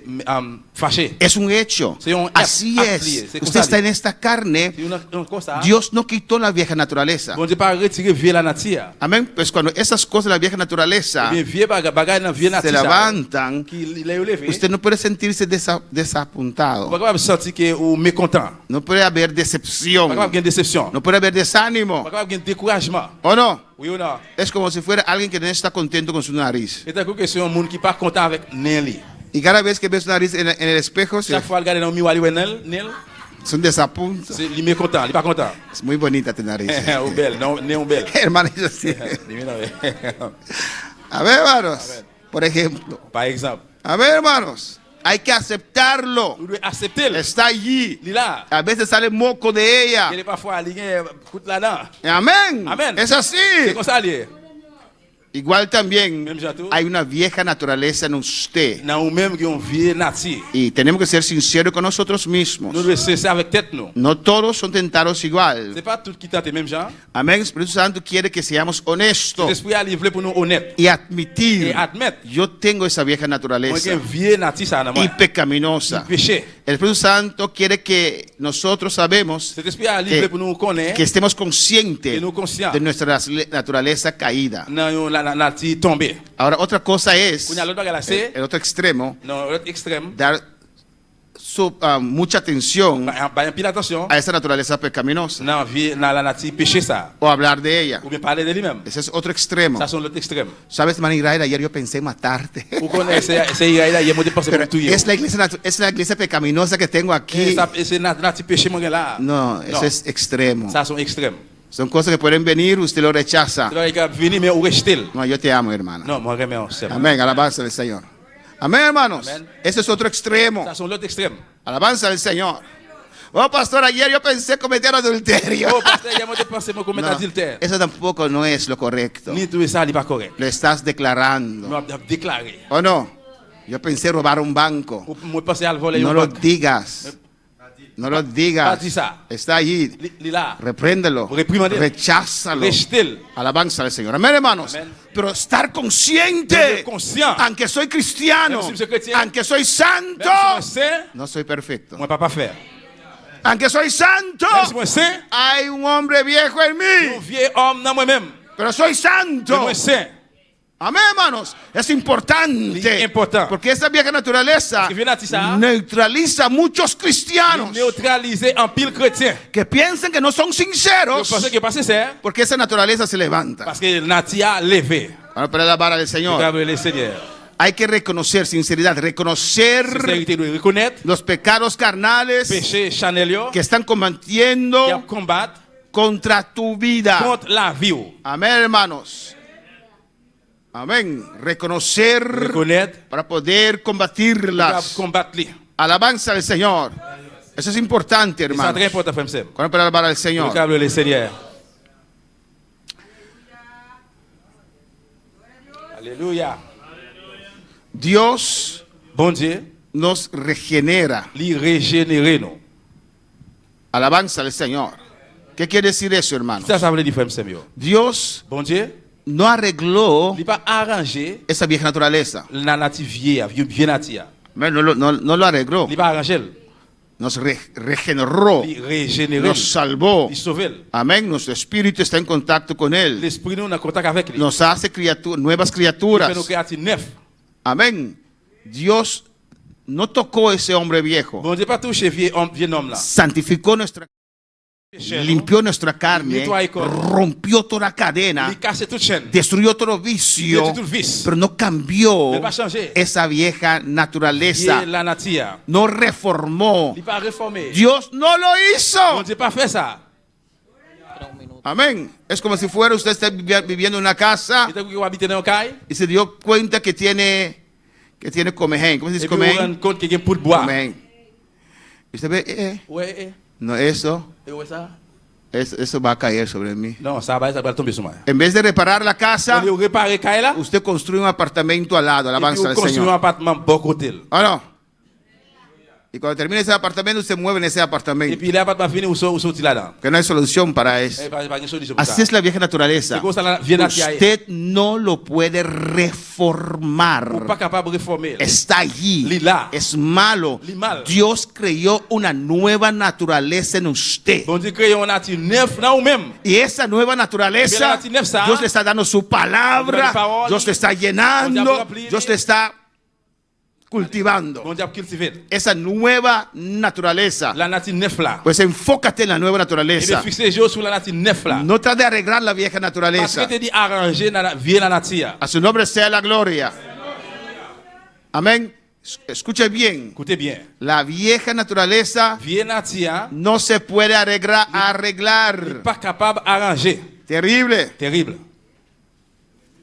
Speaker 6: fâcher.
Speaker 2: Es un hecho.
Speaker 6: Sí, un
Speaker 2: Así
Speaker 6: acto,
Speaker 2: es.
Speaker 6: sí,
Speaker 2: Usted está en esta carne.
Speaker 6: C'est une cause ça.
Speaker 2: Dios no quitó la vieja naturaleza.
Speaker 6: Bon Dieu pas retirer vieux la nature.
Speaker 2: Amén. Pues cuando esas cosas de la vieja naturaleza
Speaker 6: Bien vieux bagage dans vieux
Speaker 2: se
Speaker 6: nature.
Speaker 2: levantan,
Speaker 6: Qui les levé.
Speaker 2: usted no puede sentirse desapuntado.
Speaker 6: Pas capable sentir que ou mécontent.
Speaker 2: No puede haber
Speaker 6: Pas
Speaker 2: decepción.
Speaker 6: capable une déception.
Speaker 2: No puede haber desánimo.
Speaker 6: Pas capable un découragement.
Speaker 2: ¿O no?
Speaker 6: Oui ou non?
Speaker 2: Es como si fuera alguien que no está contento con su nariz.
Speaker 6: Et que c'est un monde qui pas content avec Nelly.
Speaker 2: Y cada vez que ves su nariz en el espejo,
Speaker 6: Chaque fois regarder dans le miroir Nel,
Speaker 2: es un desapunto.
Speaker 6: c'est il mécontent, il pas content.
Speaker 2: Es muy bonita tu nariz.
Speaker 6: Ou belle, non, néon belle.
Speaker 2: Hermano, yo sí. A ver, hermanos. Por ejemplo.
Speaker 6: Par exemple,
Speaker 2: A ver, hermanos. Hay que aceptarlo.
Speaker 6: nous devons accepter.
Speaker 2: Está allí.
Speaker 6: Il là.
Speaker 2: A veces sale moco de ella.
Speaker 6: Il est parfois aligné coûte là-dedans.
Speaker 2: Amén.
Speaker 6: Amén.
Speaker 2: Es
Speaker 6: C'est
Speaker 2: así.
Speaker 6: comme ça lié.
Speaker 2: Igual también
Speaker 6: Même Jatou.
Speaker 2: hay una vieja naturaleza en usted.
Speaker 6: Dans ou même qui ont vie nature.
Speaker 2: Y tenemos que ser sinceros con nosotros
Speaker 6: Nous
Speaker 2: mismos.
Speaker 6: devons cesser avec tête nous.
Speaker 2: No todos son tentados igual.
Speaker 6: C'est pas tout qui tente même genre.
Speaker 2: Amén. El Espíritu Santo quiere que seamos honestos
Speaker 6: L'esprit a livré pour nous honnêtes
Speaker 2: y
Speaker 6: et
Speaker 2: admitir,
Speaker 6: admettre.
Speaker 2: yo tengo esa vieja
Speaker 6: Moi qui
Speaker 2: naturaleza
Speaker 6: une vie nature ça dans
Speaker 2: y
Speaker 6: moi.
Speaker 2: pecaminosa.
Speaker 6: Péché.
Speaker 2: El Espíritu Santo quiere que nosotros sabemos
Speaker 6: Cet esprit a livré
Speaker 2: que,
Speaker 6: pour nous connaître
Speaker 2: que estemos conscientes
Speaker 6: et nous conscients
Speaker 2: de nuestra naturaleza caída.
Speaker 6: dans la nature tombée.
Speaker 2: Ahora, otra cosa es,
Speaker 6: Qu'on a l'autre bagage là c'est
Speaker 2: el otro extremo,
Speaker 6: dans l'autre extrême.
Speaker 2: dar mucha atención
Speaker 6: Bah pile attention.
Speaker 2: a esa naturaleza pecaminosa
Speaker 6: Dans vie dans la nature péché ça.
Speaker 2: o hablar de ella.
Speaker 6: Ou bien parler de lui-même.
Speaker 2: Ese es otro extremo.
Speaker 6: Ça sont l'autre extrême.
Speaker 2: Sabes, man Israel, ayer yo pensé en matarte.
Speaker 6: Ou connaît c'est il y a mot de penser
Speaker 2: Pero
Speaker 6: pour tout.
Speaker 2: es la iglesia pecaminosa que tengo aquí.
Speaker 6: C'est nature péché mon gars là.
Speaker 2: No, eso es extremo.
Speaker 6: Ça sont extrêmes.
Speaker 2: Son cosas que pueden venir, usted lo rechaza.
Speaker 6: Tu vas venir mais ou rejeter.
Speaker 2: No, yo te amo, hermana.
Speaker 6: Non, moi remets en seul.
Speaker 2: Amén, alabanza del Señor. Amén, hermanos.
Speaker 6: Amén.
Speaker 2: Ese es otro extremo.
Speaker 6: Ça sont l'autre extrême.
Speaker 2: Alabanza del Señor. Oh, pastor, ayer yo pensé cometer adulterio.
Speaker 6: Oh pasteur, il y a mot de penser moi commettre
Speaker 2: No,
Speaker 6: adultère.
Speaker 2: eso tampoco no es lo correcto.
Speaker 6: Ni tout ça, il pas correct.
Speaker 2: Lo estás declarando.
Speaker 6: Moi déclarer.
Speaker 2: ¿O no? Yo pensé robar un banco.
Speaker 6: Moi penser à voler
Speaker 2: No
Speaker 6: un
Speaker 2: lo
Speaker 6: banque.
Speaker 2: digas. No lo digas.
Speaker 6: Pas dit ça.
Speaker 2: Está allí.
Speaker 6: Li là.
Speaker 2: Repréndelo.
Speaker 6: Reprimandelo.
Speaker 2: Recházalo.
Speaker 6: Rejeter.
Speaker 2: Alabanza del Señor. Amén, hermanos.
Speaker 6: Amén.
Speaker 2: Pero estar
Speaker 6: Debe
Speaker 2: consciente,
Speaker 6: ser conscient.
Speaker 2: aunque soy cristiano,
Speaker 6: Même si soy cristiano,
Speaker 2: aunque soy santo,
Speaker 6: Même si moi sais,
Speaker 2: no soy perfecto.
Speaker 6: moi pas faire.
Speaker 2: Aunque soy santo,
Speaker 6: Même si moi sais,
Speaker 2: hay un hombre viejo en
Speaker 6: un
Speaker 2: mí,
Speaker 6: vieux homme dans moi-même.
Speaker 2: pero soy
Speaker 6: Mais
Speaker 2: santo.
Speaker 6: moi sais.
Speaker 2: Amén, hermanos. Es importante.
Speaker 6: Es importante.
Speaker 2: Porque esa vieja naturaleza
Speaker 6: Porque viene a ti, ¿sabes?
Speaker 2: neutraliza a muchos cristianos
Speaker 6: Neutraliser en pile chrétien.
Speaker 2: que piensan que no son
Speaker 6: Je
Speaker 2: sinceros
Speaker 6: pensais que passer c'est
Speaker 2: porque esa naturaleza se levanta.
Speaker 6: parce que nature a levé.
Speaker 2: Vamos a poner la vara del Señor.
Speaker 6: Grave le Seigneur.
Speaker 2: Hay que reconocer, sinceridad, reconocer
Speaker 6: Sincérité de reconnaître
Speaker 2: los pecados carnales
Speaker 6: péché Chanel yo
Speaker 2: que están
Speaker 6: qui a
Speaker 2: combatiendo
Speaker 6: combattre
Speaker 2: contra tu vida.
Speaker 6: contre la vie.
Speaker 2: Amén, hermanos. Amén. Reconocer
Speaker 6: Reconnaître
Speaker 2: para poder
Speaker 6: pour
Speaker 2: combatirlas.
Speaker 6: combattre lui.
Speaker 2: Alabanza del Señor. Eso es importante,
Speaker 6: C'est
Speaker 2: hermanos.
Speaker 6: très important frère Sam.
Speaker 2: Cuando para alabar al Señor.
Speaker 6: Grave le Seigneur. Alléluia.
Speaker 2: Dios
Speaker 6: Bon Dieu,
Speaker 2: nos regenera.
Speaker 6: li régénérer nous.
Speaker 2: Alabanza del Señor. ¿Qué quiere decir eso, hermanos?
Speaker 6: Ça veut dire frère Sam yo.
Speaker 2: Dios
Speaker 6: Bon Dieu,
Speaker 2: no arregló
Speaker 6: il pas arrangé
Speaker 2: esa vieja naturaleza.
Speaker 6: la nature vieille, vieux nature.
Speaker 2: No lo arregló.
Speaker 6: Il pas arrangé.
Speaker 2: nos regeneró,
Speaker 6: li régénéré,
Speaker 2: nos salvó.
Speaker 6: li sauvé.
Speaker 2: Amén. Nuestro espíritu está en contacto con Él.
Speaker 6: L'esprit nous en contact avec lui.
Speaker 2: Nos hace nuevas
Speaker 6: Il
Speaker 2: criaturas.
Speaker 6: fait nous créatifs neufs.
Speaker 2: Amén. Dios no tocó ese hombre viejo.
Speaker 6: Bon Dieu pas touché vieux homme là.
Speaker 2: Santificó nuestra, limpió nuestra carne, rompió toda cadena,
Speaker 6: Il casse toute chaîne.
Speaker 2: destruyó todo
Speaker 6: Il
Speaker 2: vicio,
Speaker 6: détruit tout vice.
Speaker 2: pero no cambió
Speaker 6: Il va changer.
Speaker 2: esa vieja naturaleza.
Speaker 6: Il la nature.
Speaker 2: No reformó.
Speaker 6: Il pas réformé.
Speaker 2: Dios no lo
Speaker 6: Bon
Speaker 2: hizo.
Speaker 6: Dieu pas fait ça.
Speaker 2: Amén. Es como si fuera usted está viviendo en una casa
Speaker 6: Il t'a dit qu'on habite dans un caille.
Speaker 2: y se dio cuenta que tiene comején. ¿Cómo se
Speaker 6: Et
Speaker 2: dice
Speaker 6: puis on rend
Speaker 2: comején?
Speaker 6: compte qu'il y a un pot de bois.
Speaker 2: Comején. Y usted ve,
Speaker 6: Ouais,
Speaker 2: no, eso
Speaker 6: ça.
Speaker 2: va a caer sobre mí.
Speaker 6: Non, ça va tomber sur moi.
Speaker 2: En vez de reparar la casa,
Speaker 6: On dit réparer caille là.
Speaker 2: usted construye un apartamento al lado,
Speaker 6: Et puis
Speaker 2: alabanza
Speaker 6: on
Speaker 2: al
Speaker 6: construit un
Speaker 2: Señor.
Speaker 6: appartement bon côté.
Speaker 2: ¿O no? Y cuando termine ese apartamento, usted mueve en ese
Speaker 6: Et
Speaker 2: apartamento.
Speaker 6: puis l'appartement fini, on sortit là-dedans.
Speaker 2: Que no hay solución para
Speaker 6: Eh,
Speaker 2: eso.
Speaker 6: pas de solution pour ça.
Speaker 2: Así es la vieja naturaleza.
Speaker 6: C'est comme ça la vieille nature.
Speaker 2: Usted no lo puede
Speaker 6: On
Speaker 2: reformar.
Speaker 6: pas capable de réformer.
Speaker 2: Está allí.
Speaker 6: Lila.
Speaker 2: Es malo.
Speaker 6: Li mal.
Speaker 2: Dios creó una nueva naturaleza en usted.
Speaker 6: Bon Dieu crée une nature neuve dans nous-mêmes.
Speaker 2: Y esa nueva naturaleza, Dios le está dando su palabra, Dios le está llenando, Dios le está cultivando.
Speaker 6: Bon Dieu a cultivé.
Speaker 2: Esa nueva naturaleza.
Speaker 6: La nature neuve là.
Speaker 2: Pues enfócate en la nueva
Speaker 6: Et bien
Speaker 2: naturaleza.
Speaker 6: fixer les yeux sur la nature neuve là.
Speaker 2: No trate de arreglar la vieja
Speaker 6: Parce
Speaker 2: naturaleza.
Speaker 6: que tu dis arranger la vieille nature.
Speaker 2: A su nombre sea la gloria. Amén. Escuche bien.
Speaker 6: Écoutez bien.
Speaker 2: La vieja naturaleza
Speaker 6: Vieille nature
Speaker 2: no se puede arreglar.
Speaker 6: pas capable d'arranger.
Speaker 2: Terrible.
Speaker 6: Terrible.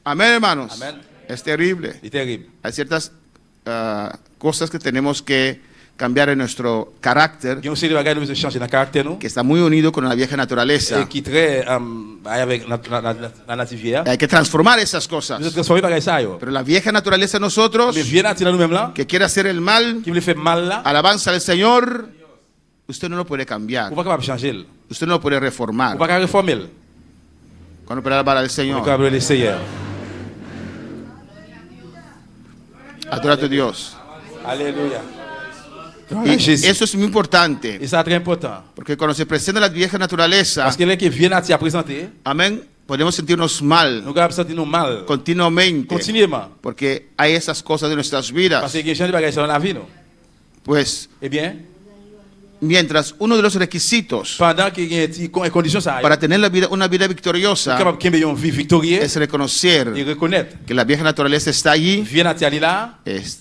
Speaker 2: Amén, hermanos.
Speaker 6: Amén.
Speaker 2: Es terrible.
Speaker 6: C'est terrible.
Speaker 2: Hay ciertas cosas que tenemos que cambiar en nuestro carácter,
Speaker 6: Il y a aussi des bagages que nous changer dans le caractère nous.
Speaker 2: que está muy unido con la vieja naturaleza.
Speaker 6: Et qui est très avec la nature vieille.
Speaker 2: Hay que transformar esas
Speaker 6: Nous
Speaker 2: cosas.
Speaker 6: transformer bagages ça yo.
Speaker 2: Pero la vieja naturaleza en nosotros,
Speaker 6: Mais vieille nature nous-mêmes là,
Speaker 2: que quiere hacer el mal,
Speaker 6: qui veut faire mal là,
Speaker 2: alabanza al Señor, usted no lo puede cambiar.
Speaker 6: on pas capable de changer.
Speaker 2: Usted no lo puede
Speaker 6: On
Speaker 2: reformar.
Speaker 6: pas capable de réformer.
Speaker 2: Cuando para alabar al
Speaker 6: On est
Speaker 2: Señor,
Speaker 6: capable de l'essayer.
Speaker 2: adora a tu Dios.
Speaker 6: Alléluia.
Speaker 2: Y
Speaker 6: Jésus.
Speaker 2: eso es muy importante,
Speaker 6: Et ça c'est très important.
Speaker 2: porque cuando se presenta la vieja naturaleza,
Speaker 6: Parce que là qui vient nature à présenter,
Speaker 2: amén, podemos sentirnos mal
Speaker 6: nous capable sentir nous mal
Speaker 2: continuamente,
Speaker 6: continuellement.
Speaker 2: porque hay esas cosas de nuestras
Speaker 6: Parce
Speaker 2: vidas.
Speaker 6: qu'il y a des bagages dans la vie nous.
Speaker 2: Pues,
Speaker 6: Eh bien,
Speaker 2: mientras uno de los requisitos
Speaker 6: pendant qu'il y a des conditions ça,
Speaker 2: para tener una vida
Speaker 6: nous
Speaker 2: victoriosa
Speaker 6: capable de une vie victorieuse
Speaker 2: es reconocer
Speaker 6: et reconnaître
Speaker 2: que la vieja naturaleza está allí,
Speaker 6: vient nature là,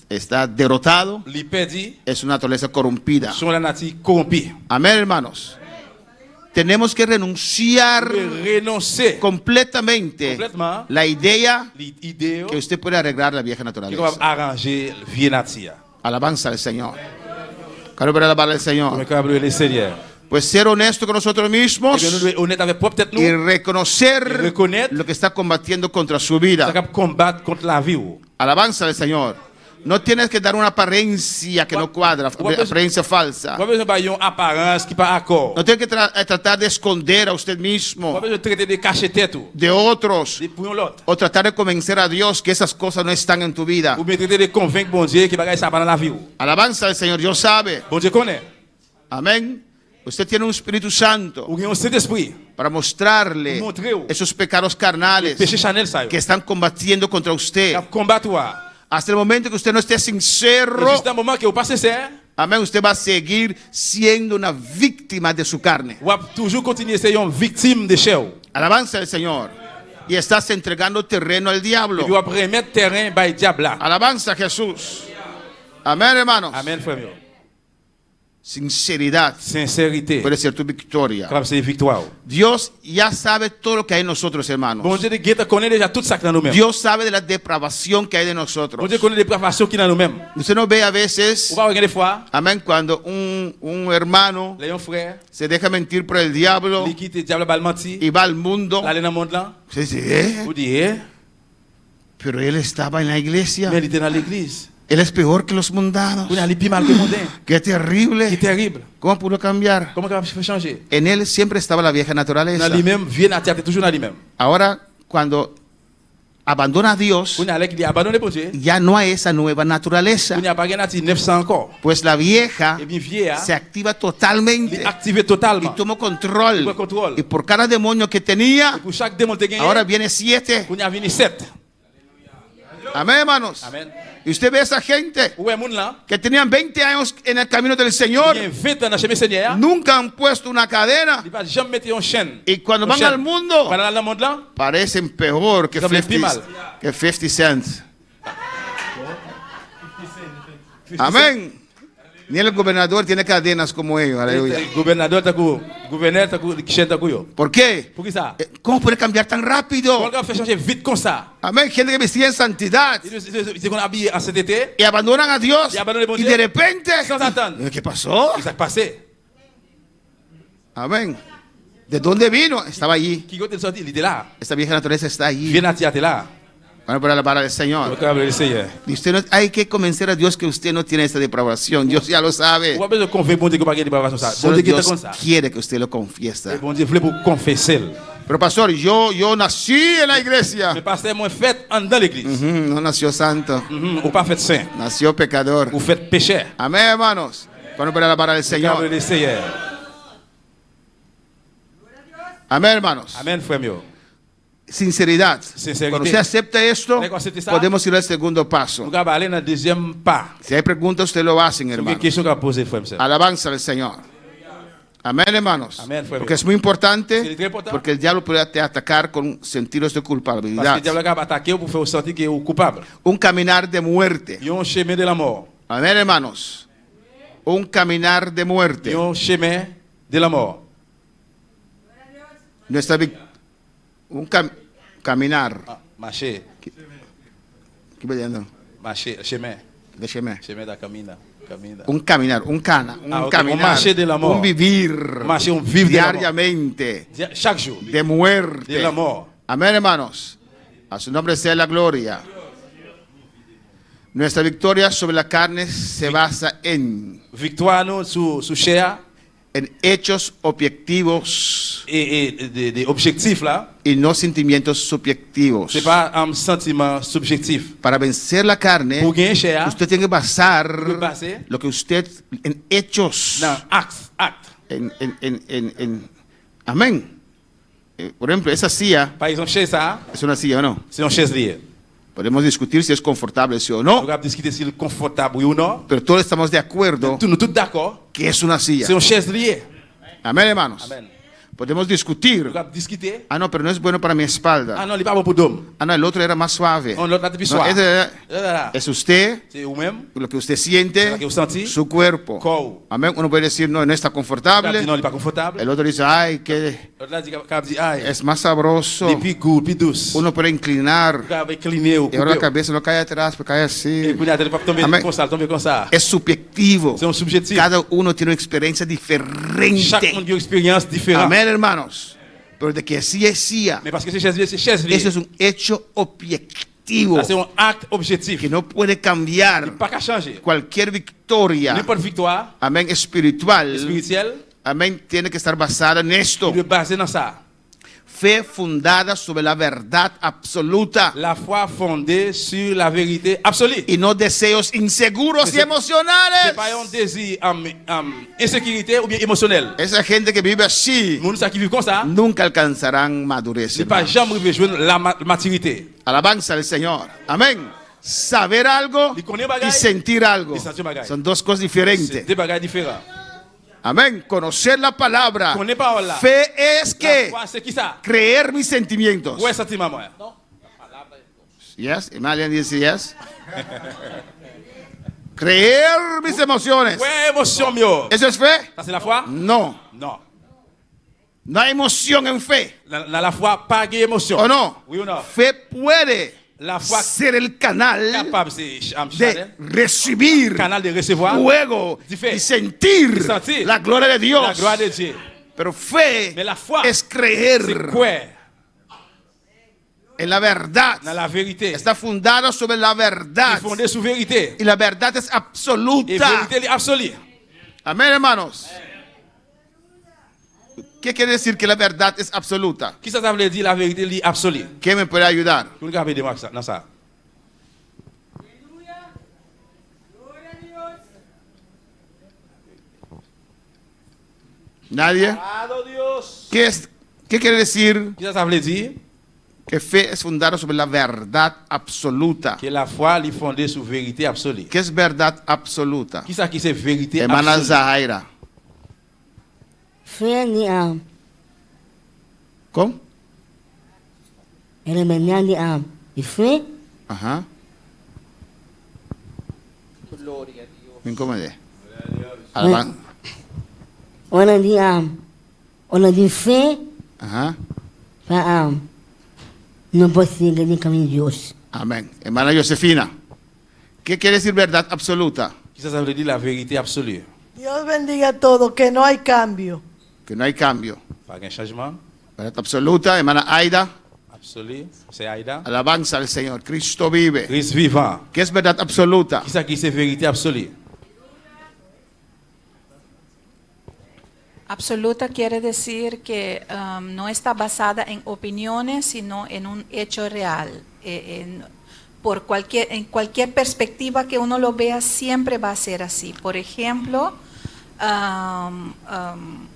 Speaker 2: está derrotado,
Speaker 6: li perdu,
Speaker 2: es una naturaleza corrompida.
Speaker 6: sont la nature corrompue.
Speaker 2: Amén, hermanos. Tenemos que renunciar
Speaker 6: Renoncer
Speaker 2: completamente
Speaker 6: complètement
Speaker 2: la idea
Speaker 6: l'idée
Speaker 2: que usted puede arreglar la vieja
Speaker 6: qui est capable
Speaker 2: naturaleza.
Speaker 6: d'arranger vieille nature.
Speaker 2: Alabanza al Señor. Quiero ver alabar al
Speaker 6: On est
Speaker 2: Señor.
Speaker 6: capable de le Seigneur.
Speaker 2: Pues ser honesto con nosotros
Speaker 6: Eh bien,
Speaker 2: mismos
Speaker 6: nous devons être honnêtes avec propre tête nous.
Speaker 2: y reconocer
Speaker 6: Y reconnaître
Speaker 2: lo que está combatiendo contra su
Speaker 6: Ça
Speaker 2: vida.
Speaker 6: capable de combattre contre la vie.
Speaker 2: Alabanza al Señor. No tienes que dar una apariencia que no cuadra, apariencia falsa.
Speaker 6: Pas besoin d'avoir une apparence qui pas accord.
Speaker 2: No tienes que tratar de esconder a usted
Speaker 6: Pas
Speaker 2: mismo
Speaker 6: besoin de traiter de cacher tête ou
Speaker 2: de otros
Speaker 6: de pour l'autre.
Speaker 2: o tratar de convencer a Dios que esas cosas no están en tu vida.
Speaker 6: Ou bien traiter de convaincre bon Dieu que bagaille ça pas dans la vie.
Speaker 2: Alabanza al Señor, Dios sabe.
Speaker 6: Bon Dieu connaît.
Speaker 2: Amén. Usted tiene un Espíritu Santo
Speaker 6: Ou bien un Saint-Esprit.
Speaker 2: para mostrarle
Speaker 6: Mostreu.
Speaker 2: esos pecados carnales
Speaker 6: Péché Chanel ça.
Speaker 2: que están combatiendo contra usted.
Speaker 6: Cap combattre toi.
Speaker 2: Hasta el momento que usted no esté
Speaker 6: Et
Speaker 2: sincero,
Speaker 6: juste un moment que vous passez ça,
Speaker 2: amén, usted va a seguir siendo una víctima de su carne.
Speaker 6: vous toujours continuer ser une victime de chair.
Speaker 2: Alabanza al Señor. Y estás entregando terreno al
Speaker 6: Et
Speaker 2: diablo.
Speaker 6: puis vous remettre terrain by diable là.
Speaker 2: Alabanza a Jesús. Amén, hermanos.
Speaker 6: Amen frère meu.
Speaker 2: Sinceridad
Speaker 6: Sincérité.
Speaker 2: puede ser tu victoria.
Speaker 6: Capable c'est victoire.
Speaker 2: Dios ya sabe todo lo que hay en nosotros,
Speaker 6: Bon
Speaker 2: hermanos.
Speaker 6: Dieu de connaît déjà tout ça qui dans nous-mêmes.
Speaker 2: Dios sabe de la depravación que hay de
Speaker 6: Bon
Speaker 2: nosotros.
Speaker 6: Dieu connaît les privations qui dans nous-mêmes.
Speaker 2: Usted no ve a
Speaker 6: On
Speaker 2: veces,
Speaker 6: va regarder des fois,
Speaker 2: amén, cuando un hermano
Speaker 6: les frères,
Speaker 2: se deja mentir por el diablo
Speaker 6: les quitte le diable bal menti,
Speaker 2: y va al mundo.
Speaker 6: aller dans le monde là.
Speaker 2: Se dice,
Speaker 6: Vous dites,
Speaker 2: pero él estaba en la iglesia.
Speaker 6: mais il était dans l'église.
Speaker 2: Él es peor que los mundanos.
Speaker 6: Vous allez plus mal que le monde.
Speaker 2: Qué
Speaker 6: Qui est
Speaker 2: terrible.
Speaker 6: terrible.
Speaker 2: ¿Cómo pudo cambiar?
Speaker 6: Comment ça peut changer?
Speaker 2: En él siempre estaba la vieja naturaleza.
Speaker 6: Dans lui-même, vie nature, toujours dans lui-même.
Speaker 2: Ahora, cuando abandona a Dios,
Speaker 6: Qu'on a avec qui abandonné pour Dieu.
Speaker 2: ya no hay esa nueva naturaleza.
Speaker 6: Qu'on a pas gagné 900 encore.
Speaker 2: Pues la vieja
Speaker 6: Et bien vieille,
Speaker 2: se activa
Speaker 6: il
Speaker 2: totalmente
Speaker 6: est activé
Speaker 2: y
Speaker 6: totalement.
Speaker 2: toma control.
Speaker 6: Toma control.
Speaker 2: Y por cada demonio que tenía,
Speaker 6: Pour chaque démon te gagné,
Speaker 2: ahora viene 7.
Speaker 6: qu'on a venu 7.
Speaker 2: Amén, hermanos.
Speaker 6: Amen.
Speaker 2: Y usted ve a esa gente
Speaker 6: Où est moun là?
Speaker 2: que tenían 20 años en el camino del Señor,
Speaker 6: Il y a 20 ans dans le chemin Seigneur.
Speaker 2: nunca han puesto una cadena.
Speaker 6: Il va jamais mettre en chaîne.
Speaker 2: Y cuando
Speaker 6: En
Speaker 2: van
Speaker 6: chaîne.
Speaker 2: al mundo,
Speaker 6: Pendant dans le monde là,
Speaker 2: parecen peor que
Speaker 6: Son bien
Speaker 2: 50,
Speaker 6: mal.
Speaker 2: que 50 cents. Amén. Ni el gobernador tiene cadenas como ellos. Aleluya.
Speaker 6: le gouverneur ta kou chaîne ta kou yo.
Speaker 2: ¿Por qué?
Speaker 6: Pour qui ça?
Speaker 2: ¿Cómo puede cambiar tan rápido?
Speaker 6: Pourquoi fait changer vite comme ça?
Speaker 2: Amén. Gente que vestía en santidad
Speaker 6: C'est qu'on habillé en cet été.
Speaker 2: y abandonan a Dios
Speaker 6: Y abandonan a
Speaker 2: y
Speaker 6: Dios.
Speaker 2: de repente,
Speaker 6: Sans attendre.
Speaker 2: ¿qué pasó?
Speaker 6: Qu'est-ce qui s'est passé?
Speaker 2: Amén. ¿De dónde vino? Estaba allí.
Speaker 6: Qui est sorti? Il était là.
Speaker 2: Esta vieja naturaleza está allí.
Speaker 6: Viens à t'es là.
Speaker 2: Bueno, para la palabra del Señor.
Speaker 6: Donc le Seigneur.
Speaker 2: Y usted no, hay que convencer a Dios que usted no tiene esta depravación. Dios ya lo sabe.
Speaker 6: Ou pas besoin de convaincre bon Dieu que pas de dépravation ça. Bon
Speaker 2: Solo
Speaker 6: Dieu qui est
Speaker 2: Dios
Speaker 6: comme ça.
Speaker 2: quiere que usted lo confiesa.
Speaker 6: Bon Dieu voulait pour confesser.
Speaker 2: Pero pastor, yo nací en la iglesia.
Speaker 6: Mais pasteur moi fait en dans l'église.
Speaker 2: No nació santo,
Speaker 6: Ou pas fait saint.
Speaker 2: nació pecador.
Speaker 6: Ou fait péché.
Speaker 2: Amén, hermanos. Bueno, para la palabra del Señor.
Speaker 6: Le Seigneur.
Speaker 2: Amén, hermanos.
Speaker 6: Amen frère mio.
Speaker 2: Sinceridad.
Speaker 6: Sinceridad.
Speaker 2: Cuando usted acepta esto,
Speaker 6: Cuando acepte ça,
Speaker 2: podemos ir al segundo paso.
Speaker 6: Nous allons aller dans le deuxième pas.
Speaker 2: Si hay preguntas, usted lo hace,
Speaker 6: C'est une
Speaker 2: hermano.
Speaker 6: question qu'a posé frère monsieur.
Speaker 2: Alabanza al Señor. Amén, hermanos.
Speaker 6: Amén, fue
Speaker 2: Porque
Speaker 6: bien.
Speaker 2: es muy importante,
Speaker 6: Sí, es importante.
Speaker 2: porque el diablo puede te atacar con sentidos de
Speaker 6: Parce que le
Speaker 2: culpabilidad.
Speaker 6: diable a attaqué pour faire sentir que est coupable.
Speaker 2: Un caminar de muerte.
Speaker 6: Il y a un chemin de la mort.
Speaker 2: Amén, hermanos. Un caminar de
Speaker 6: Il y
Speaker 2: muerte.
Speaker 6: a un chemin de la mort.
Speaker 2: Nuestra caminar.
Speaker 6: Ah, marcher,
Speaker 2: ¿Qué va diciendo?
Speaker 6: marcher, chemin.
Speaker 2: Déjeme.
Speaker 6: Chemin da camina. Camina.
Speaker 2: Un caminar, un
Speaker 6: Ok,
Speaker 2: caminar,
Speaker 6: un marché del amor.
Speaker 2: un vivir
Speaker 6: Marché, un vivre del amor.
Speaker 2: diariamente
Speaker 6: Chaque jour.
Speaker 2: de muerte.
Speaker 6: De la mort.
Speaker 2: Amén, hermanos. A su nombre sea la gloria. Nuestra victoria sobre la carne se basa
Speaker 6: Victoire nous sous chair
Speaker 2: en hechos objetivos
Speaker 6: et des objectifs là.
Speaker 2: y no sentimientos subjetivos.
Speaker 6: C'est pas un sentiment subjectif.
Speaker 2: Para vencer la carne,
Speaker 6: Pour gagner chair,
Speaker 2: usted tiene que basar
Speaker 6: Vous basez
Speaker 2: lo que usted en hechos.
Speaker 6: dans acte.
Speaker 2: Amén. Por ejemplo, esa silla
Speaker 6: Par exemple, chez ça,
Speaker 2: es una silla o no.
Speaker 6: c'est une chaise liée.
Speaker 2: Podemos discutir si es confortable, sí o
Speaker 6: On
Speaker 2: no,
Speaker 6: va discuter si c'est confortable oui ou non.
Speaker 2: pero todos estamos de acuerdo
Speaker 6: Nous tous d'accord.
Speaker 2: que es una silla.
Speaker 6: C'est une chaise liée.
Speaker 2: Amén, hermanos.
Speaker 6: Amen.
Speaker 2: Podemos discutir.
Speaker 6: On va discuter.
Speaker 2: Ah, no, pero no es bueno para mi
Speaker 6: Ah
Speaker 2: espalda.
Speaker 6: non, il n'est pas bon pour d'homme.
Speaker 2: Ah, no, el otro era más suave.
Speaker 6: On l'autre là depuis
Speaker 2: No,
Speaker 6: soir.
Speaker 2: ese es usted,
Speaker 6: C'est vous-même.
Speaker 2: lo que usted
Speaker 6: Lo
Speaker 2: siente,
Speaker 6: que vous sentez.
Speaker 2: su cuerpo.
Speaker 6: Corps.
Speaker 2: Amén. Uno puede decir, no, no está
Speaker 6: L'autre dit
Speaker 2: confortable.
Speaker 6: non, il n'est pas confortable.
Speaker 2: El otro dice, ay, que
Speaker 6: L'autre là dit qu'il dit aïe.
Speaker 2: es más sabroso.
Speaker 6: Et puis goût, puis douce.
Speaker 2: Uno puede inclinar.
Speaker 6: Il va incliner ou
Speaker 2: Y ahora la
Speaker 6: couper.
Speaker 2: cabeza no cae atrás, pero cae
Speaker 6: Et
Speaker 2: así.
Speaker 6: puis il ne pas tomber
Speaker 2: Amen.
Speaker 6: comme ça, tomber comme ça.
Speaker 2: Es subjetivo.
Speaker 6: C'est un subjectif.
Speaker 2: Cada uno tiene una experiencia
Speaker 6: Chaque
Speaker 2: diferente.
Speaker 6: monde a une expérience différente.
Speaker 2: Amén, hermanos. Pero de que sí es sí,
Speaker 6: Mais parce que c'est chaise liée, c'est chaise liée.
Speaker 2: eso es un hecho objetivo
Speaker 6: Ça, c'est un acte objectif.
Speaker 2: que no puede cambiar.
Speaker 6: Pas qu'à changer.
Speaker 2: Cualquier victoria,
Speaker 6: N'importe victoire
Speaker 2: amén, espiritual,
Speaker 6: spirituelle,
Speaker 2: amén, tiene que estar basada en esto.
Speaker 6: il doit baser dans ça.
Speaker 2: Fe fundada sobre la verdad absoluta
Speaker 6: La foi fondée sur la vérité absolue.
Speaker 2: y no deseos inseguros y
Speaker 6: C'est
Speaker 2: emocionales.
Speaker 6: pas un désir insécurité ou bien émotionnel.
Speaker 2: Esa gente que vive así
Speaker 6: Nous qui vivent comme ça,
Speaker 2: nunca alcanzarán madurez.
Speaker 6: c'est pas
Speaker 2: hermanos.
Speaker 6: jamais rejoindre la maturité.
Speaker 2: Alabanza al Señor. Amén. Saber algo
Speaker 6: Y connaître bagay,
Speaker 2: y sentir algo
Speaker 6: y sentir bagay.
Speaker 2: son dos cosas
Speaker 6: C'est
Speaker 2: diferentes.
Speaker 6: deux bagages différents.
Speaker 2: Amén. Conocer la palabra.
Speaker 6: Connaître pas là.
Speaker 2: Fe es
Speaker 6: La
Speaker 2: que
Speaker 6: foi, c'est qui ça?
Speaker 2: creer mis sentimientos.
Speaker 6: Ouais, sentiment moi.
Speaker 2: Yes. Alguien dice yes. Creer mis emociones.
Speaker 6: Ouais, émotion mieux.
Speaker 2: ¿Eso es fe?
Speaker 6: Ça c'est la foi?
Speaker 2: No.
Speaker 6: Non.
Speaker 2: No hay emoción en fe.
Speaker 6: Dans la foi, pas de émotion.
Speaker 2: ¿O no?
Speaker 6: Oui ou non?
Speaker 2: Fe puede
Speaker 6: La foi
Speaker 2: ser el canal
Speaker 6: capable, c'est
Speaker 2: de
Speaker 6: channel,
Speaker 2: recibir
Speaker 6: canal de recevoir
Speaker 2: fuego
Speaker 6: de fe.
Speaker 2: y sentir
Speaker 6: Y sentir
Speaker 2: la gloria de
Speaker 6: la
Speaker 2: Dios.
Speaker 6: gloire de Dieu.
Speaker 2: Pero fe
Speaker 6: Mais la foi,
Speaker 2: es
Speaker 6: c'est
Speaker 2: creer
Speaker 6: quoi?
Speaker 2: en la verdad.
Speaker 6: Dans la vérité.
Speaker 2: Está fundado sobre la
Speaker 6: Il
Speaker 2: verdad.
Speaker 6: est fondé sur vérité.
Speaker 2: Y la verdad es
Speaker 6: Et
Speaker 2: absoluta.
Speaker 6: vérité est absolue.
Speaker 2: Amén, hermanos. ¿Qué quiere decir que la verdad es absoluta?
Speaker 6: Qui ça veut dire la vérité li absolue?
Speaker 2: ¿Quién me puede ayudar?
Speaker 6: Vous regardez des marques dans ça.
Speaker 2: ¿Nadie? ¿Qué quiere decir
Speaker 6: Qui ça veut dire?
Speaker 2: que fe es fundada sobre la verdad absoluta?
Speaker 6: Que la foi est fondée sur vérité absolue.
Speaker 2: ¿Qué es verdad absoluta?
Speaker 6: Qui ça qui c'est vérité
Speaker 2: Hermana
Speaker 6: absolue?
Speaker 2: Zahaira.
Speaker 8: Fe ni am,
Speaker 2: ¿Cómo?
Speaker 8: elemenya ni am. Y fe,
Speaker 2: Ajá. Me incomodé. Alaban-
Speaker 8: ona di am. Ona di fe,
Speaker 2: Ajá.
Speaker 8: pa am. No posible ni camino Dios.
Speaker 2: Amén. Hermana Josefina. ¿Qué quiere decir verdad absoluta?
Speaker 6: Qui ça veut dire la vérité absolue?
Speaker 9: Dios bendiga a todos, que no hay cambio.
Speaker 2: Que no hay cambio.
Speaker 6: Pas un changement
Speaker 2: Verdad absoluta, hermana Aida.
Speaker 6: absolu. C'est Aïda.
Speaker 2: Alabanza al Señor. Cristo vive.
Speaker 6: Christ vivant.
Speaker 2: ¿Qué es verdad absoluta?
Speaker 6: Qui ça qui c'est vérité absolue?
Speaker 10: Absoluta quiere decir que no está basada en opiniones, sino en un hecho real. En cualquier perspectiva que uno lo vea, siempre va a ser así. Por ejemplo,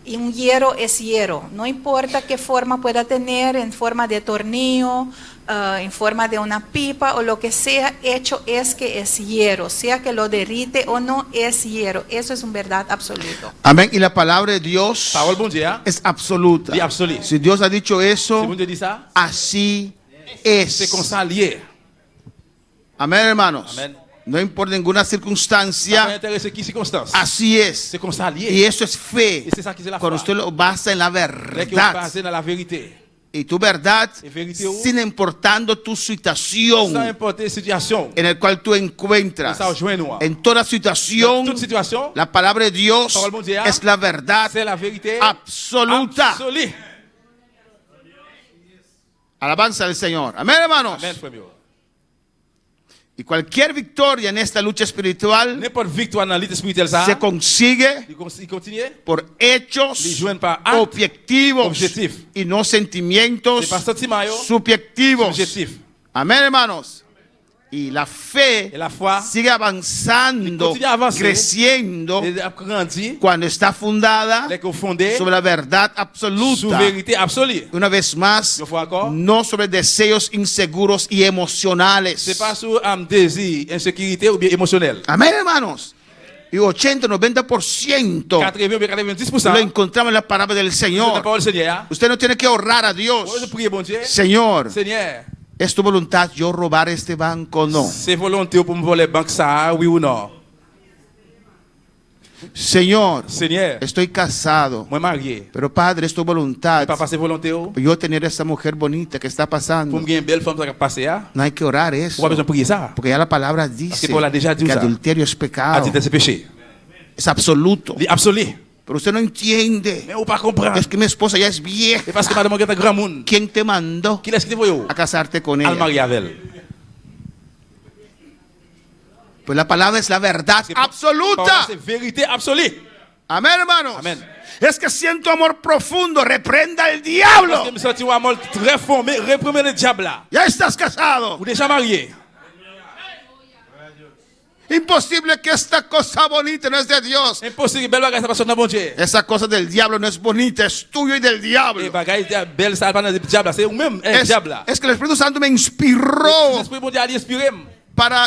Speaker 10: un hierro es hierro. No importa qué forma pueda tener, en forma de tornillo, en forma de una pipa o lo que sea, hecho es que es hierro. Sea que lo derrite o no, es hierro. Eso es una verdad absoluta.
Speaker 2: Amén. Y la palabra de Dios
Speaker 6: Parole bon Dieu.
Speaker 2: es absoluta.
Speaker 6: Dit absolue.
Speaker 2: Si Dios ha dicho
Speaker 6: Si
Speaker 2: eso,
Speaker 6: bon Dieu dit ça,
Speaker 2: así
Speaker 6: c'est comme
Speaker 2: es.
Speaker 6: ça lié.
Speaker 2: Amén, hermanos.
Speaker 6: Amen.
Speaker 2: No importa ninguna
Speaker 6: Ça peut
Speaker 2: circunstancia,
Speaker 6: intéresser qui circonstance.
Speaker 2: así es.
Speaker 6: C'est comme ça lié.
Speaker 2: Y eso es fe.
Speaker 6: Y c'est ça qui c'est la
Speaker 2: Cuando
Speaker 6: foi.
Speaker 2: usted lo basa en la
Speaker 6: Dès que vous
Speaker 2: verdad.
Speaker 6: passez dans la vérité,
Speaker 2: Y tu verdad,
Speaker 6: Et vérité,
Speaker 2: sin importando tu
Speaker 6: sans
Speaker 2: situación
Speaker 6: importer la situation,
Speaker 2: en el cual tú encuentras,
Speaker 6: ça rejoint nous.
Speaker 2: en toda
Speaker 6: Dans
Speaker 2: situación,
Speaker 6: toute situation,
Speaker 2: la palabra de Dios
Speaker 6: Parole bon Dieu,
Speaker 2: es la verdad
Speaker 6: c'est la vérité
Speaker 2: absoluta.
Speaker 6: absolue.
Speaker 2: Alabanza al Señor. Amén, hermanos.
Speaker 6: Amen, frère mieux.
Speaker 2: Y cualquier victoria en esta lucha espiritual
Speaker 6: N'importe victoire dans la lutte spirituelle, ça,
Speaker 2: se consigue
Speaker 6: il continue.
Speaker 2: por hechos
Speaker 6: Les joignent par actes
Speaker 2: objetivos
Speaker 6: objetivos.
Speaker 2: y no sentimientos
Speaker 6: C'est pas sentiment, yo,
Speaker 2: subjetivos.
Speaker 6: subjectif.
Speaker 2: Amén, hermanos. Y la fe
Speaker 6: Et la foi,
Speaker 2: sigue avanzando,
Speaker 6: continúa a avanzar.
Speaker 2: creciendo
Speaker 6: elle a grandi,
Speaker 2: cuando está fundada
Speaker 6: elle est fondée
Speaker 2: sobre la verdad
Speaker 6: sur
Speaker 2: absoluta.
Speaker 6: vérité absolue.
Speaker 2: Una vez más,
Speaker 6: Une fois encore,
Speaker 2: no sobre deseos inseguros y emocionales.
Speaker 6: c'est pas sur un désir, insécurité ou bien émotionnel.
Speaker 2: Amén, hermanos. Y 80-90%
Speaker 6: 80 ou bien 90%,
Speaker 2: lo encontramos en la palabra del
Speaker 6: c'est la
Speaker 2: Señor.
Speaker 6: parole du Seigneur.
Speaker 2: Usted no tiene que orar a
Speaker 6: Moi, je
Speaker 2: Dios.
Speaker 6: prie, bon Dieu,
Speaker 2: Señor,
Speaker 6: Seigneur,
Speaker 2: ¿es tu voluntad yo robar este banco o no?
Speaker 6: c'est volonté pour me voler banque ça, oui ou non?
Speaker 2: Señor,
Speaker 6: Seigneur,
Speaker 2: estoy casado,
Speaker 6: moi marié,
Speaker 2: pero Padre, es tu voluntad
Speaker 6: pas passer volonté ou?
Speaker 2: yo tener esa mujer bonita que está
Speaker 6: Pour
Speaker 2: pasando.
Speaker 6: me gagner une belle femme qui va passer, hein?
Speaker 2: No hay que orar eso,
Speaker 6: Pourquoi besoin de prier ça?
Speaker 2: porque ya la palabra
Speaker 6: Parce
Speaker 2: dice
Speaker 6: que Paul a déjà dit
Speaker 2: que
Speaker 6: ça.
Speaker 2: adulterio es
Speaker 6: A
Speaker 2: pecado,
Speaker 6: dit de ses péchés.
Speaker 2: es absoluto.
Speaker 6: Absolu.
Speaker 2: Pero usted no entiende.
Speaker 6: Mais on pas comprendre.
Speaker 2: Es que mi esposa ya es
Speaker 6: Et
Speaker 2: vieja.
Speaker 6: parce que madame est un grand monde.
Speaker 2: ¿Quién te mandó
Speaker 6: Qui laisse quitter vous?
Speaker 2: a casarte con
Speaker 6: Al
Speaker 2: ella?
Speaker 6: marier avec elle.
Speaker 2: Pues la palabra es la verdad
Speaker 6: Parole,
Speaker 2: absoluta.
Speaker 6: c'est vérité absolue.
Speaker 2: Amén, hermanos.
Speaker 6: Amen.
Speaker 2: Es que siento amor profundo. Reprenda al
Speaker 6: Parce
Speaker 2: diablo.
Speaker 6: que je me sens un amour très fort, mais reprenez le diable là.
Speaker 2: Ya estás casado.
Speaker 6: Vous déjà marié.
Speaker 2: Imposible que esta cosa bonita no es de Dios.
Speaker 6: Impossible, belle bagaille, ça passe dans bon Dieu.
Speaker 2: Esa cosa del diablo no es bonita, es tuyo y del
Speaker 6: Et
Speaker 2: diablo.
Speaker 6: bagaille, belle, ça pas dans le diable là. C'est vous-même, diable là.
Speaker 2: Es que el Espíritu Santo me inspiró
Speaker 6: L'esprit bon Dieu a inspiré
Speaker 2: para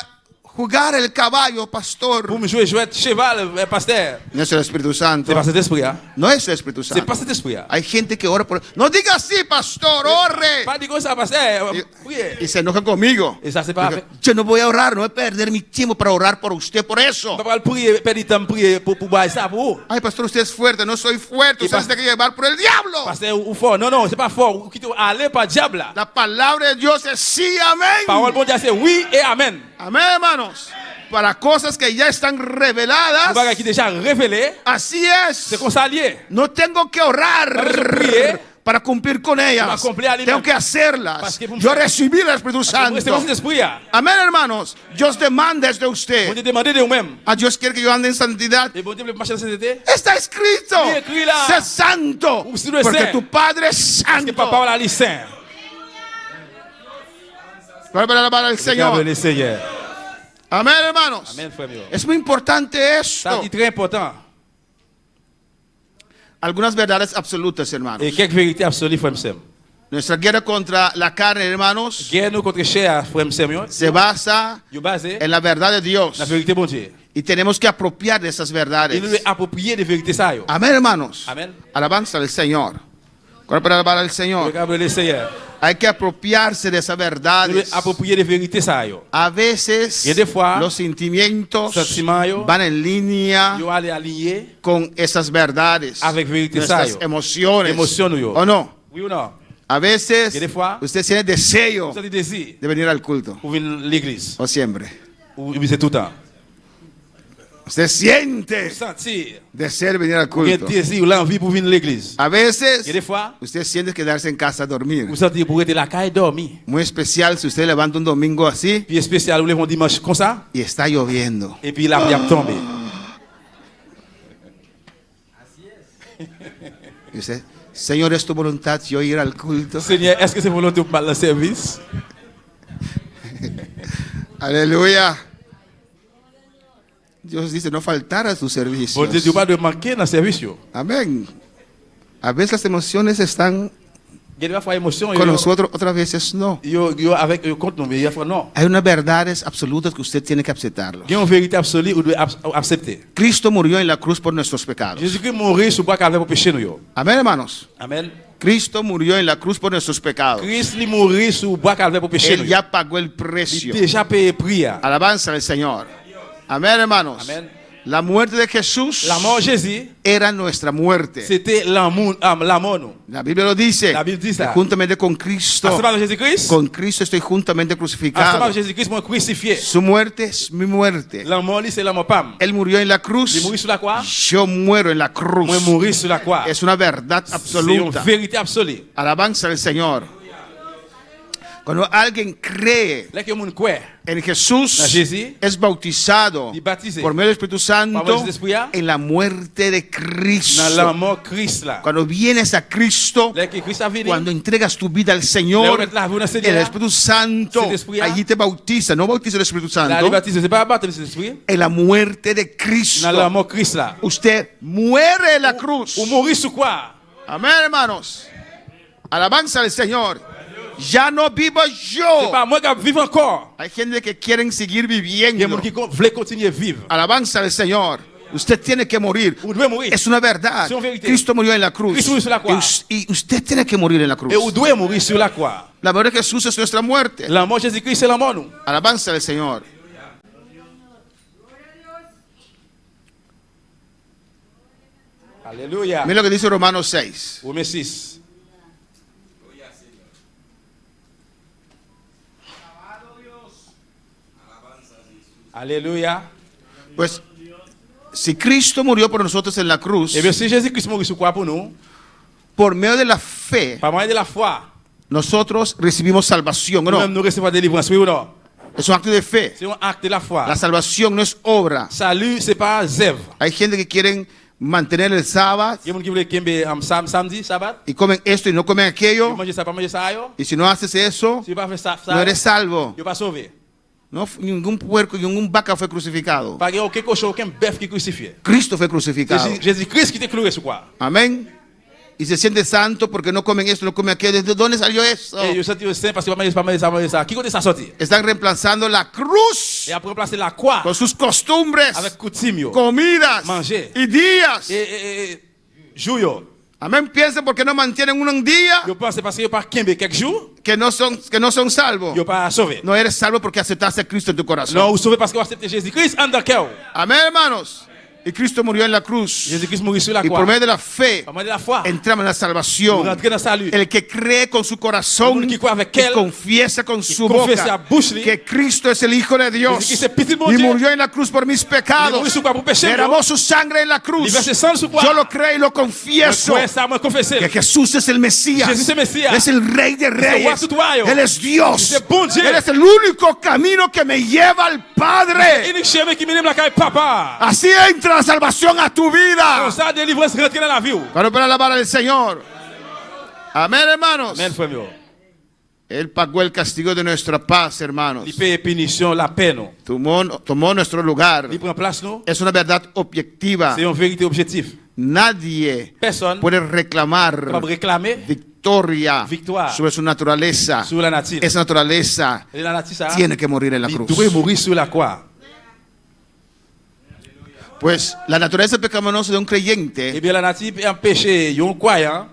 Speaker 2: jugar el caballo, pastor.
Speaker 6: pour me jouer cheval, pasteur.
Speaker 2: No es el Espíritu Santo.
Speaker 6: C'est pas cet esprit là.
Speaker 2: No es el Espíritu
Speaker 6: C'est
Speaker 2: Santo.
Speaker 6: pas cet esprit là.
Speaker 2: Hay gente que ora por... No diga así, pastor, ore.
Speaker 6: Pas dire ça, pasteur. Priez.
Speaker 2: Y se enoja conmigo.
Speaker 6: Et ça, c'est pas.
Speaker 2: Digo, yo no voy a orar, no voy a perder mi tiempo para orar por usted por eso.
Speaker 6: On va pas le prier, perdre du temps prier pour bailler ça pour vous.
Speaker 2: Ay, pastor, usted es fuerte, no soy fuerte.
Speaker 6: Y
Speaker 2: Usted
Speaker 6: pas-
Speaker 2: se tiene que llevar por el diablo.
Speaker 6: Pasteur ou fort. Non, non, c'est pas fort. Ou quitte aller par diable là.
Speaker 2: La palabra de Dios es sí,
Speaker 6: Parole
Speaker 2: amén.
Speaker 6: bon Dieu c'est oui et amen.
Speaker 2: Amén, hermanos. Para cosas que ya están reveladas,
Speaker 6: Un bagage qui est déjà révélé,
Speaker 2: así
Speaker 6: c'est
Speaker 2: es.
Speaker 6: comme ça lié.
Speaker 2: No tengo que
Speaker 6: Pas besoin de prier.
Speaker 2: orar para cumplir con
Speaker 6: Para
Speaker 2: ellas.
Speaker 6: cumplir ali
Speaker 2: Tengo
Speaker 6: mesmo.
Speaker 2: que hacerlas.
Speaker 6: Parce que
Speaker 2: Yo recibí el Espíritu
Speaker 6: Você
Speaker 2: Santo.
Speaker 6: gosta desse espírito?
Speaker 2: Amén, hermanos. Dios demanda de usted.
Speaker 6: Você demandei de eu mesmo.
Speaker 2: A Dios quiere que yo ande en santidad.
Speaker 6: E bom Deus marchar na CDT.
Speaker 2: Está escrito.
Speaker 6: Sí, escrito lá.
Speaker 2: Sé santo.
Speaker 6: Usted no es
Speaker 2: Porque
Speaker 6: santo.
Speaker 2: tu Padre es
Speaker 6: Parce que papa
Speaker 2: santo.
Speaker 6: lá ali saint.
Speaker 2: Para alabar al Señor.
Speaker 6: Le Seigneur.
Speaker 2: Amén, hermanos.
Speaker 6: Amen, frère meu.
Speaker 2: Es muy importante
Speaker 6: Ça
Speaker 2: esto.
Speaker 6: dit très important.
Speaker 2: Algunas verdades absolutas, hermanos.
Speaker 6: Et quelques vérités absolues, frère Msem.
Speaker 2: Nuestra guerra contra la carne, hermanos,
Speaker 6: Guerre nous contre cher, frère Msem, yo.
Speaker 2: se basa
Speaker 6: Yo basé
Speaker 2: en la verdad de Dios.
Speaker 6: la vérité bon Dieu.
Speaker 2: Y tenemos que apropiar de esas
Speaker 6: Et
Speaker 2: verdades.
Speaker 6: nous approprier des vérités ça yo.
Speaker 2: Amén, hermanos.
Speaker 6: Amen.
Speaker 2: Alabanza al Señor. ¿Cuál para alabar al Señor?
Speaker 6: Regarde le Seigneur.
Speaker 2: Hay que apropiarse de esas
Speaker 6: Nous
Speaker 2: verdades.
Speaker 6: approprier des vérités ça yo.
Speaker 2: A veces
Speaker 6: Y des fois,
Speaker 2: los sentimientos
Speaker 6: sentiments yo,
Speaker 2: van en línea
Speaker 6: yo aller aligné
Speaker 2: con esas verdades.
Speaker 6: avec vérité ça
Speaker 2: Nuestras
Speaker 6: yo.
Speaker 2: emociones.
Speaker 6: Émotion yo.
Speaker 2: ¿O no?
Speaker 6: Oui ou non?
Speaker 2: A veces
Speaker 6: Y des fois,
Speaker 2: usted tiene deseo
Speaker 6: Vous avez désir
Speaker 2: de venir al culto.
Speaker 6: pour venir à l'église.
Speaker 2: O siempre.
Speaker 6: Ou c'est tout le temps.
Speaker 2: Usted siente
Speaker 6: Sentir.
Speaker 2: deseo de venir al
Speaker 6: Ou bien
Speaker 2: culto.
Speaker 6: désir ou l'envie pour venir à l'église.
Speaker 2: A veces
Speaker 6: Y des fois,
Speaker 2: usted siente quedarse en casa a dormir.
Speaker 6: vous sentez pour être la caille dormir.
Speaker 2: Muy especial si usted levanta un domingo así
Speaker 6: Puis spécial, vous levez un dimanche comme ça.
Speaker 2: y está lloviendo.
Speaker 6: Et puis la pluie a tombé.
Speaker 2: Y usted, Señor, es tu voluntad yo ir al culto.
Speaker 6: Seigneur, est-ce que c'est volonté pour le service?
Speaker 2: Aleluya. Dios dice no faltar a tu servicio.
Speaker 6: Bon Dieu, Dieu pas de manquer dans le service. yo.
Speaker 2: Amén. A veces las emociones están
Speaker 6: Il y a des fois émotion.
Speaker 2: con nosotros, otras veces no.
Speaker 6: Yo avec yo contre nous, mais il y a fois non.
Speaker 2: Hay unas verdades absolutas que usted tiene que aceptarlo.
Speaker 6: Il y a une vérité absolue ou doit accepter.
Speaker 2: Cristo murió en la cruz por nuestros pecados.
Speaker 6: Jésus-Christ mourit sur bois avec pour péché nous yo.
Speaker 2: Amén, hermanos.
Speaker 6: Amen.
Speaker 2: Cristo murió en la cruz por nuestros pecados.
Speaker 6: Christ lui mourit sur bois avec pour péché nous.
Speaker 2: Él ya pagó el
Speaker 6: Il
Speaker 2: precio.
Speaker 6: déjà payé prix.
Speaker 2: Alabanza al Señor. Amén, hermanos.
Speaker 6: Amen.
Speaker 2: La muerte de Jesús
Speaker 6: La mort de Jésus,
Speaker 2: era nuestra muerte.
Speaker 6: c'était l'amour nous.
Speaker 2: La Biblia lo dice.
Speaker 6: La Bible dice ça.
Speaker 2: Juntamente con Cristo.
Speaker 6: Ensemble avec Jésus-Christ,
Speaker 2: Con Cristo estoy juntamente
Speaker 6: ensemble
Speaker 2: crucificado.
Speaker 6: avec Jésus-Christ, moi crucifié.
Speaker 2: Su muerte es mi muerte.
Speaker 6: La mort, c'est la mort pam.
Speaker 2: Él murió en la cruz.
Speaker 6: Il mourit sur la croix,
Speaker 2: Yo muero en la cruz.
Speaker 6: moi mourir sur la croix.
Speaker 2: Es una verdad
Speaker 6: C'est une
Speaker 2: absoluta.
Speaker 6: vérité absolue.
Speaker 2: Alabanza al Señor. Cuando alguien cree
Speaker 6: Là que monde croit,
Speaker 2: en Jesús,
Speaker 6: En Jesús,
Speaker 2: es bautizado
Speaker 6: y baptisé
Speaker 2: por medio del Espíritu Santo
Speaker 6: por medio del Espíritu,
Speaker 2: en la muerte de
Speaker 6: dans la
Speaker 2: Cristo.
Speaker 6: mort Christ là.
Speaker 2: Cuando vienes a Cristo,
Speaker 6: Là que Christ a venu,
Speaker 2: cuando entregas tu vida al
Speaker 6: là où
Speaker 2: Señor,
Speaker 6: mettre la vie dans le
Speaker 2: el
Speaker 6: Seigneur,
Speaker 2: Espíritu Santo
Speaker 6: Cet esprit,
Speaker 2: allí te bautiza, no bautiza el Espíritu
Speaker 6: la
Speaker 2: Santo,
Speaker 6: baptise, c'est pas baptême, c'est l'esprit.
Speaker 2: en la muerte de
Speaker 6: Dans la
Speaker 2: Cristo.
Speaker 6: mort Christ là.
Speaker 2: Usted muere en la cruz.
Speaker 6: Ou mourir sur quoi?
Speaker 2: Amén, hermanos. Alabanza al Señor. Ya no vivo
Speaker 6: C'est
Speaker 2: yo.
Speaker 6: pas moi qui vivre encore.
Speaker 2: Hay gente que quieren seguir
Speaker 6: Il y a des
Speaker 2: viviendo.
Speaker 6: gens qui veulent continuer à vivre.
Speaker 2: Alabanza al Señor. Usted tiene que morir.
Speaker 6: Ou doit mourir.
Speaker 2: Es una verdad.
Speaker 6: Es una verdad.
Speaker 2: Cristo murió en la cruz.
Speaker 6: Cristo murió en la cruz.
Speaker 2: Y usted tiene que morir en la cruz.
Speaker 6: Et ou doit mourir sur la croix.
Speaker 2: La muerte de Jesús es nuestra muerte.
Speaker 6: La mort de Jésus-Christ, c'est la mort nous.
Speaker 2: Alabanza al Señor.
Speaker 6: Alléluia.
Speaker 2: Mira lo que dice Romanos 6.
Speaker 6: Romains 6. Alléluia.
Speaker 2: Pues, si Cristo murió por nosotros en la cruz,
Speaker 6: Et bien, si Jésus-Christ mourit sur quoi pour nous,
Speaker 2: por medio de la fe,
Speaker 6: par moyen de la foi,
Speaker 2: nosotros recibimos salvación. ¿O
Speaker 6: nous-mêmes
Speaker 2: no?
Speaker 6: nous recevons la délivrance, oui ou non?
Speaker 2: Es un acto de fe.
Speaker 6: C'est un acte de la foi.
Speaker 2: La salvación no es obra.
Speaker 6: Salut, c'est pas zèvre.
Speaker 2: Hay gente que quieren mantener el sábado
Speaker 6: Il y a des gens qui veulent kembe samedi, sabbat.
Speaker 2: y comen esto y no comen
Speaker 6: Ils
Speaker 2: aquello.
Speaker 6: mangent ça, pas manger ça, yo.
Speaker 2: Y si no haces eso,
Speaker 6: Si tu pas faire ça,
Speaker 2: no eres
Speaker 6: ça,
Speaker 2: salvo.
Speaker 6: tu pas sauvé.
Speaker 2: No, ningún puerco, ningún vaca fue crucificado.
Speaker 6: Pas aucun cochon, aucun bœuf qui est crucifié.
Speaker 2: Cristo fue crucificado.
Speaker 6: C'est Jésus-Christ qui t'est cloué sur quoi?
Speaker 2: Amén. Y se siente santo porque no comen esto, no comen aquello. ¿De dónde salió eso?
Speaker 6: Et je sens que c'est parce que pas manger ça. Qui côté ça sorti?
Speaker 2: Están reemplazando la cruz
Speaker 6: Et après remplacer la croix
Speaker 2: con sus costumbres,
Speaker 6: avec coutume yo.
Speaker 2: comidas
Speaker 6: Manger.
Speaker 2: y días.
Speaker 6: Et jour yo.
Speaker 2: Amén. Piensen porque no mantienen un día
Speaker 6: Yo pense parce que yo pas kembe quelques jours,
Speaker 2: que no son salvos.
Speaker 6: yo pas sauvé.
Speaker 2: No eres salvo porque aceptaste a Cristo en tu corazón.
Speaker 6: Non, ou sauvé parce que vous acceptez Jésus-Christ en dans cœur.
Speaker 2: Amén, hermanos. Y Cristo murió en la cruz.
Speaker 6: Jésus-Christ mourit sur la
Speaker 2: Y
Speaker 6: croix.
Speaker 2: por medio de la fe
Speaker 6: Par medio de la foi,
Speaker 2: entramos en la
Speaker 6: nous
Speaker 2: salvación.
Speaker 6: rentrons dans le salut.
Speaker 2: El que cree con su corazón
Speaker 6: El que cree avec
Speaker 2: y
Speaker 6: él,
Speaker 2: confiesa con su
Speaker 6: confiesa
Speaker 2: boca
Speaker 6: a bouche li,
Speaker 2: que Cristo es el Hijo de Dios
Speaker 6: Jésus-Christ est petit de mon
Speaker 2: y
Speaker 6: Dieu.
Speaker 2: murió en la cruz por mis
Speaker 6: Il
Speaker 2: pecados,
Speaker 6: mourit sur la croix pour pécher.
Speaker 2: derramó su sangre en la
Speaker 6: Il
Speaker 2: cruz.
Speaker 6: verse sang sur la
Speaker 2: Yo
Speaker 6: croix.
Speaker 2: lo creo y lo confieso
Speaker 6: Moi, ça m'a confessé.
Speaker 2: que Jesús es el Mesías,
Speaker 6: Jesús es el Mesías.
Speaker 2: es el Rey de
Speaker 6: roi
Speaker 2: Reyes,
Speaker 6: tout royaume.
Speaker 2: Él es Dios,
Speaker 6: C'est bon Dieu.
Speaker 2: Él es el único camino que me lleva al Padre.
Speaker 6: Unique chemin qui mène la caille papa.
Speaker 2: Así entra la salvación a tu vida.
Speaker 6: Comme ça, délivrance rentre dans la vie.
Speaker 2: Cuando para alabar al Señor. Amén, hermanos.
Speaker 6: Amen, frère mio.
Speaker 2: Él pagó el castigo de nuestra paz, hermanos.
Speaker 6: Il paye punition, la peine.
Speaker 2: Tomó nuestro lugar.
Speaker 6: Il prend place, nous.
Speaker 2: Es una verdad objetiva.
Speaker 6: C'est une vérité objective.
Speaker 2: Nadie
Speaker 6: Personne
Speaker 2: puede reclamar
Speaker 6: va réclamer
Speaker 2: victoria
Speaker 6: Victoire
Speaker 2: sobre su naturaleza.
Speaker 6: sur la nature.
Speaker 2: Esa naturaleza
Speaker 6: Et la nature, ça,
Speaker 2: tiene que morir en la
Speaker 6: il
Speaker 2: cruz.
Speaker 6: doit mourir sur la croix.
Speaker 2: Pues la naturaleza pecaminosa de un
Speaker 6: Eh
Speaker 2: creyente
Speaker 6: bien, la nature est un péché. Un croyant,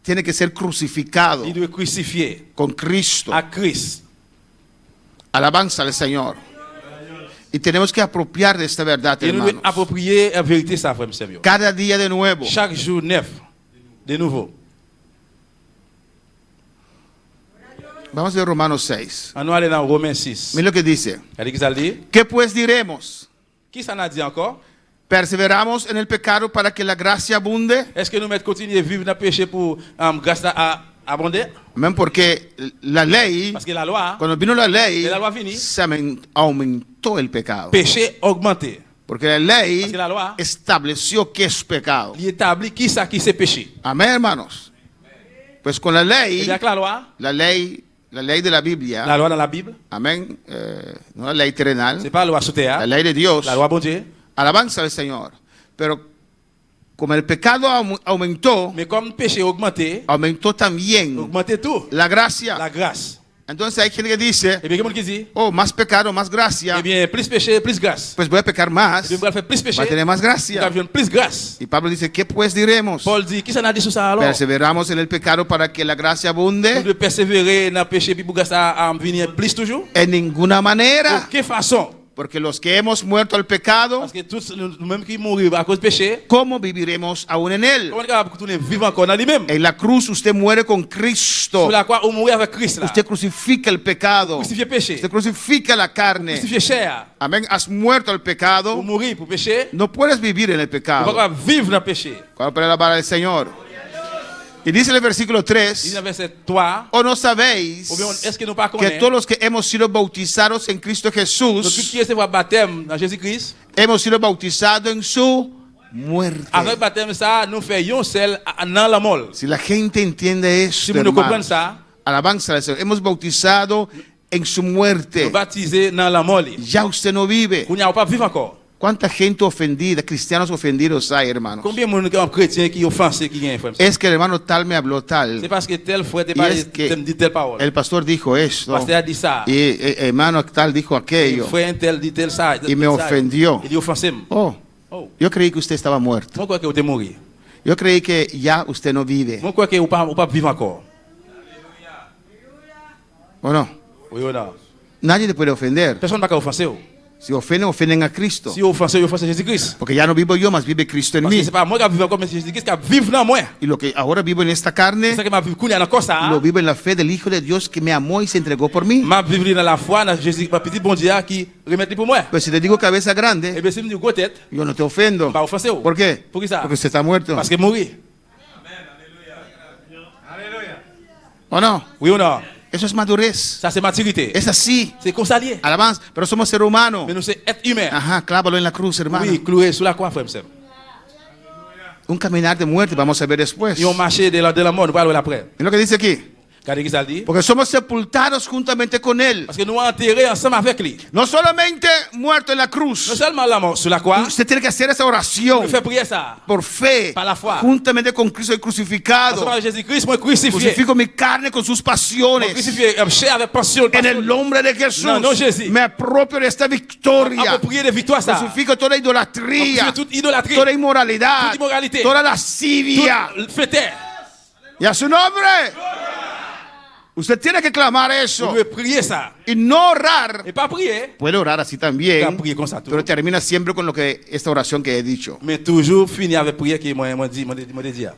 Speaker 2: tiene que ser crucificado
Speaker 6: il doit crucifier
Speaker 2: con Cristo.
Speaker 6: à Christ.
Speaker 2: Alabanza al Señor. Y tenemos que apropiar de esta verdad,
Speaker 6: Et nous devons
Speaker 2: hermanos.
Speaker 6: approprier la vérité, ça, frère, monsieur.
Speaker 2: Cada día de nuevo.
Speaker 6: Chaque jour neuf, de nouveau.
Speaker 2: Vamos a ver Romanos 6.
Speaker 6: On va aller dans Romains 6.
Speaker 2: Mira lo que dice.
Speaker 6: Regardez ce qu'il dit.
Speaker 2: ¿Qué pues diremos?
Speaker 6: Qui ça n'a dit encore?
Speaker 2: ¿Perseveramos en el pecado para que la gracia abunde?
Speaker 6: Est-ce que nous mettons continuer à vivre dans le péché pour grâce à abonder?
Speaker 2: Amén, porque la ley,
Speaker 6: Parce que la loi,
Speaker 2: cuando vino la ley,
Speaker 6: la loi vini,
Speaker 2: aumentó el pecado.
Speaker 6: péché augmenté.
Speaker 2: Porque la ley
Speaker 6: Parce que la loi
Speaker 2: estableció qué es pecado.
Speaker 6: il établit qui ça qui c'est péché.
Speaker 2: Amén, hermanos. Pues con la
Speaker 6: Et
Speaker 2: ley,
Speaker 6: bien, avec la
Speaker 2: ley de la Biblia,
Speaker 6: loi dans la Bible,
Speaker 2: amén, no la ley terrenal,
Speaker 6: c'est pas la loi sous terre,
Speaker 2: la ley de Dios,
Speaker 6: la loi bon Dieu.
Speaker 2: alabanza al Señor. Pero como el pecado aumentó,
Speaker 6: Mais comme le péché augmenté,
Speaker 2: aumentó también
Speaker 6: augmenté tout,
Speaker 2: la gracia.
Speaker 6: la grâce.
Speaker 2: Entonces hay gente que dice,
Speaker 6: Et bien, comment il dit?
Speaker 2: oh, más pecado, más gracia,
Speaker 6: Eh bien, plus péché, plus grâce.
Speaker 2: pues voy a pecar más,
Speaker 6: Et bien, on va faire plus péché,
Speaker 2: va a tener más
Speaker 6: on va
Speaker 2: gracia.
Speaker 6: faire plus grâce.
Speaker 2: Y Pablo dice, ¿qué pues diremos?
Speaker 6: Paul dit, qui ça n'a dit sur ça alors?
Speaker 2: ¿Perseveramos en el pecado para que la gracia
Speaker 6: Nous
Speaker 2: abunde?
Speaker 6: devons persévérer dans le péché, puis pour grâce à venir plus toujours?
Speaker 2: En ninguna
Speaker 6: De
Speaker 2: manera.
Speaker 6: quelle façon?
Speaker 2: Porque los que hemos muerto al pecado,
Speaker 6: Parce que tous nous-mêmes qui mourons à cause du péché,
Speaker 2: ¿cómo viviremos aún en él?
Speaker 6: comment on est capable de retourner vivre encore dans lui-même?
Speaker 2: En la cruz usted muere con Cristo.
Speaker 6: Sur la croix, on mourit avec Christ là.
Speaker 2: Usted crucifica el pecado.
Speaker 6: Crucifié péché,
Speaker 2: Usted crucifica la carne.
Speaker 6: crucifié chair,
Speaker 2: Amén. Has muerto al
Speaker 6: pour
Speaker 2: pecado.
Speaker 6: mourir pour péché,
Speaker 2: No puedes vivir en el
Speaker 6: on va
Speaker 2: pecado.
Speaker 6: pas vivre dans le péché.
Speaker 2: Cuando para alabar al Señor. Y dice el versículo
Speaker 6: Il dit
Speaker 2: 3.
Speaker 6: dans verset 3,
Speaker 2: ¿O no sabéis
Speaker 6: ou bien est-ce que nous pas
Speaker 2: que
Speaker 6: connaissons?
Speaker 2: todos los que hemos sido bautizados en Cristo
Speaker 6: Donc, tout
Speaker 2: Jesús,
Speaker 6: qui recevoir baptême dans Jésus-Christ,
Speaker 2: hemos sido bautizados en su muerte?
Speaker 6: avec baptême ça, nous faisons celle dans la mort.
Speaker 2: Si la gente entiende
Speaker 6: Si
Speaker 2: esto,
Speaker 6: nous comprenons
Speaker 2: hermanos,
Speaker 6: ça,
Speaker 2: alabanza al Señor. Hemos bautizado en su
Speaker 6: nous
Speaker 2: muerte.
Speaker 6: baptiser dans la mort.
Speaker 2: Ya usted no vive.
Speaker 6: Nous n'avons pas vivre encore.
Speaker 2: ¿Cuánta gente ofendida, cristianos ofendidos hay, hermanos?
Speaker 6: Combien de monde chrétiens qui offensés qui gagnent frère?
Speaker 2: Es que el hermano tal me habló
Speaker 6: C'est
Speaker 2: tal.
Speaker 6: parce que tel frère te
Speaker 2: Y es que
Speaker 6: dit telle parole.
Speaker 2: el pastor dijo
Speaker 6: Le
Speaker 2: esto.
Speaker 6: pasteur a dit ça.
Speaker 2: Y hermano tal dijo
Speaker 6: Le
Speaker 2: aquello.
Speaker 6: frère tel dit tel ça.
Speaker 2: Y me ofendió.
Speaker 6: Il dit offensé.
Speaker 2: Oh,
Speaker 6: Oh,
Speaker 2: yo creí que usted estaba muerto.
Speaker 6: moi crois que vous êtes mort.
Speaker 2: Yo creí que ya usted no vive.
Speaker 6: Moi crois que vous pas vivre encore.
Speaker 2: ¿O no?
Speaker 6: Oui ou non?
Speaker 2: Nadie te puede ofender.
Speaker 6: Personne ne va offenser.
Speaker 2: Si ofenden, ofenden a Cristo.
Speaker 6: Si vous offensez, vous offensez Jésus-Christ.
Speaker 2: Porque ya no vivo yo, más vive Cristo en
Speaker 6: Parce que
Speaker 2: mí.
Speaker 6: c'est pas moi qui vive encore, mais c'est Jésus-Christ qui vive dans moi.
Speaker 2: Y lo que ahora vivo en esta
Speaker 6: C'est
Speaker 2: carne,
Speaker 6: ça que m'a vivre dans encore ça.
Speaker 2: lo vivo en la fe del Hijo de Dios que me amó y se entregó por mí.
Speaker 6: M'a vivre dans la foi dans Jésus, ma petit bon Dieu qui remet pour moi.
Speaker 2: Pues si te digo cabeza
Speaker 6: Et
Speaker 2: grande,
Speaker 6: bien si me dit gros tête,
Speaker 2: yo no te ofendo.
Speaker 6: pas offenser.
Speaker 2: ¿Por qué?
Speaker 6: Pour qui ça?
Speaker 2: Porque usted está muerto.
Speaker 6: Parce que mourir.
Speaker 2: ¿O no?
Speaker 6: Oui ou non?
Speaker 2: Eso es madurez.
Speaker 6: Ça c'est maturité.
Speaker 2: Es así.
Speaker 6: C'est comme ça lié.
Speaker 2: Alabanza. Pero somos ser humano.
Speaker 6: Mais nous c'est être humain.
Speaker 2: Ajá, clávalo en la cruz, hermano.
Speaker 6: Oui, cloué sur la croix, frère.
Speaker 2: Un caminar de muerte, vamos a ver después.
Speaker 6: Ils ont marché de la mort, nous allons voir après.
Speaker 2: Es lo que dice aquí.
Speaker 6: Regardez ce qu'il dit.
Speaker 2: Porque somos sepultados juntamente con Él.
Speaker 6: Parce que nous enterrés ensemble avec lui.
Speaker 2: No solamente muerto en la
Speaker 6: Non
Speaker 2: cruz.
Speaker 6: seulement la mort sur la croix,
Speaker 2: Usted tiene que hacer esa oración
Speaker 6: nous fait prier ça.
Speaker 2: por fe.
Speaker 6: Par la foi.
Speaker 2: Juntamente con Cristo y crucificado.
Speaker 6: Ensemble avec Jésus-Christ, moi crucifié.
Speaker 2: Crucifico mi carne con sus
Speaker 6: Moi
Speaker 2: pasiones.
Speaker 6: crucifié, chair avec passion.
Speaker 2: En el nombre de Jesús.
Speaker 6: No, no, Jesús.
Speaker 2: Me apropio de esta victoria.
Speaker 6: Approprié de victoire ça.
Speaker 2: Crucifico toda idolatría.
Speaker 6: Crucifié toute idolâtrie.
Speaker 2: Toda inmoralidad.
Speaker 6: Toute immoralité.
Speaker 2: Toda lascivia.
Speaker 6: Tout fêter.
Speaker 2: Y a su nombre. Usted tiene que clamar
Speaker 6: Vous
Speaker 2: eso
Speaker 6: devez prier ça.
Speaker 2: y no orar.
Speaker 6: Et pas prier.
Speaker 2: Puede orar así
Speaker 6: Vous
Speaker 2: también,
Speaker 6: prier comme ça tout.
Speaker 2: pero termina siempre con lo que esta oración que he dicho.
Speaker 6: Mais toujours finir avec prière qui moi dit.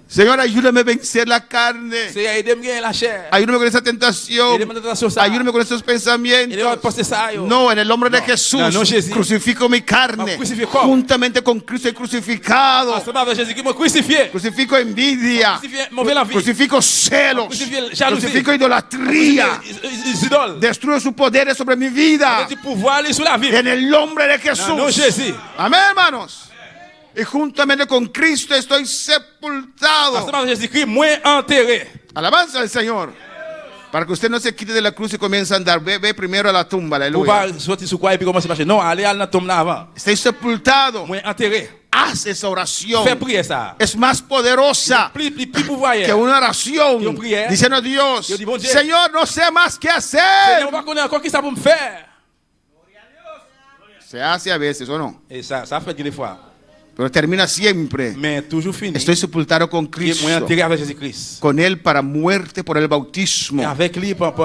Speaker 2: Señor, ayúdame a vencer la carne.
Speaker 6: C'est aidez-moi gagner la chair.
Speaker 2: Ayúdame con esa tentación.
Speaker 6: Aidez-moi dans la tentation ça.
Speaker 2: Ayúdame con esos pensamientos.
Speaker 6: Aidez-moi à penser ça yo.
Speaker 2: No, en el nombre de
Speaker 6: No.
Speaker 2: Jesús,
Speaker 6: No, no, Jesús.
Speaker 2: crucifico mi carne.
Speaker 6: Ma crucifié quoi?
Speaker 2: Juntamente con Cristo he crucificado.
Speaker 6: Ensemble avec Jésus qui m'a crucifié.
Speaker 2: Crucifico envidia.
Speaker 6: Crucifié mauvaise envie.
Speaker 2: Crucifico celos.
Speaker 6: Crucifié jalousie.
Speaker 2: Crucifico idolatría.
Speaker 6: Idoles.
Speaker 2: Destruyo su poder sobre mi vida.
Speaker 6: Avec du pouvoir sur la vie.
Speaker 2: En el nombre de
Speaker 6: Dans le nom de
Speaker 2: Jesús.
Speaker 6: Jésus.
Speaker 2: Amén, hermanos. Y juntamente con Cristo estoy sepultado.
Speaker 6: Ensemble avec Jésus-Christ, moi enterré.
Speaker 2: Alabanza al Señor. Para que usted no se quite de la cruz y comience a andar. Ve primero a la tumba.
Speaker 6: Pour
Speaker 2: Aleluya.
Speaker 6: pas sortir sur quoi et puis commencer à marcher. Non, allez à la tombe là avant.
Speaker 2: Estoy sepultado.
Speaker 6: Moi enterré.
Speaker 2: Haz esa oración.
Speaker 6: Fais prier ça.
Speaker 2: Es más poderosa
Speaker 6: Plus pouvoir
Speaker 2: que
Speaker 6: hier.
Speaker 2: una oración.
Speaker 6: Yo prière.
Speaker 2: Diciendo a Dios,
Speaker 6: Yo digo, Dieu.
Speaker 2: Señor, no sé más qué hacer.
Speaker 6: Seigneur, on va connaître encore qui ça pour me faire.
Speaker 2: Se hace a veces, ¿o no?
Speaker 6: Et ça fait des fois.
Speaker 2: Pero termina siempre.
Speaker 6: Mais toujours fini.
Speaker 2: Estoy sepultado con
Speaker 6: Et
Speaker 2: Cristo.
Speaker 6: moi enterré avec Jésus-Christ.
Speaker 2: Con Él para muerte por el
Speaker 6: Et
Speaker 2: bautismo.
Speaker 6: avec lui pour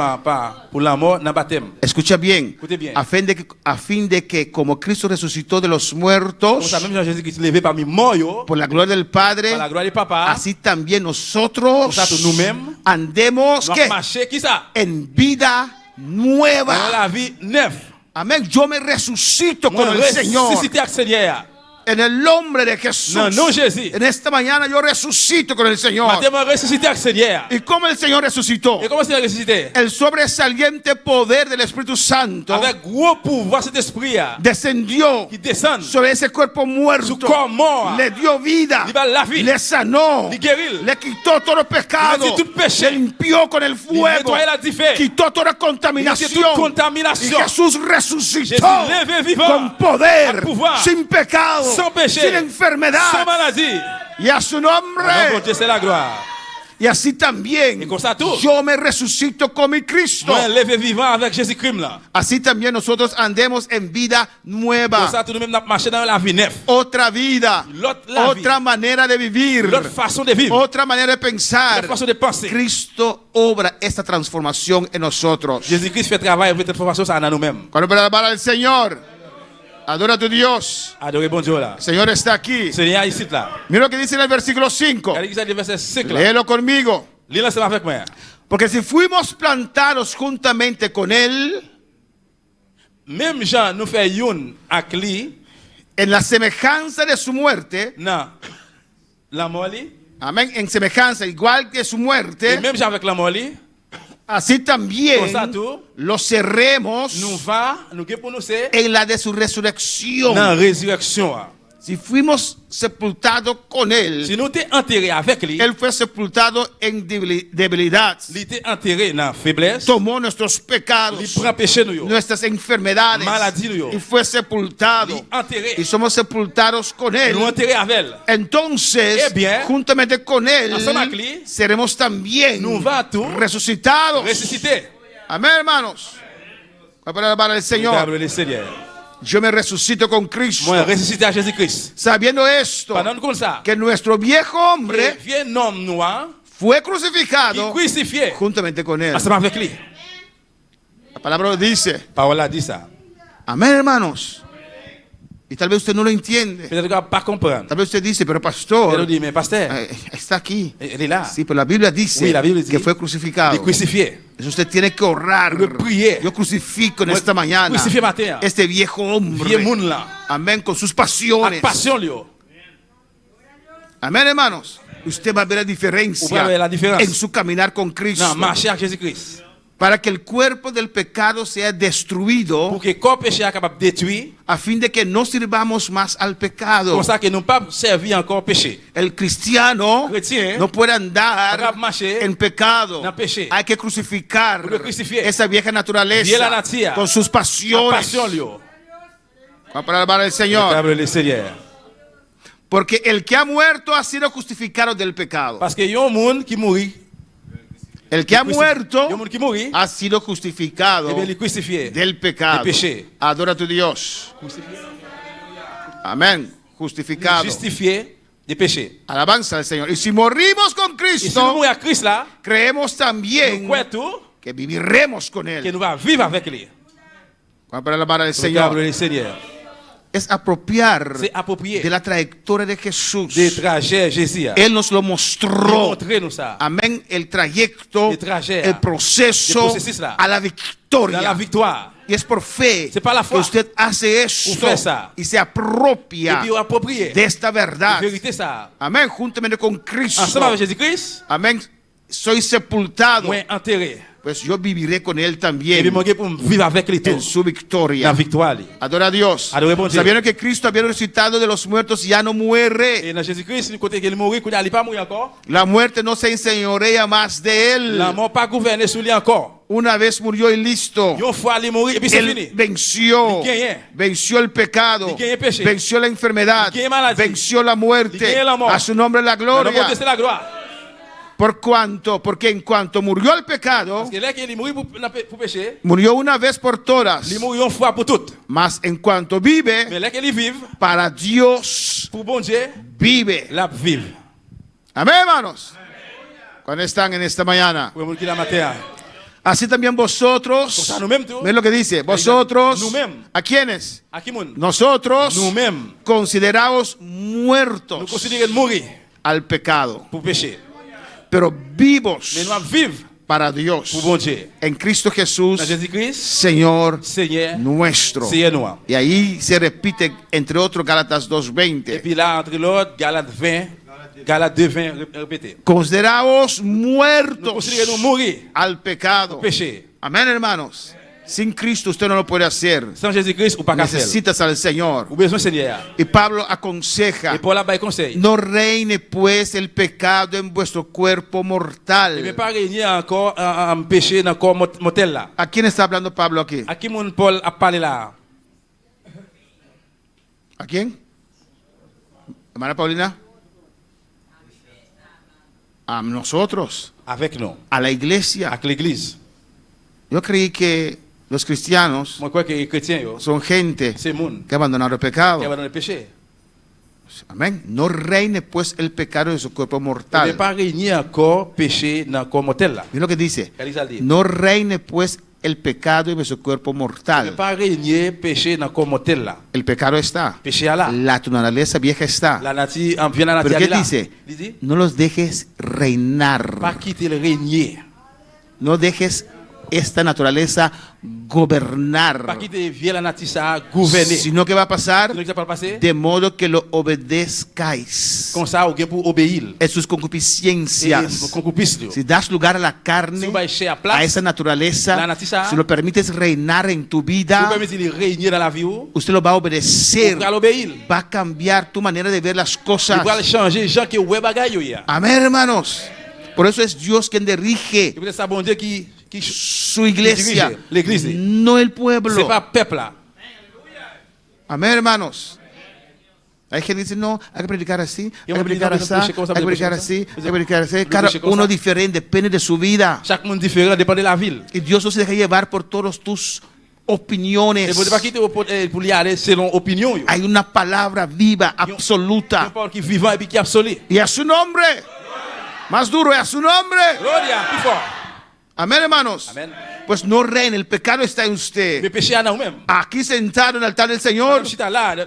Speaker 6: la mort dans le baptême.
Speaker 2: Escucha bien.
Speaker 6: Écoutez bien.
Speaker 2: A fin de que como Cristo resucitó de los
Speaker 6: Comme
Speaker 2: muertos
Speaker 6: ça, même Jésus-Christ levé parmi morts, yo,
Speaker 2: por la gloria del Padre,
Speaker 6: par la gloire du Papa,
Speaker 2: así también nosotros
Speaker 6: Comme ça, nous-mêmes,
Speaker 2: andemos
Speaker 6: nous
Speaker 2: ¿qué?
Speaker 6: marcher qui ça?
Speaker 2: En vida
Speaker 6: Dans
Speaker 2: nueva.
Speaker 6: la vie neuve.
Speaker 2: Amén. Yo me resucito
Speaker 6: Moi,
Speaker 2: con el Señor.
Speaker 6: ressuscité avec Seigneur.
Speaker 2: En el nombre de Jesús.
Speaker 6: Non, non, Jésus.
Speaker 2: En esta mañana yo resucito con el Señor.
Speaker 6: Matin, moi ressuscité avec Seigneur.
Speaker 2: ¿Y cómo el Señor resucitó?
Speaker 6: Et comment c'est ressuscité?
Speaker 2: El sobresaliente poder del Espíritu Santo
Speaker 6: Avec gros pouvoir cet esprit
Speaker 2: descendió
Speaker 6: qui descend
Speaker 2: sobre ese cuerpo
Speaker 6: sur
Speaker 2: muerto.
Speaker 6: corps mort.
Speaker 2: Le dio vida.
Speaker 6: Il va la vie.
Speaker 2: Le sanó.
Speaker 6: Il guérit.
Speaker 2: Le quitó todo el pecado.
Speaker 6: Il a dit tout péché.
Speaker 2: Le limpió con el
Speaker 6: Il
Speaker 2: fuego.
Speaker 6: nettoyait la diffé.
Speaker 2: Quitó toda
Speaker 6: Il a dit
Speaker 2: contaminación.
Speaker 6: toute
Speaker 2: Y
Speaker 6: contamination.
Speaker 2: Jesús
Speaker 6: Jésus
Speaker 2: resucitó
Speaker 6: levé vivant.
Speaker 2: con poder,
Speaker 6: Al pouvoir.
Speaker 2: sin pecado,
Speaker 6: Sans péché.
Speaker 2: sin enfermedad.
Speaker 6: Sans maladie.
Speaker 2: Y a su nombre.
Speaker 6: Donc, Dieu, c'est la gloire.
Speaker 2: Y así también
Speaker 6: Y con ça tú.
Speaker 2: yo me resucito con mi Cristo.
Speaker 6: Moi, levé vivant avec Jésus-Christ là.
Speaker 2: Así también nosotros andemos en vida
Speaker 6: Pour
Speaker 2: nueva.
Speaker 6: ça, tout nous-mêmes, nous marchons dans la vie neuve.
Speaker 2: Otra vida.
Speaker 6: La
Speaker 2: Otra manera de vivir.
Speaker 6: L'autre façon de vivre.
Speaker 2: Otra manera de pensar.
Speaker 6: L'autre façon de penser.
Speaker 2: Cristo obra esta transformación en nosotros.
Speaker 6: Jésus-Christ fait travail avec cette transformation, ça en nous-mêmes.
Speaker 2: Cuando para alabar al Señor, adora a tu Dios.
Speaker 6: Adorez bon Dieu là.
Speaker 2: El Señor está aquí.
Speaker 6: Seigneur ici là.
Speaker 2: Mira lo que dice en el versículo 5.
Speaker 6: Regardez qui ça, le verset 5 là.
Speaker 2: Léelo conmigo.
Speaker 6: Lis ensemble avec moi.
Speaker 2: Porque si fuimos plantados juntamente con Él
Speaker 6: Même Jean nous fait une avec lui,
Speaker 2: en la semejanza de su muerte,
Speaker 6: non. La mort li.
Speaker 2: amén, en semejanza igual que su
Speaker 6: Et
Speaker 2: muerte,
Speaker 6: même Jean avec la mort li,
Speaker 2: así también
Speaker 6: Con ça tout,
Speaker 2: lo cerremos
Speaker 6: nous pour nous c'est
Speaker 2: en la de su resurrección.
Speaker 6: dans la résurrection.
Speaker 2: Si fuimos sepultados con Él,
Speaker 6: Si nous t'es enterré avec lui,
Speaker 2: Él fue sepultado en debilidad.
Speaker 6: il était enterré dans la faiblesse,
Speaker 2: Tomó nuestros
Speaker 6: il
Speaker 2: pecados,
Speaker 6: prend péché nous yo.
Speaker 2: nuestras enfermedades,
Speaker 6: Maladie, yo.
Speaker 2: y fue sepultado.
Speaker 6: Il enterré.
Speaker 2: Y somos sepultados con Él.
Speaker 6: Nous enterré avec elle.
Speaker 2: Entonces,
Speaker 6: Eh bien,
Speaker 2: juntamente con Él,
Speaker 6: ensemble avec lui,
Speaker 2: seremos también
Speaker 6: nous va tout
Speaker 2: resucitados.
Speaker 6: ressusciter.
Speaker 2: Amén, hermanos. Para alabar al Señor.
Speaker 6: Le Seigneur.
Speaker 2: Yo me resucito con Cristo.
Speaker 6: Moi ressuscité à Jésus-Christ.
Speaker 2: Sabiendo esto,
Speaker 6: Pendant comme ça,
Speaker 2: que nuestro viejo
Speaker 6: le
Speaker 2: hombre
Speaker 6: vieux homme noir,
Speaker 2: fue
Speaker 6: il
Speaker 2: crucificado
Speaker 6: crucifié
Speaker 2: juntamente con Él.
Speaker 6: ensemble avec lui.
Speaker 2: La palabra lo dice.
Speaker 6: Parole a dit ça.
Speaker 2: Amén, hermanos. Y tal vez usted no lo entiende.
Speaker 6: Peut-être qu'on va pas comprendre.
Speaker 2: Tal vez usted dice, pero
Speaker 6: Elle
Speaker 2: pastor,
Speaker 6: dit, mais pasteur,
Speaker 2: está aquí.
Speaker 6: elle est là.
Speaker 2: Sí, pero la Biblia dice
Speaker 6: Oui, la Biblia dice
Speaker 2: que fue
Speaker 6: Il est
Speaker 2: crucificado.
Speaker 6: crucifié.
Speaker 2: Eso usted tiene que orar.
Speaker 6: De prier.
Speaker 2: Yo crucifico en
Speaker 6: Moi,
Speaker 2: esta mañana
Speaker 6: crucifié matin.
Speaker 2: este viejo
Speaker 6: Vieux
Speaker 2: hombre.
Speaker 6: monde là.
Speaker 2: Amén, con sus
Speaker 6: A
Speaker 2: pasiones.
Speaker 6: passion lui.
Speaker 2: Amén, hermanos. Usted va a ver la
Speaker 6: Vous
Speaker 2: diferencia
Speaker 6: pouvez ver la différence.
Speaker 2: en su caminar con Cristo.
Speaker 6: Non, marcher avec Jésus-Christ.
Speaker 2: Para que el cuerpo del pecado sea destruido,
Speaker 6: Pour que le corps péché soit capable de détruire,
Speaker 2: a fin de que no sirvamos más al pecado.
Speaker 6: comme ça que nous ne pas servir encore péché.
Speaker 2: El cristiano
Speaker 6: Chrétien
Speaker 2: no puede andar
Speaker 6: capable de marcher
Speaker 2: en pecado.
Speaker 6: dans le péché.
Speaker 2: Hay que crucificar
Speaker 6: Hay que crucificar
Speaker 2: esa vieja
Speaker 6: Vieja
Speaker 2: naturaleza
Speaker 6: natura.
Speaker 2: con sus
Speaker 6: A
Speaker 2: pasiones.
Speaker 6: passion lui.
Speaker 2: Vamos para alabar al Señor.
Speaker 6: Table le Seigneur.
Speaker 2: Porque el que ha muerto ha sido justificado del pecado.
Speaker 6: Parce que y a un monde qui mourit.
Speaker 2: El que ha muerto
Speaker 6: Il y a un monde qui mourit.
Speaker 2: ha sido justificado
Speaker 6: Eh bien, il est crucifié.
Speaker 2: del pecado.
Speaker 6: del péché.
Speaker 2: Adora a tu Dios. Amén. Justificado.
Speaker 6: Justifié des péchés.
Speaker 2: Alabanza al Señor. Y si morimos con
Speaker 6: Et si nous
Speaker 2: Cristo,
Speaker 6: mourons à Christ là,
Speaker 2: creemos
Speaker 6: nous
Speaker 2: también
Speaker 6: croyons tout
Speaker 2: que viviremos con
Speaker 6: que
Speaker 2: Él.
Speaker 6: nous allons vivre avec lui.
Speaker 2: Vamos para la palabra del
Speaker 6: Pour le câble
Speaker 2: Señor.
Speaker 6: du Seigneur.
Speaker 2: Es apropiar
Speaker 6: C'est approprié
Speaker 2: de la trayectoria de Jesús.
Speaker 6: des trajets Jésus.
Speaker 2: Él nos lo
Speaker 6: Il
Speaker 2: mostró.
Speaker 6: montre-nous ça.
Speaker 2: Amén. El trayecto,
Speaker 6: El trajet,
Speaker 2: el proceso
Speaker 6: el proceso là.
Speaker 2: a la
Speaker 6: Dans la
Speaker 2: victoria.
Speaker 6: victoire.
Speaker 2: Y es por fe
Speaker 6: C'est par la
Speaker 2: que
Speaker 6: foi.
Speaker 2: usted hace esto
Speaker 6: Usted ça.
Speaker 2: y se
Speaker 6: Et
Speaker 2: apropia
Speaker 6: puis approprié.
Speaker 2: de esta verdad.
Speaker 6: Vérité ça.
Speaker 2: Amén. Juntamente con Cristo.
Speaker 6: Ensemble avec Jésus-Christ,
Speaker 2: Amén. Soy sepultado.
Speaker 6: moi enterré.
Speaker 2: Pues yo viviré con Él
Speaker 6: Et puis
Speaker 2: también
Speaker 6: moi pour vivre avec lui tout.
Speaker 2: en su
Speaker 6: La
Speaker 2: victoria.
Speaker 6: victoire.
Speaker 2: Adora a Dios.
Speaker 6: Adore bon Dieu.
Speaker 2: ¿Sabieron que Cristo había resucitado de los muertos y ya no muere?
Speaker 6: Et dans Jésus-Christ, le côté qu'il mourit, il n'est pas mourir encore.
Speaker 2: La muerte no se enseñorea más de Él.
Speaker 6: La mort pas gouverné sur lui encore.
Speaker 2: Una vez murió y listo.
Speaker 6: Une fois, il mourit et puis c'est
Speaker 2: Él
Speaker 6: fini.
Speaker 2: venció,
Speaker 6: Il gagne.
Speaker 2: venció el pecado,
Speaker 6: Il gagne péché.
Speaker 2: venció la enfermedad,
Speaker 6: Il gagne maladie.
Speaker 2: venció la
Speaker 6: Il
Speaker 2: muerte.
Speaker 6: gagne la mort.
Speaker 2: A su nombre la
Speaker 6: Le nom de
Speaker 2: gloria.
Speaker 6: Dieu, c'est la gloire.
Speaker 2: Porque en cuanto murió el pecado,
Speaker 6: Parce que là, il mourit pour pécher,
Speaker 2: murió una vez por todas.
Speaker 6: il mourit une fois pour toutes.
Speaker 2: Mas en cuanto vive,
Speaker 6: Mais là qu'il vive,
Speaker 2: para Dios
Speaker 6: pour bon Dieu,
Speaker 2: vive.
Speaker 6: la vive.
Speaker 2: Amén, hermanos. ¿Cuándo están en esta mañana?
Speaker 6: Pour mourir la matin.
Speaker 2: Así también vosotros.
Speaker 6: Pour ça, nous-mêmes, tout.
Speaker 2: ¿Ves lo que dice? Vosotros.
Speaker 6: Nous-mêmes.
Speaker 2: ¿A quiénes?
Speaker 6: À qui moun?
Speaker 2: Nosotros.
Speaker 6: Nous-mêmes.
Speaker 2: Consideraos
Speaker 6: Nous
Speaker 2: muertos
Speaker 6: considérons mourir
Speaker 2: al pecado,
Speaker 6: pour pécher.
Speaker 2: pero vivos
Speaker 6: Mais nous allons vivre
Speaker 2: para
Speaker 6: pour
Speaker 2: Dios
Speaker 6: bon Dieu.
Speaker 2: en Cristo Jesús,
Speaker 6: Dans Jésus-Christ,
Speaker 2: Señor
Speaker 6: Seigneur,
Speaker 2: nuestro.
Speaker 6: Seigneur nous.
Speaker 2: Y ahí se repite, entre otros, Gálatas
Speaker 6: Et
Speaker 2: 2:20.
Speaker 6: puis là, entre l'autre, Galates 20, Galates 2, 20, répétez.
Speaker 2: Consideraos
Speaker 6: Nous
Speaker 2: muertos
Speaker 6: considérons mourir
Speaker 2: al pecado.
Speaker 6: pour pécher.
Speaker 2: Amén, hermanos. Sin Cristo usted no lo puede hacer.
Speaker 6: Sans Jésus-Christ, ou pas qu'à faire.
Speaker 2: Necesitas al Señor.
Speaker 6: Ou besoin Seigneur.
Speaker 2: Y Pablo aconseja:
Speaker 6: Et Paul a bail conseil.
Speaker 2: no reine pues el pecado en vuestro cuerpo
Speaker 6: Il ne
Speaker 2: mortal.
Speaker 6: pas régner encore en péché dans le corps mortel là.
Speaker 2: ¿A quién está hablando Pablo aquí?
Speaker 6: À qui mon Paul a parlé là?
Speaker 2: ¿A quién? Hermana Paulina. A nosotros,
Speaker 6: Avec nous,
Speaker 2: a la iglesia.
Speaker 6: avec l'église.
Speaker 2: Yo creí que los cristianos
Speaker 6: Moi, je crois que les chrétiens, yo,
Speaker 2: son gente
Speaker 6: c'est monde
Speaker 2: que abandonaron el
Speaker 6: qui
Speaker 2: pecado.
Speaker 6: va dans le péché.
Speaker 2: Amén. No reine pues el pecado en su cuerpo
Speaker 6: Il ne
Speaker 2: mortal.
Speaker 6: pas régner encore péché dans le corps mortel là.
Speaker 2: Mira lo que dice.
Speaker 6: Qu'est-ce qu'il dit?
Speaker 2: No reine pues el pecado en su cuerpo
Speaker 6: Il ne
Speaker 2: mortal.
Speaker 6: pas régner péché dans le corps mortel là.
Speaker 2: El pecado está.
Speaker 6: Péché là.
Speaker 2: La naturaleza vieja está.
Speaker 6: La nature, en vient la
Speaker 2: Pero
Speaker 6: nature
Speaker 2: ¿qué
Speaker 6: là.
Speaker 2: dice?
Speaker 6: Il dit,
Speaker 2: No los dejes
Speaker 6: pas
Speaker 2: reinar.
Speaker 6: quitter le régner.
Speaker 2: No dejes esta naturaleza
Speaker 6: Pas
Speaker 2: gobernar.
Speaker 6: quitter vieille la nature ça gouverner.
Speaker 2: Sino que va a pasar
Speaker 6: Qu'est-ce qui va passer?
Speaker 2: de modo que lo obedezcáis
Speaker 6: Comme ça, ou bien pour obéir.
Speaker 2: en sus
Speaker 6: Et
Speaker 2: concupiscencias.
Speaker 6: concupisce.
Speaker 2: Si das lugar a la
Speaker 6: Si
Speaker 2: carne,
Speaker 6: vous baissez à
Speaker 2: a
Speaker 6: place,
Speaker 2: esa naturaleza,
Speaker 6: la naturaleza,
Speaker 2: si lo permites reinar en tu
Speaker 6: si vous
Speaker 2: vida,
Speaker 6: permettez de régner dans la vie, vous
Speaker 2: usted lo va a obedecer.
Speaker 6: allez obéir.
Speaker 2: Va a cambiar tu manera de ver las
Speaker 6: Vous
Speaker 2: cosas.
Speaker 6: allez changer les gens qui ont bagaille ya.
Speaker 2: Amén, hermanos. Por eso es Dios quien dirige
Speaker 6: Et peut-être ça bon Dieu qui
Speaker 2: su iglesia,
Speaker 6: dirige l'église.
Speaker 2: no el
Speaker 6: c'est
Speaker 2: pueblo.
Speaker 6: pas peuple là.
Speaker 2: Amén, hermanos. Hay gente que dice, no, hay que predicar así, hay
Speaker 6: Yo
Speaker 2: que predicar
Speaker 6: no,
Speaker 2: así,
Speaker 6: no, no,
Speaker 2: hay que
Speaker 6: no,
Speaker 2: predicar
Speaker 6: no,
Speaker 2: así,
Speaker 6: no,
Speaker 2: hay que predicar así.
Speaker 6: no,
Speaker 2: Cada
Speaker 6: no,
Speaker 2: uno
Speaker 6: no,
Speaker 2: diferente, depende de su vida.
Speaker 6: Chaque monde différent dépend de la ville.
Speaker 2: Y Dios no se deja llevar por todas tus
Speaker 6: Et
Speaker 2: opiniones.
Speaker 6: vous ne pas quitter pour y aller selon opinion.
Speaker 2: Hay una palabra viva,
Speaker 6: Une
Speaker 2: absoluta.
Speaker 6: parole qui est vivant et puis qui est absolue.
Speaker 2: Y a su nombre, más duro, y a su nombre.
Speaker 6: Gloria, plus fort.
Speaker 2: Amén, hermanos.
Speaker 6: Amen.
Speaker 2: Pues no reine, el pecado está en
Speaker 6: Mais
Speaker 2: usted.
Speaker 6: péché à nous-mêmes.
Speaker 2: Aquí sentado en el altar del Señor,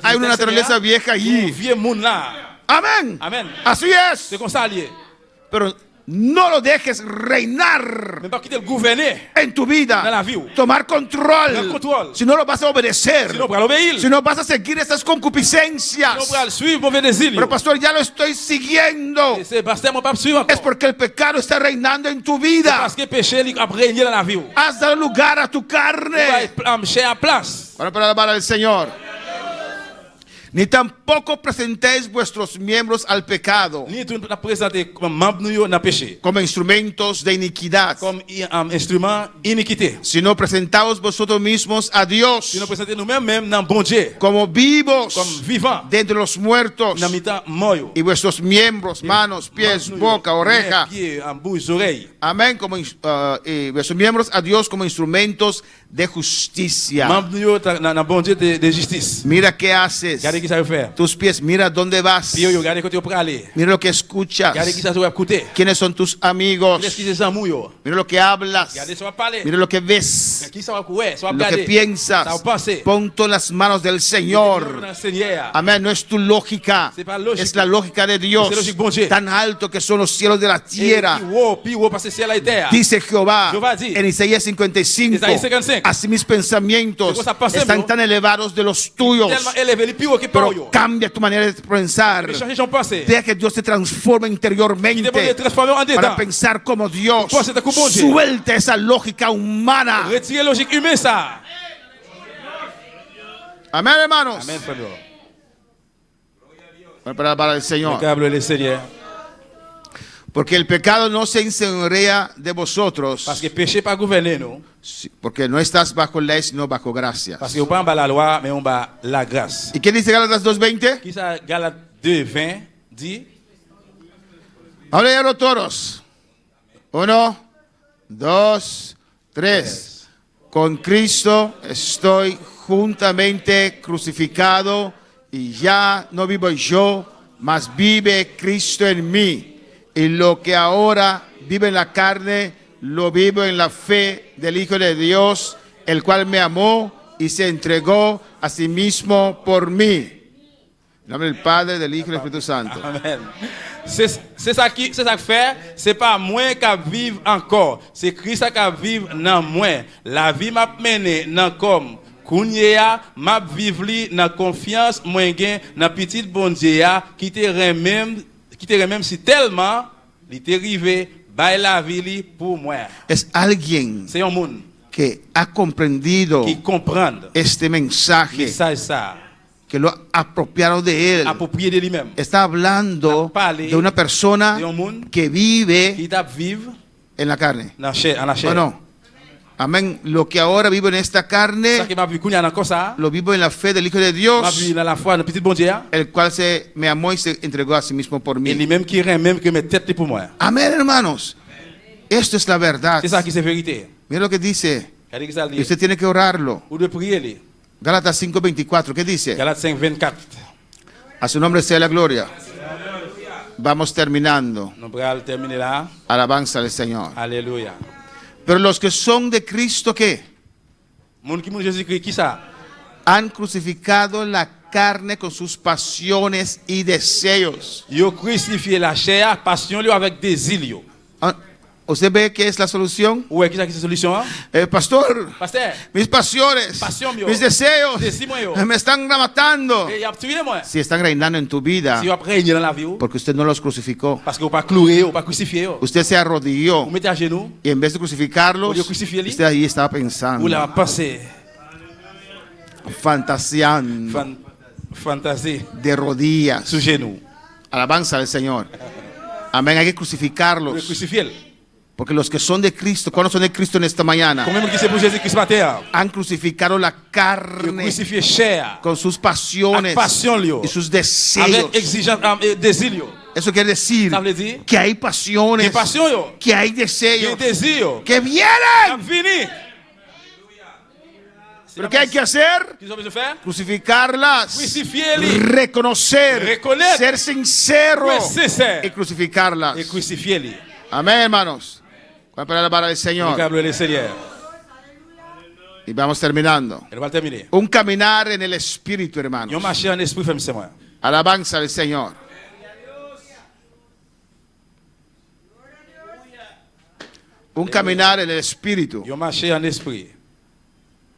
Speaker 2: hay una naturaleza vieja allí.
Speaker 6: Vieux monde là.
Speaker 2: Amén.
Speaker 6: Amen.
Speaker 2: Así es.
Speaker 6: C'est comme ça lié.
Speaker 2: Pero no lo dejes reinar
Speaker 6: Mais pas quitter le gouverner.
Speaker 2: en tu vida,
Speaker 6: Dans la vie.
Speaker 2: tomar control.
Speaker 6: Tomar control.
Speaker 2: Si no lo vas a obedecer,
Speaker 6: Sinon, pour obéir.
Speaker 2: si no vas a seguir esas
Speaker 6: Sinon,
Speaker 2: concupiscencias.
Speaker 6: pour suivre mauvais désir.
Speaker 2: Pero pastor, ya lo estoy siguiendo.
Speaker 6: Et c'est pasteur, mon pape suivre
Speaker 2: Es
Speaker 6: encore.
Speaker 2: porque el pecado está reinando en tu
Speaker 6: C'est
Speaker 2: vida.
Speaker 6: parce que le péché il a régné dans la vie.
Speaker 2: Has dado lugar a tu
Speaker 6: Vous
Speaker 2: carne.
Speaker 6: allez cher à place.
Speaker 2: Para alabar al Señor. Ni tampoco presentéis vuestros miembros al pecado
Speaker 6: Ni tout nous présenter comme membre nous dans le péché.
Speaker 2: como instrumentos de iniquidad,
Speaker 6: Comme instrument iniquité.
Speaker 2: sino presentaos vosotros mismos a Dios
Speaker 6: Si nous présentons nous-mêmes dans bon Dieu.
Speaker 2: como vivos
Speaker 6: Comme vivants.
Speaker 2: de entre los muertos,
Speaker 6: Dans mi-temps mort.
Speaker 2: y vuestros miembros, manos, pies, boca, oreja,
Speaker 6: Pieds, bouche, oreille.
Speaker 2: amén, como y vuestros miembros a Dios como instrumentos de justicia.
Speaker 6: Membre nous dans bon Dieu de justice.
Speaker 2: Mira qué haces.
Speaker 6: Regardez Regardez qui ça veut faire.
Speaker 2: tus pies, mira dónde vas,
Speaker 6: Puis yo regardez côté pour aller.
Speaker 2: mira lo que escuchas,
Speaker 6: Regardez qui ça va écouter.
Speaker 2: quiénes son tus amigos,
Speaker 6: Qu'est-ce qui c'est amour yo?
Speaker 2: mira lo que hablas,
Speaker 6: Regardez ça va parler.
Speaker 2: mira lo que ves,
Speaker 6: Qui ça va courir, ça va
Speaker 2: lo que
Speaker 6: regarder.
Speaker 2: piensas.
Speaker 6: Ça va penser.
Speaker 2: Pon todo en las manos del Señor.
Speaker 6: Seigneur.
Speaker 2: Amén, no es tu lógica,
Speaker 6: C'est pas logique.
Speaker 2: es la lógica de Dios.
Speaker 6: C'est logique, bon Dieu.
Speaker 2: Tan alto que son los cielos de la tierra.
Speaker 6: Puis haut parce que ciel et terre.
Speaker 2: Dice Jehová
Speaker 6: Jehová dit,
Speaker 2: en Isaías 55,
Speaker 6: Isaías 55,
Speaker 2: así mis pensamientos
Speaker 6: ¿qué cosa pasa,
Speaker 2: están
Speaker 6: bro?
Speaker 2: tan elevados de los tuyos.
Speaker 6: Tellement élevé, les plus haut que par
Speaker 2: Pero
Speaker 6: yo.
Speaker 2: cambia tu manera de pensar.
Speaker 6: Mais changer son pensée.
Speaker 2: Deja que Dios te transforme
Speaker 6: Il
Speaker 2: interiormente
Speaker 6: demande de transformer en
Speaker 2: para
Speaker 6: dedans.
Speaker 2: pensar como Dios.
Speaker 6: Pues, te como Dieu.
Speaker 2: Suelta esa lógica humana.
Speaker 6: Retirer logique humaine ça.
Speaker 2: Amén, hermanos.
Speaker 6: Amen, frère.
Speaker 2: Para el Señor.
Speaker 6: Câble le Seigneur.
Speaker 2: Porque el pecado no se enseñorea de vosotros.
Speaker 6: Parce que péché pas gouverner nous.
Speaker 2: Porque no estás bajo ley, sino bajo gracia.
Speaker 6: Parce que on pas en bas la loi, mais on bas la grâce.
Speaker 2: ¿Y qué dice Gálatas 2:20?
Speaker 6: Qui ça Galates 2:20 dit?
Speaker 2: Vamos a leerlo todos. 1, 2, 3. Con Cristo estoy juntamente crucificado y ya no vivo yo, mas vive Cristo en mí. Y lo que ahora vive en la carne, lo vivo en la fe del Hijo de Dios, el cual me amó y se entregó a sí mismo por mí. En nombre del Padre, del Hijo y del Espíritu Santo.
Speaker 6: Amen. C'est ça qui fait, c'est pas moi qui vivre encore, c'est Christ qui vivre dans moi. La vie m'a mené dans comme Kounya m'a vivre li dans confiance moi gain dans petit bon Dieu qui te même si tellement il t'est arrivé bail la vie li pour moi.
Speaker 2: Es alguien
Speaker 6: C'est un monde
Speaker 2: que ha comprendido
Speaker 6: qui comprend
Speaker 2: este mensaje,
Speaker 6: message ça,
Speaker 2: que lo ha apropiado de él.
Speaker 6: approprié de lui-même.
Speaker 2: Está hablando de una persona
Speaker 6: De un monde
Speaker 2: que vive
Speaker 6: qui t'a vivre
Speaker 2: en la carne.
Speaker 6: dans chair, en la chair.
Speaker 2: ¿O no? Amén. Lo que ahora vivo en esta
Speaker 6: Ça
Speaker 2: carne,
Speaker 6: qui m'a vu Kounya dans ça,
Speaker 2: lo vivo en la fe del Hijo de
Speaker 6: m'a
Speaker 2: Dios,
Speaker 6: vu dans la foi dans petit bon Dieu.
Speaker 2: el cual me amó y se entregó a sí mismo por
Speaker 6: Et
Speaker 2: mí.
Speaker 6: lui-même qui rend même que mes têtes pour moi.
Speaker 2: Amén, hermanos. Esto es la verdad.
Speaker 6: C'est ça qui c'est vérité.
Speaker 2: Mira lo que dice.
Speaker 6: Regardez ça
Speaker 2: Y
Speaker 6: dit.
Speaker 2: usted tiene que orarlo.
Speaker 6: Ou de prier les.
Speaker 2: Gálatas 5:24. ¿Qué dice?
Speaker 6: Galates 5:24.
Speaker 2: A su nombre sea la gloria. Vamos terminando.
Speaker 6: Nous allons terminer là.
Speaker 2: Alabanza al Señor.
Speaker 6: Alléluia.
Speaker 2: Pero los que son de Cristo, ¿qué?
Speaker 6: Moun qui moun Jésus-Christ qui ça?
Speaker 2: Han crucificado la carne con sus pasiones y deseos.
Speaker 6: Yo crucifié la chair, passion li avec désir yo.
Speaker 2: Ah, ¿usted ve que es la solución?
Speaker 6: Ouais, qui ça qui c'est solution?
Speaker 2: Pastor,
Speaker 6: Pasteur,
Speaker 2: mis pasiones,
Speaker 6: Pasión, mío.
Speaker 2: mis deseos
Speaker 6: Deseo mío.
Speaker 2: me están matando.
Speaker 6: y a tué moi.
Speaker 2: Si están reinando en tu vida,
Speaker 6: Si vous régner dans la vie,
Speaker 2: porque usted no los crucificó.
Speaker 6: parce que vous pas cloué, vous pas crucifié,
Speaker 2: Usted se arrodilló
Speaker 6: vous mettez à genoux,
Speaker 2: y en vez de crucificarlos,
Speaker 6: Oye, crucificarlo.
Speaker 2: usted ahí estaba
Speaker 6: vous
Speaker 2: pensando,
Speaker 6: la pensez,
Speaker 2: fantaseando,
Speaker 6: fantasie
Speaker 2: de rodillas.
Speaker 6: sous genoux.
Speaker 2: Alabanza al Señor. Amén, hay que
Speaker 6: Vous
Speaker 2: crucificarlos.
Speaker 6: crucifiez.
Speaker 2: Porque los que son de Cristo, ¿cuándo son de Cristo en esta mañana?
Speaker 6: Combien de qui c'est pour Jésus-Christ matin?
Speaker 2: Han crucificado la
Speaker 6: Vous
Speaker 2: carne
Speaker 6: crucifiez chair,
Speaker 2: con sus pasiones
Speaker 6: avec passion li yo,
Speaker 2: y sus deseos.
Speaker 6: avec exigence et désir yo.
Speaker 2: Eso quiere decir
Speaker 6: Ça veut dire
Speaker 2: que hay pasiones,
Speaker 6: que passion yo,
Speaker 2: que hay
Speaker 6: que
Speaker 2: deseos
Speaker 6: désir yo.
Speaker 2: que
Speaker 6: Ça
Speaker 2: vienen.
Speaker 6: fini.
Speaker 2: ¿Pero qué hay que hacer?
Speaker 6: Qu'est-ce qu'on peut faire?
Speaker 2: Crucificarlas,
Speaker 6: Crucifiez-les.
Speaker 2: reconocer,
Speaker 6: Reconnaître.
Speaker 2: ser sincero
Speaker 6: Être sincère.
Speaker 2: y crucificarlas.
Speaker 6: Et crucifiez-les.
Speaker 2: Amén, hermanos. Vamos a palabra para el Señor.
Speaker 6: Câble le Seigneur.
Speaker 2: Y vamos terminando.
Speaker 6: Elle va terminer.
Speaker 2: Un caminar en el Espíritu, hermanos.
Speaker 6: Yon marché en esprit, femme, c'est moi.
Speaker 2: Alabanza al Señor. Un caminar en el Espíritu.
Speaker 6: Yon marché en esprit.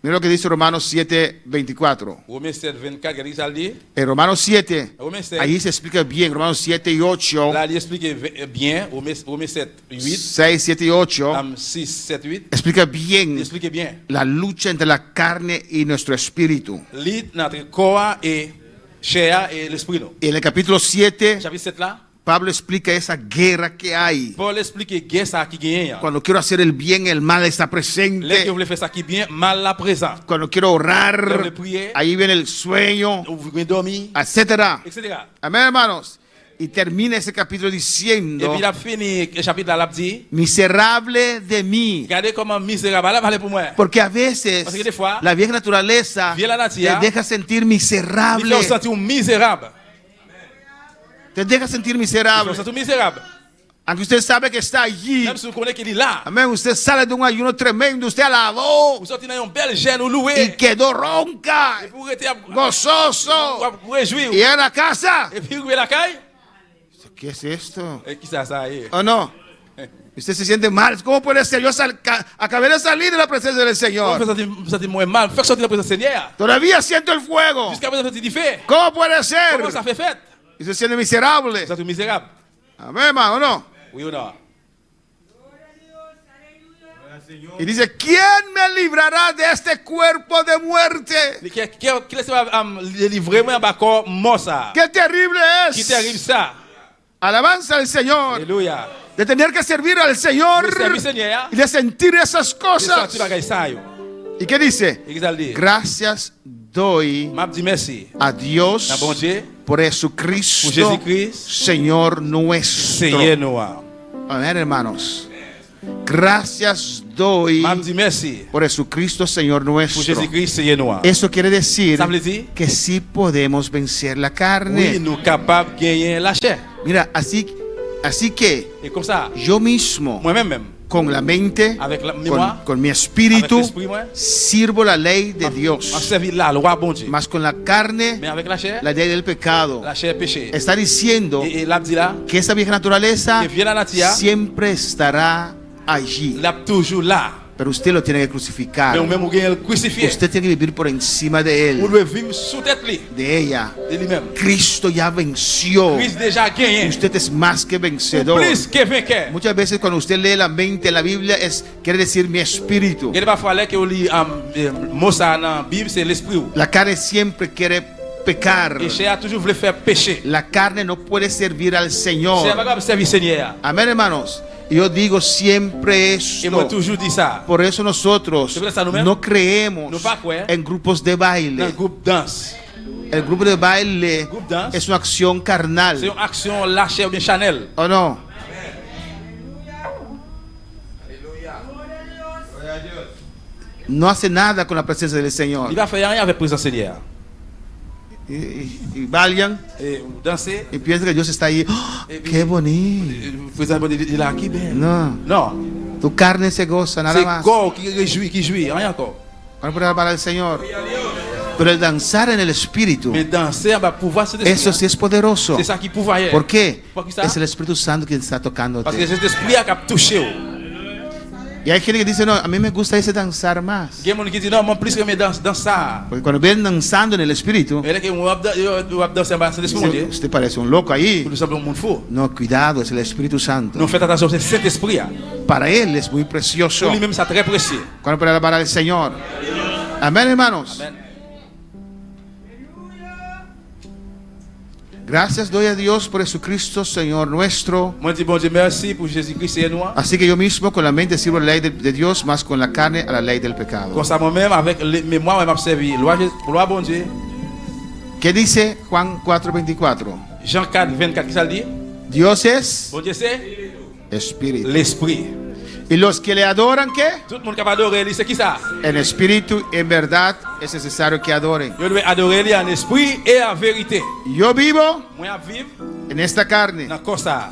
Speaker 2: Mira lo que dice Romanos 7:24.
Speaker 6: Romains 7, 24, regardez ça dit.
Speaker 2: En Romanos 7,
Speaker 6: Romains 7.
Speaker 2: ahí se explica bien. Romanos 7 y 8,
Speaker 6: Là, il explique bien. Romains 7, 8.
Speaker 2: 6, 7 y 8,
Speaker 6: 6, 7, 8.
Speaker 2: explica
Speaker 6: Il
Speaker 2: bien
Speaker 6: explique bien.
Speaker 2: la lucha entre la carne y nuestro espíritu.
Speaker 6: Lit notre corps et chair et l'esprit. Non.
Speaker 2: Y en el capítulo 7,
Speaker 6: Chapitre 7 là.
Speaker 2: Pablo explica esa guerra que hay.
Speaker 6: Paul explique guerre ça qui gagne.
Speaker 2: Cuando quiero hacer el bien, el mal está
Speaker 6: Là que
Speaker 2: presente.
Speaker 6: vous voulez faire ça qui bien, mal la présent.
Speaker 2: Cuando quiero orar,
Speaker 6: Cuando prier,
Speaker 2: ahí viene el sueño,
Speaker 6: vous voulez dormir,
Speaker 2: etcétera.
Speaker 6: etc.
Speaker 2: Amén, hermanos. Y termina ese capítulo
Speaker 6: Et
Speaker 2: diciendo,
Speaker 6: puis il a fini le chapitre là, il a dit,
Speaker 2: miserable de mí.
Speaker 6: regardez comment misérable, elle a parlé pour moi.
Speaker 2: Porque a veces
Speaker 6: Parce que des fois,
Speaker 2: la vieja naturaleza
Speaker 6: vieja natura
Speaker 2: te deja sentir
Speaker 6: Il
Speaker 2: miserable.
Speaker 6: fait sentir misérable.
Speaker 2: Te deja sentir
Speaker 6: Il
Speaker 2: miserable.
Speaker 6: fait sentir misérable.
Speaker 2: Aunque usted sabe que está allí.
Speaker 6: Même si vous connaissez qu'il est là,
Speaker 2: Amén. Usted sale de un ayuno tremendo. Usted alabó
Speaker 6: vous sortez dans une belle gêne, vous
Speaker 2: y
Speaker 6: louez.
Speaker 2: quedó ronca,
Speaker 6: Et vous restez
Speaker 2: gozoso.
Speaker 6: vous réjouir.
Speaker 2: Y en la casa.
Speaker 6: Et puis vous la caille.
Speaker 2: ¿Qué es esto?
Speaker 6: Et qui ça est?
Speaker 2: ¿O no? Usted se siente mal. ¿Cómo puede ser? Yo acabé de salir de la presencia del
Speaker 6: Vous
Speaker 2: Señor.
Speaker 6: sentez moins mal. Faites sortir la présence du Seigneur.
Speaker 2: Todavía siento el fuego.
Speaker 6: Jusqu'à présent, c'est du fait.
Speaker 2: ¿Cómo puede ser?
Speaker 6: Comment ça fait fête?
Speaker 2: Y se siente miserable.
Speaker 6: Vous êtes misérable.
Speaker 2: Amén, hermano, ¿o no?
Speaker 6: Oui ou non?
Speaker 2: Y dice, ¿quién me librará de este cuerpo de muerte?
Speaker 6: Qui laisse-moi livrer moi en corps mort ça?
Speaker 2: ¡Qué terrible
Speaker 6: Qui
Speaker 2: es!
Speaker 6: t'arrive ça?
Speaker 2: Alabanza al Señor.
Speaker 6: Alléluia.
Speaker 2: De tener que servir al Señor
Speaker 6: Le service Seigneur.
Speaker 2: y de sentir esas
Speaker 6: C'est
Speaker 2: cosas.
Speaker 6: sorti bagaille ça yo.
Speaker 2: ¿Y qué dice?
Speaker 6: Et qu'il dit,
Speaker 2: Gracias doy
Speaker 6: m'a dit merci.
Speaker 2: a Dios
Speaker 6: Na bon Dieu,
Speaker 2: por
Speaker 6: pour
Speaker 2: Jesucristo,
Speaker 6: Jésus-Christ,
Speaker 2: Señor nuestro.
Speaker 6: Seigneur nous.
Speaker 2: Amén, hermanos. Gracias doy
Speaker 6: M'a dit merci.
Speaker 2: por Jesucristo, Señor
Speaker 6: Pour
Speaker 2: nuestro.
Speaker 6: Jésus-Christ, Seigneur nous.
Speaker 2: Eso quiere decir
Speaker 6: Ça veut dire,
Speaker 2: que sí podemos vencer la
Speaker 6: oui,
Speaker 2: carne.
Speaker 6: nous capables de gagner la chair.
Speaker 2: Mira, así que
Speaker 6: Et comme ça,
Speaker 2: yo mismo,
Speaker 6: moi-même,
Speaker 2: con la mente,
Speaker 6: avec la mémoire,
Speaker 2: con mi
Speaker 6: avec
Speaker 2: espíritu,
Speaker 6: l'esprit, moi,
Speaker 2: sirvo la ley de
Speaker 6: m'a
Speaker 2: Dios.
Speaker 6: servi la loi, bon Dieu.
Speaker 2: Más con la carne,
Speaker 6: Mais avec la chair,
Speaker 2: la ley del pecado.
Speaker 6: la chair péché.
Speaker 2: Está diciendo
Speaker 6: Et l'a dit là,
Speaker 2: que esa vieja naturaleza
Speaker 6: que viene la nature,
Speaker 2: siempre estará allí.
Speaker 6: l'a toujours là.
Speaker 2: Pero usted lo tiene que crucificar.
Speaker 6: Mais ou même, vous gagnez le crucifié.
Speaker 2: Usted tiene que vivir por encima de
Speaker 6: Vous
Speaker 2: él,
Speaker 6: devez vivre sous tête lui,
Speaker 2: de ella.
Speaker 6: de lui-même.
Speaker 2: Cristo ya venció.
Speaker 6: Christ déjà gagné.
Speaker 2: Usted es más que
Speaker 6: Ou
Speaker 2: vencedor.
Speaker 6: plus que vainqueur.
Speaker 2: Muchas veces cuando usted lee la mente, la Biblia quiere decir mi espíritu.
Speaker 6: Il y a parfois là que vous lisez mot ça dans la Bible, c'est l'esprit.
Speaker 2: La carne siempre quiere pecar.
Speaker 6: Et chair a toujours voulu faire pécher.
Speaker 2: La carne no puede servir al
Speaker 6: C'est
Speaker 2: Señor.
Speaker 6: pas capable de servir Seigneur.
Speaker 2: Amén, hermanos. Y yo digo siempre
Speaker 6: Et moi
Speaker 2: esto.
Speaker 6: toujours dit ça.
Speaker 2: Por eso nosotros
Speaker 6: ¿Es verdad, no?
Speaker 2: no creemos
Speaker 6: No pa' creer.
Speaker 2: en grupos de
Speaker 6: Dans le
Speaker 2: baile.
Speaker 6: groupe danse.
Speaker 2: El grupo de baile
Speaker 6: Groupe dance.
Speaker 2: es una acción
Speaker 6: C'est
Speaker 2: carnal.
Speaker 6: une action lâchée ou bien Chanel.
Speaker 2: ¿O no? No hace nada con la presencia del Señor.
Speaker 6: Il va faire rien avec la présence Seigneur.
Speaker 2: Y bailan
Speaker 6: Et danser,
Speaker 2: y piensan que Dios está ahí. ¡Oh, qué bonito!
Speaker 6: la présence de la qui bien.
Speaker 2: No,
Speaker 6: Non.
Speaker 2: tu carne se goza nada
Speaker 6: C'est
Speaker 2: más.
Speaker 6: corps qui réjouit, qui jouit, rien encore.
Speaker 2: Van a poner para el Señor. Pero el danzar en el Espíritu,
Speaker 6: Mais danser va pouvoir se
Speaker 2: eso sí es poderoso.
Speaker 6: C'est ça qui pouvoir.
Speaker 2: ¿Por qué?
Speaker 6: ¿Por qué ça?
Speaker 2: Es el Espíritu Santo quien está tocándote.
Speaker 6: Parce que cet esprit a touché.
Speaker 2: Y hay gente que dice, no, a mí me gusta ese danzar más.
Speaker 6: Il y a des gens qui disent non, moi plus que me danse dans ça.
Speaker 2: Porque cuando ven danzando en el Espíritu,
Speaker 6: Et là que moi danser dans cet esprit, mon Dieu.
Speaker 2: usted parece un loco ahí.
Speaker 6: Nous sommes un monde fou.
Speaker 2: No, cuidado, es el Espíritu Santo.
Speaker 6: Nous faites attention, c'est cet esprit.
Speaker 2: Para Él es muy precioso.
Speaker 6: Pour lui-même, c'est très précieux.
Speaker 2: Cuando para para el Señor. Amén, hermanos.
Speaker 6: Amen.
Speaker 2: Gracias doy a Dios por Jesucristo, Señor nuestro.
Speaker 6: Moi, je dis bon Dieu, merci pour Jésus-Christ, Seigneur nous.
Speaker 2: Así que yo mismo con la mente sirvo la ley de Dios, más con la carne a la ley del pecado.
Speaker 6: Comme ça, moi-même, avec les mémoires, je servi. Loi, bon Dieu.
Speaker 2: ¿Qué dice Juan 4:24?
Speaker 6: Jean 4, 24, qui ça le dit?
Speaker 2: Dios es
Speaker 6: Bon Dieu, c'est
Speaker 2: espíritu.
Speaker 6: l'esprit.
Speaker 2: Y los que le adoran, ¿qué?
Speaker 6: Tout le monde qui va adorer, c'est qui ça?
Speaker 2: En espíritu, en verdad, es necesario que adoren.
Speaker 6: Je dois adorer lui en esprit et en vérité.
Speaker 2: Yo vivo
Speaker 6: Moi, je vis
Speaker 2: en esta carne.
Speaker 6: dans le corps ça.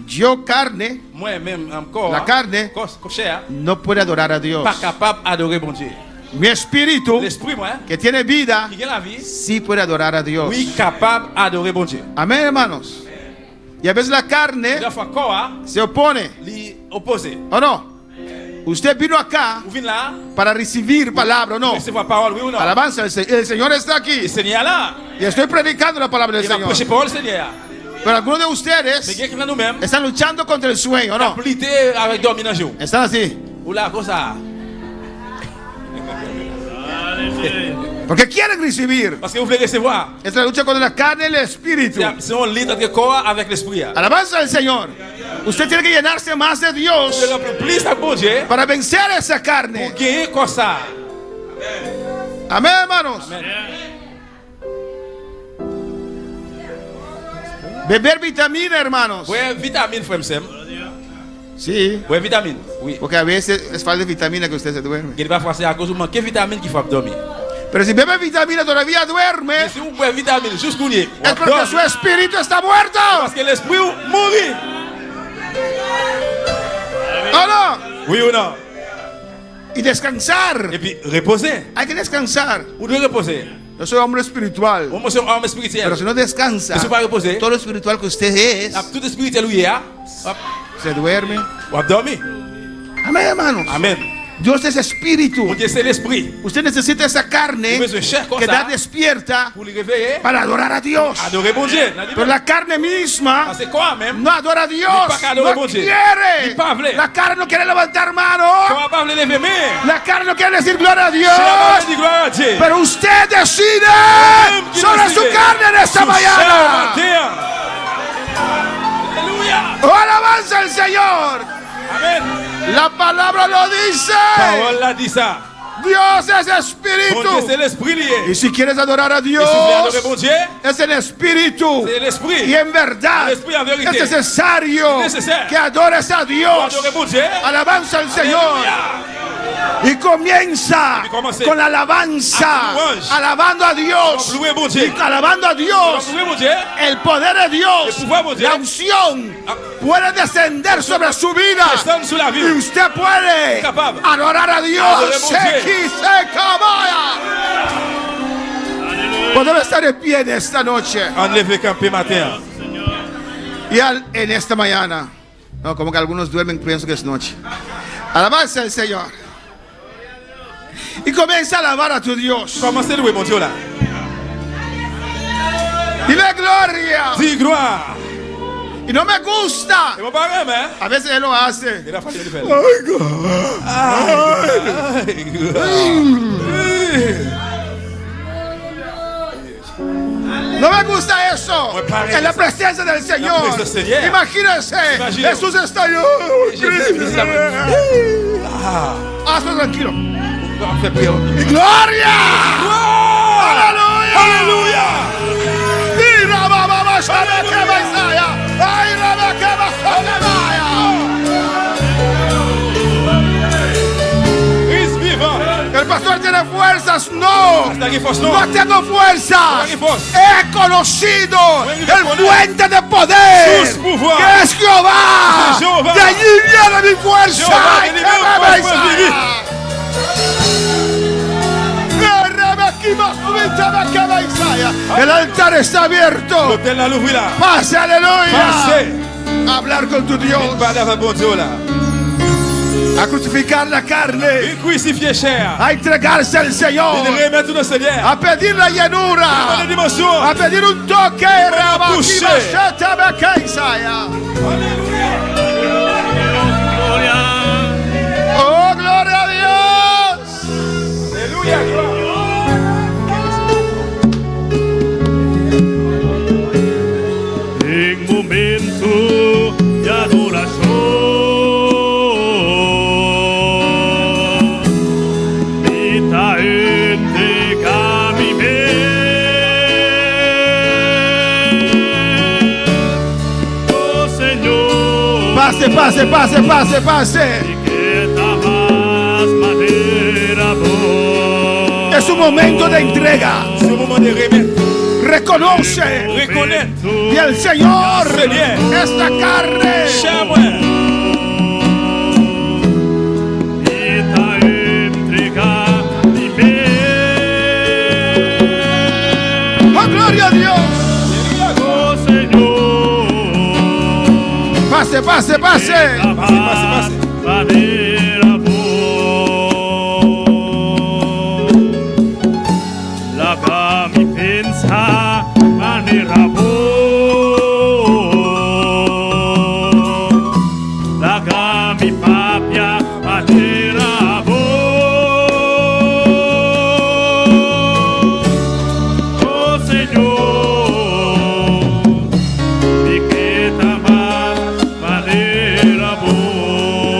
Speaker 2: Yo carne
Speaker 6: Moi-même, encore.
Speaker 2: La carne.
Speaker 6: Corps chair.
Speaker 2: no puede adorar a Dios.
Speaker 6: Pas capable d'adorer bon Dieu.
Speaker 2: Mi espíritu,
Speaker 6: L'esprit, moi,
Speaker 2: que tiene vida,
Speaker 6: qui gagne la vie,
Speaker 2: sí puede adorar a Dios.
Speaker 6: oui, capable d'adorer bon Dieu.
Speaker 2: Amén, hermanos. Y a veces la carne
Speaker 6: La fois, corps,
Speaker 2: se opone,
Speaker 6: lui opposé.
Speaker 2: ¿o no? Usted vino acá
Speaker 6: Vous venez là,
Speaker 2: para recibir palabra, ¿o no?
Speaker 6: recevoir parole, oui ou non?
Speaker 2: Alabanza, el Señor está
Speaker 6: Le
Speaker 2: aquí.
Speaker 6: Seigneur là,
Speaker 2: Y estoy predicando la palabra del
Speaker 6: il va
Speaker 2: Señor.
Speaker 6: prêcher parole, Seigneur.
Speaker 2: Pero algunos de
Speaker 6: Mais
Speaker 2: ustedes
Speaker 6: quelqu'un de nous-mêmes,
Speaker 2: están luchando contra el sueño, ¿o no?
Speaker 6: plité avec dormir dans le jour.
Speaker 2: Están así.
Speaker 6: Ou là, comme ça.
Speaker 2: Porque quieren recibir.
Speaker 6: Parce que vous voulez recevoir.
Speaker 2: Es la lucha contra la carne y el espíritu.
Speaker 6: C'est un lit entre le corps avec l'esprit.
Speaker 2: Alabanza al Señor. Usted tiene que llenarse más de
Speaker 6: Vous
Speaker 2: Dios
Speaker 6: devez remplir plus avec bon Dieu
Speaker 2: para vencer esa
Speaker 6: pour
Speaker 2: carne.
Speaker 6: gagner comme ça.
Speaker 2: Amén, hermanos.
Speaker 6: Amen.
Speaker 2: Beber vitamina, hermanos.
Speaker 6: Ouais, vitamine, frère Sem.
Speaker 2: Sí,
Speaker 6: Ouais, vitamine. Oui.
Speaker 2: porque a veces es falta de vitamina que usted se duerme.
Speaker 6: Il va faire à cause de manquer vitamine qui faut dormir.
Speaker 2: Pero si bebe vitamina todavía duerme,
Speaker 6: Mais si vous boivez vitamine jusqu'au nez,
Speaker 2: es porque su espíritu está muerto.
Speaker 6: parce que l'esprit mourit.
Speaker 2: ¿O no?
Speaker 6: Oui ou non?
Speaker 2: Y descansar.
Speaker 6: Et puis reposer.
Speaker 2: Hay que descansar.
Speaker 6: Vous devez reposer.
Speaker 2: Yo soy hombre espiritual.
Speaker 6: Moi, c'est un homme spirituel.
Speaker 2: Pero si no descansa,
Speaker 6: Mais si vous pas reposer,
Speaker 2: todo lo espiritual que usted es,
Speaker 6: tout spirituel où il y a,
Speaker 2: se duerme.
Speaker 6: on va dormir.
Speaker 2: Amén, hermanos.
Speaker 6: Amen.
Speaker 2: Dios es espíritu.
Speaker 6: Mon Dieu, c'est l'esprit.
Speaker 2: Usted necesita esa
Speaker 6: Vous
Speaker 2: carne
Speaker 6: avez besoin de chair comme
Speaker 2: que está
Speaker 6: ça
Speaker 2: despierta
Speaker 6: pour le réveiller,
Speaker 2: para adorar a Dios.
Speaker 6: adorer mon Dieu.
Speaker 2: Pero la carne misma
Speaker 6: Parce que quoi même?
Speaker 2: no adora a Dios.
Speaker 6: Ni pa' adorar
Speaker 2: No
Speaker 6: a Dios.
Speaker 2: quiere.
Speaker 6: Ni pa' hablar.
Speaker 2: La carne no quiere levantar mano.
Speaker 6: Comment pas lever mes mains?
Speaker 2: La carne no quiere decir gloria a
Speaker 6: C'est la parole
Speaker 2: Dios.
Speaker 6: dit gloire à Dieu.
Speaker 2: Pero usted decide
Speaker 6: Même qui
Speaker 2: sobre
Speaker 6: décide.
Speaker 2: su carne en esta
Speaker 6: Sur
Speaker 2: mañana.
Speaker 6: chair matin. Alléluia.
Speaker 2: Oh, alabanza al Señor.
Speaker 6: Amen.
Speaker 2: La palabra lo dice.
Speaker 6: Parole a dit ça.
Speaker 2: Dios es
Speaker 6: Mon Dieu,
Speaker 2: espíritu.
Speaker 6: c'est l'esprit lié.
Speaker 2: Y si quieres adorar a
Speaker 6: Et si vous voulez adorer
Speaker 2: Dios,
Speaker 6: mon Dieu,
Speaker 2: es el espíritu.
Speaker 6: c'est l'esprit.
Speaker 2: Y en verdad
Speaker 6: El espíritu en vérité.
Speaker 2: es necesario
Speaker 6: Es necesario.
Speaker 2: que adores a
Speaker 6: Pour
Speaker 2: Dios.
Speaker 6: adorer mon Dieu.
Speaker 2: Alabanza al Señor.
Speaker 6: Alléluia.
Speaker 2: Y comienza
Speaker 6: Y comencez.
Speaker 2: con la alabanza,
Speaker 6: A louange.
Speaker 2: alabando a Dios.
Speaker 6: Louer mon Dieu.
Speaker 2: Y alabando a Dios.
Speaker 6: Louer mon Dieu.
Speaker 2: El poder de Dios,
Speaker 6: El pouvoir de Dios.
Speaker 2: la unción
Speaker 6: Ah.
Speaker 2: puede descender sobre su vida.
Speaker 6: Descendre sur la vie.
Speaker 2: Y usted puede
Speaker 6: Capable.
Speaker 2: adorar a Dios.
Speaker 6: Adorer mon Dieu.
Speaker 2: Seki, sekabaya. Podemos estar de pie en esta noche
Speaker 6: On lève campé matin.
Speaker 2: y en esta mañana. No, como que algunos duermen, pienso que es noche. Alabanza al Señor. Y comienza a alabar a tu Dios.
Speaker 6: Commencez à louer mon Dieu là.
Speaker 2: Dile gloria.
Speaker 6: Dis gloire.
Speaker 2: Y no me gusta.
Speaker 6: Et mon parent, hein?
Speaker 2: A veces él lo hace.
Speaker 6: Il a fallu le faire.
Speaker 2: No me gusta eso.
Speaker 6: Me parece.
Speaker 2: En la presencia del Señor.
Speaker 6: presencia del Señor.
Speaker 2: Imagínense.
Speaker 6: Imagínate.
Speaker 2: Jesús está ahí.
Speaker 6: Jésus,
Speaker 2: Hazlo tranquilo.
Speaker 6: On fait prière.
Speaker 2: Y gloria. Aleluya.
Speaker 6: Alléluia.
Speaker 2: Y rabababa, shabaka, Isaya. Ay, rabaka, shabaka.
Speaker 6: Christ vivant.
Speaker 2: El pastor tiene fuerzas. No.
Speaker 6: Hasta que force non.
Speaker 2: No tengo fuerza.
Speaker 6: Hasta que force.
Speaker 2: He conocido
Speaker 6: Fuente de
Speaker 2: el
Speaker 6: poder.
Speaker 2: fuente de poder.
Speaker 6: Sus pouvoir.
Speaker 2: Que es Jehová.
Speaker 6: Es Jehová.
Speaker 2: De allí viene mi fuerza.
Speaker 6: Jehová,
Speaker 2: Ay,
Speaker 6: que
Speaker 2: qué
Speaker 6: vive en
Speaker 2: bebé,
Speaker 6: fuerza,
Speaker 2: Isaya.
Speaker 6: vive.
Speaker 2: El altar está abierto.
Speaker 6: L'hôtel là l'ouvrir là.
Speaker 2: Pase, aleluya.
Speaker 6: Passez.
Speaker 2: A hablar con tu Dios.
Speaker 6: Parlez avec mon Dieu là.
Speaker 2: A crucificar la carne.
Speaker 6: Il crucifié cher.
Speaker 2: A entregarse al
Speaker 6: Il
Speaker 2: Señor.
Speaker 6: remet tout au Seigneur.
Speaker 2: A pedir la
Speaker 6: Dans
Speaker 2: llanura.
Speaker 6: les dimensions.
Speaker 2: A pedir un toque. Oh, gloria a Dios.
Speaker 6: Alléluia. Gloire.
Speaker 7: En momento de adoración, vida entrega mi vida. Oh Señor,
Speaker 2: Pase, pase, pase, pase, pase.
Speaker 7: que más madera vos.
Speaker 2: Es un momento de entrega.
Speaker 6: C'est le moment de remettre.
Speaker 2: Reconoce.
Speaker 6: Reconnaître.
Speaker 2: Y el Señor,
Speaker 6: Señor.
Speaker 2: esta carne.
Speaker 6: Cher moi.
Speaker 7: Vida entrega mi vida.
Speaker 2: Oh, gloria a Dios.
Speaker 7: Oh Señor,
Speaker 2: Pase, pase, pase.
Speaker 6: Pase.
Speaker 7: manera vos. Laga mi pensa, manera vos. Laga mi papia, manera vos. Oh Señor, mi que más manera vos.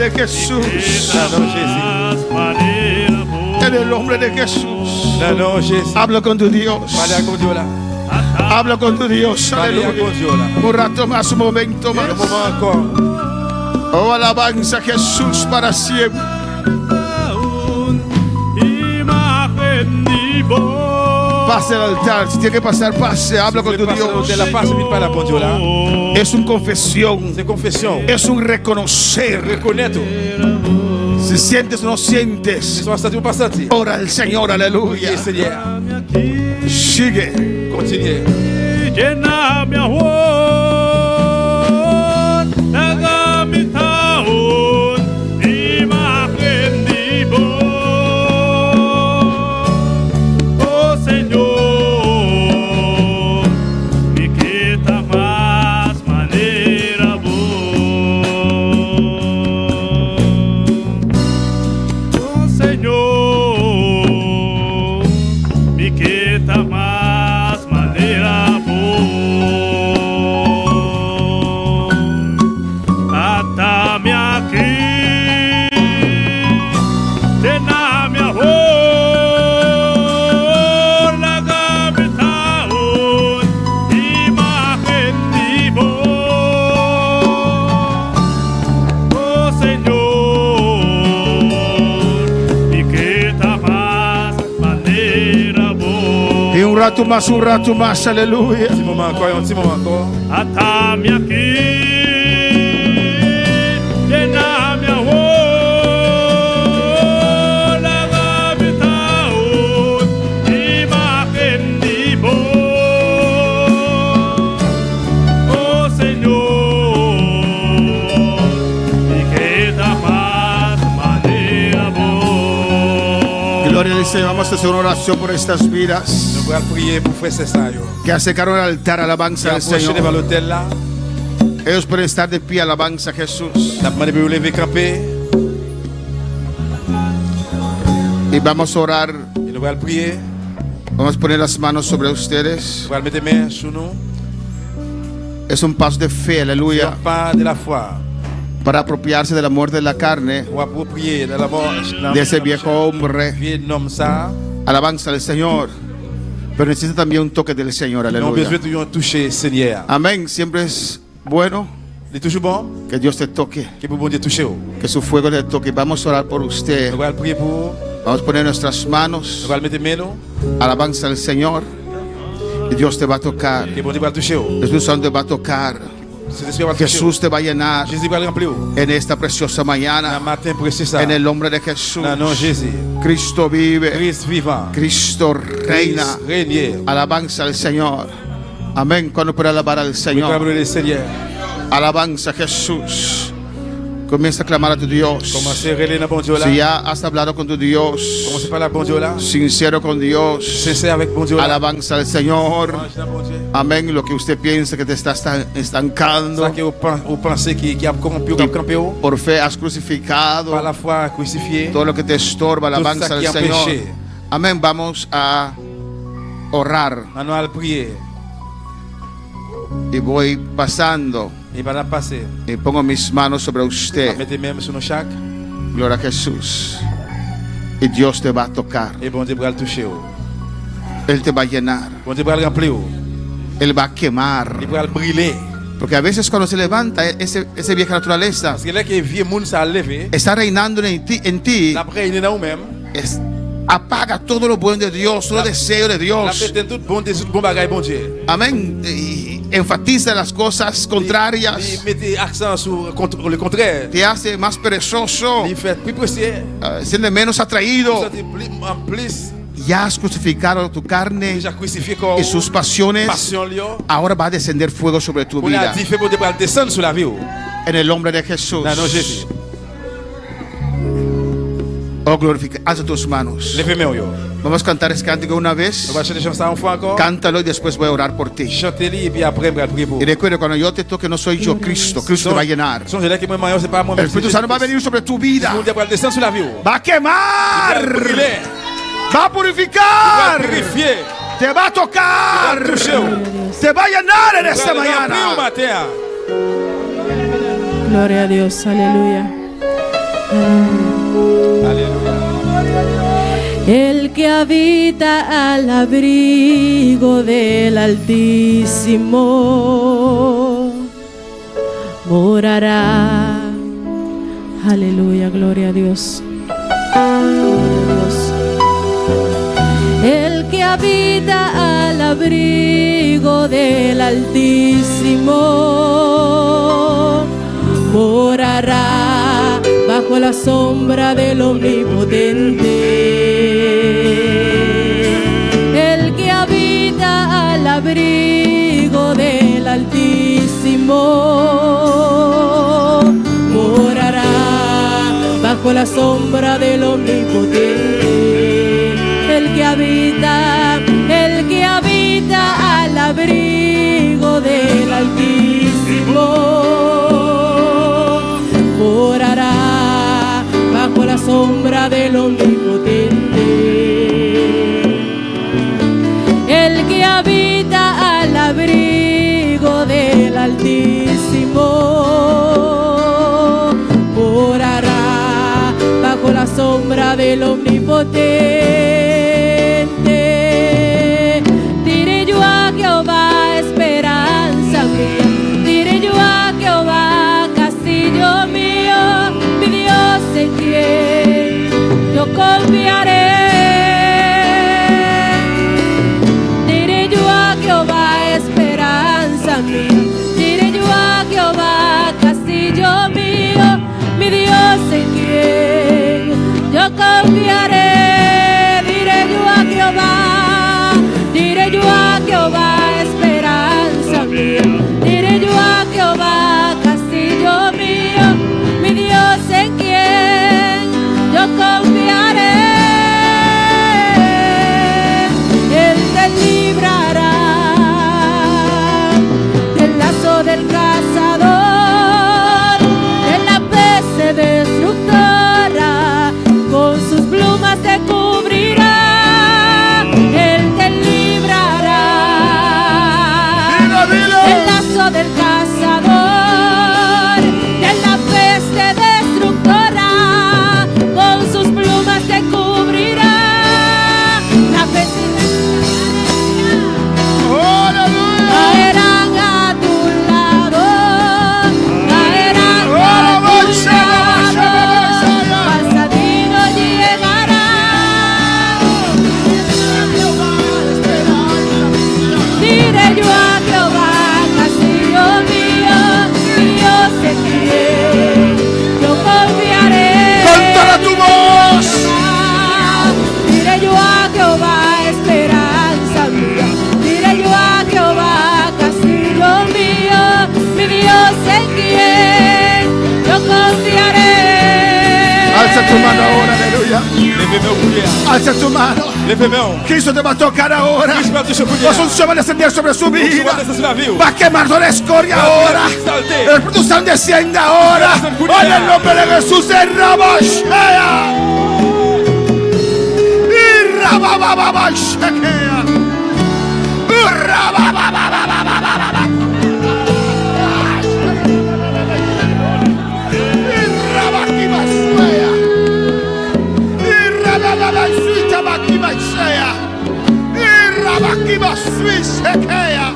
Speaker 2: de Jesús.
Speaker 7: Nan nan Jésus.
Speaker 2: En el nombre de Jesús.
Speaker 7: Nan nan Jésus.
Speaker 2: Habla con tu Dios.
Speaker 7: Parle avec mon Dieu là.
Speaker 2: Habla con tu Dios.
Speaker 7: Parle avec mon Dieu là.
Speaker 2: Un rato más, un momento
Speaker 7: Un
Speaker 2: más.
Speaker 7: moment encore.
Speaker 2: Oh, alabanza a Jesús para siempre. Pase al altar. Si tiene que pasar, pase. Habla con tu Dios.
Speaker 7: De la passe vite par la bon Dieu là.
Speaker 2: Es una confesión.
Speaker 7: C'est confession.
Speaker 2: Es un reconocer.
Speaker 7: Reconnaître.
Speaker 2: Si sientes o no sientes,
Speaker 7: Si soit senti ou pas senti.
Speaker 2: ora al Señor, aleluya.
Speaker 7: Priez Seigneur.
Speaker 2: Sigue.
Speaker 7: Continuez.
Speaker 2: Un rato más, aleluya.
Speaker 7: Un petit moment encore, un petit moment encore.
Speaker 2: Gloria al Señor. Vamos a hacer una oración por estas vidas
Speaker 7: Nous allons prier pour frère Cessario.
Speaker 2: que acercaron al altar,
Speaker 7: Qui
Speaker 2: alabanza
Speaker 7: a
Speaker 2: al
Speaker 7: approché devant
Speaker 2: Señor.
Speaker 7: l'autel là.
Speaker 2: Ellos pueden estar de pie, alabanza a Jesús.
Speaker 7: N'a demandé de vous lever camper.
Speaker 2: Y vamos a orar.
Speaker 7: Et nous allons prier.
Speaker 2: Vamos a poner las manos sobre ustedes.
Speaker 7: Nous allons mettre les mains sur nous.
Speaker 2: Es un paso de fe,
Speaker 7: C'est
Speaker 2: aleluya,
Speaker 7: un pas de la foi.
Speaker 2: para apropiarse de la muerte de la carne,
Speaker 7: Pour approprier de la mort
Speaker 2: de ese viejo hombre.
Speaker 7: vieux homme ça.
Speaker 2: Alabanza al Señor. Pero necesita también un toque del Señor,
Speaker 7: Nous avons
Speaker 2: aleluya.
Speaker 7: besoin de nous toucher Seigneur.
Speaker 2: Amén. Siempre es bueno
Speaker 7: Il est toujours bon
Speaker 2: que Dios te toque,
Speaker 7: que pour bon Dieu toucher.
Speaker 2: que su fuego te toque. Vamos a orar por usted.
Speaker 7: Nous allons prier pour.
Speaker 2: Vamos a poner nuestras
Speaker 7: Nous
Speaker 2: manos.
Speaker 7: allons mettre les mains nous.
Speaker 2: Alabanza al Señor. Y Dios te va a tocar.
Speaker 7: Que bon Dieu va toucher.
Speaker 2: Jesús Santo te va a tocar.
Speaker 7: C'est l'esprit va toucher.
Speaker 2: Jesús te va a llenar
Speaker 7: Jésus va le remplir.
Speaker 2: en esta preciosa
Speaker 7: Un
Speaker 2: mañana.
Speaker 7: matin précis ça.
Speaker 2: En el nombre de Jesús.
Speaker 7: Non, non, Jésus.
Speaker 2: Cristo vive.
Speaker 7: Christ vivant.
Speaker 2: Cristo reina.
Speaker 7: Christ régnier.
Speaker 2: Alabanza al Señor. Amén. ¿Cuándo puede alabar al
Speaker 7: Nous allons
Speaker 2: Señor?
Speaker 7: louer le Seigneur.
Speaker 2: Alabanza a Jesús. Comienza a clamar a tu Dios.
Speaker 7: Commencez à relayer dans bon Dieu là.
Speaker 2: Si ya has hablado con tu Dios,
Speaker 7: Commencez par la bon Dieu là.
Speaker 2: sincero con Dios,
Speaker 7: Sincère avec bon Dieu là.
Speaker 2: alabanza al Señor.
Speaker 7: Mange dans bon Dieu.
Speaker 2: Amén. Lo que usted piensa que te está estancando,
Speaker 7: Ça que vous pensez qui a corrompu, qui a campé
Speaker 2: por fe has
Speaker 7: par
Speaker 2: crucificado,
Speaker 7: la foi crucifié.
Speaker 2: todo lo que te estorba, alabanza
Speaker 7: ça
Speaker 2: al
Speaker 7: qui a
Speaker 2: Señor.
Speaker 7: péché.
Speaker 2: Amén. Vamos a orar
Speaker 7: Nous allons prier.
Speaker 2: y voy pasando
Speaker 7: Et va la passer.
Speaker 2: y pongo mis manos sobre
Speaker 7: On va
Speaker 2: usted.
Speaker 7: mettre les mains sur nos chaque.
Speaker 2: Gloria a Jesús. Y Dios te va a tocar.
Speaker 7: Et bon Dieu va le toucher.
Speaker 2: Él te va a llenar.
Speaker 7: Bon Dieu va le remplir.
Speaker 2: Él va a quemar.
Speaker 7: Il va le brûler.
Speaker 2: Porque a veces cuando se levanta ese vieja naturaleza,
Speaker 7: Parce que là, que vieux monde ça a levé.
Speaker 2: está reinando en ti,
Speaker 7: La reine dans nous-mêmes.
Speaker 2: apaga todo lo bueno de Dios, todo deseo de
Speaker 7: La
Speaker 2: Dios.
Speaker 7: pété tout bon désir, bon bagage, bon Dieu.
Speaker 2: Amén. Y enfatiza las cosas contrarias.
Speaker 7: Il mettait accent sur le contraire.
Speaker 2: Te hace más perezoso,
Speaker 7: Il fait plus précis.
Speaker 2: siente menos atraído.
Speaker 7: En plus,
Speaker 2: Ya has crucificado tu carne
Speaker 7: déjà crucifié comme
Speaker 2: y sus pasiones.
Speaker 7: passion lion.
Speaker 2: Ahora va a descender fuego sobre tu
Speaker 7: On a
Speaker 2: vida.
Speaker 7: dit fait bon Dieu pour descendre sur la vie.
Speaker 2: En el nombre de Jesús.
Speaker 7: Non, non, Jésus.
Speaker 2: Oh, glorifica. Alza tus manos.
Speaker 7: Levez mes yo.
Speaker 2: Vamos a cantar este cántico una
Speaker 7: On
Speaker 2: vez.
Speaker 7: va chanter chanson une fois encore.
Speaker 2: Cántalo y después voy a orar por ti.
Speaker 7: Chantez-le et puis après, on va prier pour
Speaker 2: Y recuerda, cuando yo te toque, no soy yo, Cristo. Cristo te va a llenar.
Speaker 7: Son là que moi maillot c'est pas moi
Speaker 2: El
Speaker 7: même.
Speaker 2: Espíritu Santo va a venir sobre tu vida.
Speaker 7: Bon Dieu pour descendre sur la vie.
Speaker 2: Va a quemar.
Speaker 7: Brûler.
Speaker 2: Va a purificar.
Speaker 7: Purifier.
Speaker 2: Te va a tocar. Te va a llenar en esta mañana.
Speaker 4: Gloria a Dios, aleluya.
Speaker 3: El que habita al abrigo del Altísimo morará. Aleluya, gloria a Dios. Gloria a Dios. El que habita al abrigo del Altísimo morará bajo la sombra del Omnipotente. El que habita al abrigo del Altísimo morará bajo la sombra del Omnipotente. El que habita al abrigo del Altísimo morará bajo la sombra del Omnipotente. El que habita al abrigo del Altísimo morará bajo la sombra del Omnipotente. Diré yo a Jehová, esperanza mía. Diré yo a Jehová, castillo mío, mi Dios en quien yo confiaré. Diré yo a Jehová, esperanza mía. Diré yo a Jehová, castillo mío, mi Dios en quien yo confiaré. Diré yo a Jehová, diré yo a Jehová, esperanza mía. Diré yo a Jehová, castillo mío, mi Dios en quien yo confiaré. Él te librará del lazo del cazador, de la peste destructora, con sus plumas te cubrirá. Él te librará del lazo del cazador, de la peste destructora, con sus plumas te cubrirá. La peste caerán a tu lado, caerán a tu lado, pasadino llegará. Diré yo a Jehová, castillo mío, mi Dios en quien yo confiaré.
Speaker 2: Con toda tu voz.
Speaker 3: Diré yo a Jehová, esperanza mía. Diré yo a Jehová, castillo mío, mi Dios en quien yo confiaré.
Speaker 2: Alza tu mano ahora, aleluya. Alza tu mano. Cristo te va a tocar ahora. La unción va a descender sobre su vida. Va a quemar toda la escoria ahora. El Espíritu Santo desciende ahora. En el nombre de Jesús, en Rabashea. Y Rabababashekea. Y Rabababababababa. Y Rabakibaswea. Y Rabababasuita Bakibashea. Y Rabakibaswisekea.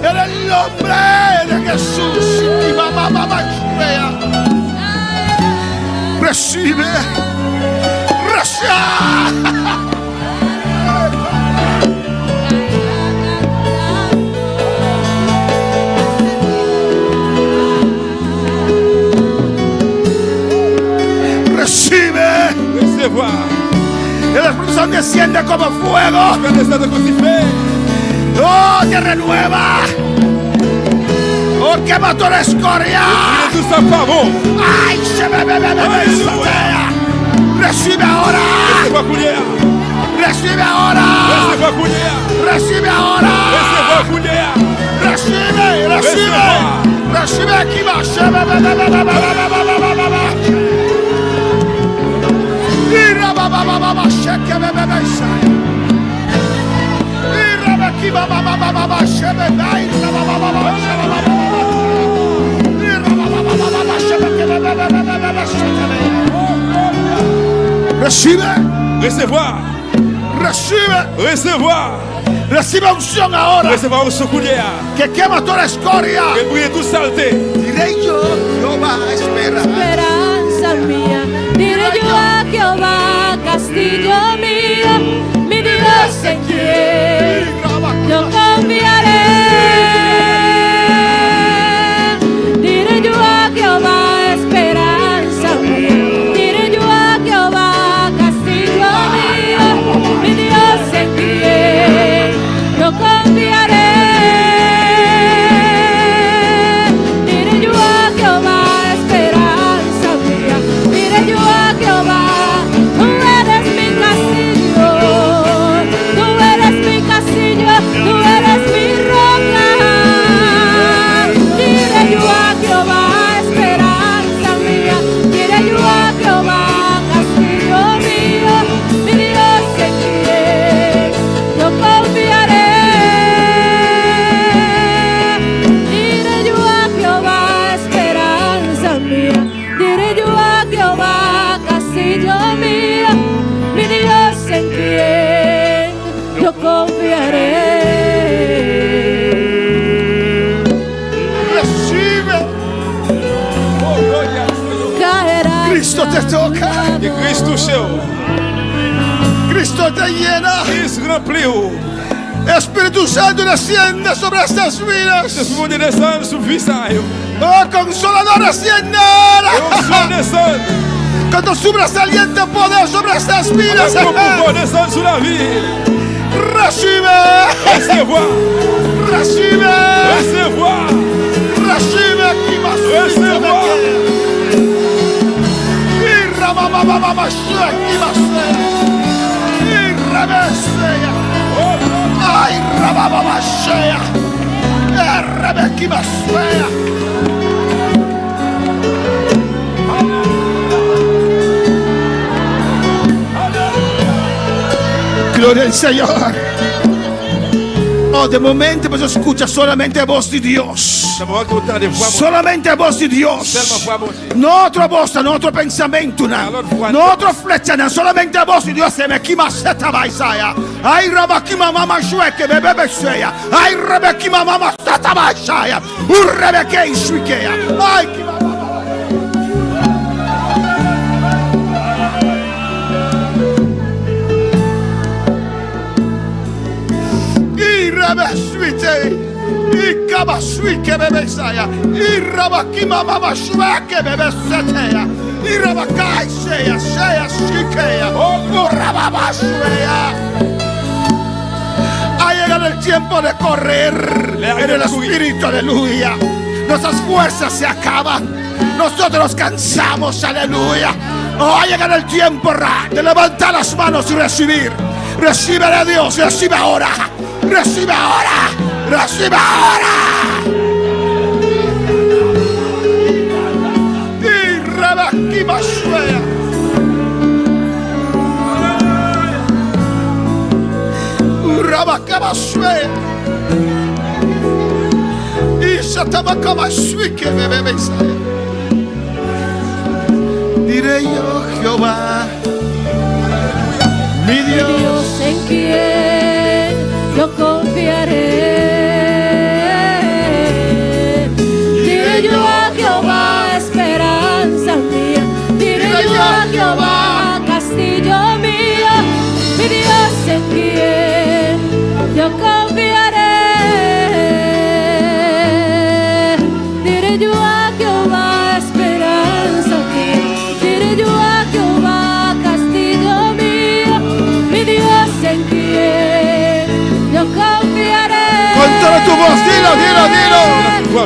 Speaker 2: En el nombre de Jesús. Y Babababashea. Recibe. Recibe. Recibe. El Espíritu Santo desciende como fuego. Oh, te renueva. Oh, quema toda la escoria. Ay, se me. Recibe ahora. Recibe ahora. Recibe ahora. Recibe aquí va. Recibe.
Speaker 6: Recevoir.
Speaker 2: Recibe.
Speaker 6: Recevoir.
Speaker 2: Recibe unción ahora.
Speaker 6: Recevoir su cuñea.
Speaker 2: Que quema toda la escoria.
Speaker 6: Que brille tu saleté.
Speaker 2: Diré yo, Jehová, espera.
Speaker 3: Esperanza mía, diré yo a Jehová, castillo mío, mi Dios en quien yo confiaré. Diré yo a Jehová, esperanza mía, diré yo a Jehová, castillo mío, mi Dios en quien yo confiaré. Diré yo a Jehová, esperanza mía, diré yo a Jehová, tú eres mi castillo, tú eres mi castillo, tú eres mi roca. Diré yo a Jehová, esperanza mía, diré yo a Jehová, castillo mío, mi Dios en quien yo confiaré. Diré yo a Jehová, esperanza mía, diré yo a Jehová, castillo mío, mi Dios en quien yo confiaré.
Speaker 2: Recibe.
Speaker 3: Caerá
Speaker 2: Cristo te toca.
Speaker 6: Que Cristo touche.
Speaker 2: Cristo te llena.
Speaker 6: Cristo remplit.
Speaker 2: Espíritu Santo desciende sobre estas vidas.
Speaker 6: Esprit de descendre sur visage.
Speaker 2: Oh, consolador desciende.
Speaker 6: Et descendre.
Speaker 2: Con tu sobresaliente poder sobre estas vidas.
Speaker 6: Avec ton pouvoir descendre sur la vie.
Speaker 2: Recibe.
Speaker 6: Recevoir.
Speaker 2: Recibe.
Speaker 6: Recevoir.
Speaker 2: Recibe aquí más.
Speaker 6: Recevoir.
Speaker 2: Y ramamamamama aquí más. Y rebeseya. Ay, ramamamama sea. Rebeki más. Gloria al Señor. Oh, de momento pues escucha solamente voz de Dios. Solamente voz de Dios. No otra voz, no otro pensamiento, no otro flecha, solamente voz de Dios. Se me quema seta baisaya. Ay, rabakima mama shueke bebebe seya. Ay, rabakima mama seta baisaya. Urrebeke shuikea. Ay, kima mama. Suite, y cabasuike bebé saya, y rabakima mama shueke bebé setea, y rabakai sea shikea, oh rababashuea. Ha llegado el tiempo de correr en el Espíritu, aleluya. Nuestras fuerzas se acaban, nosotros nos cansamos, aleluya. Oh, ha llegado el tiempo de levantar las manos y recibir. Recibe de Dios, recibe ahora. Recibe ahora, recibe ahora. Y rabakima shwea. Rabakama shwea. Y satabakama shwike bebé saya. Diré yo Jehová, mi Dios
Speaker 3: en quien yo confiaré. Diré yo a Jehová, esperanza mía. Diré yo a Jehová, castillo mío, mi Dios en quien yo confiaré. Diré yo a Jehová, esperanza mía. Diré yo a Jehová, castillo mío, mi Dios en quien yo confiaré.
Speaker 2: Con toda tu voz, dilo, dilo, dilo.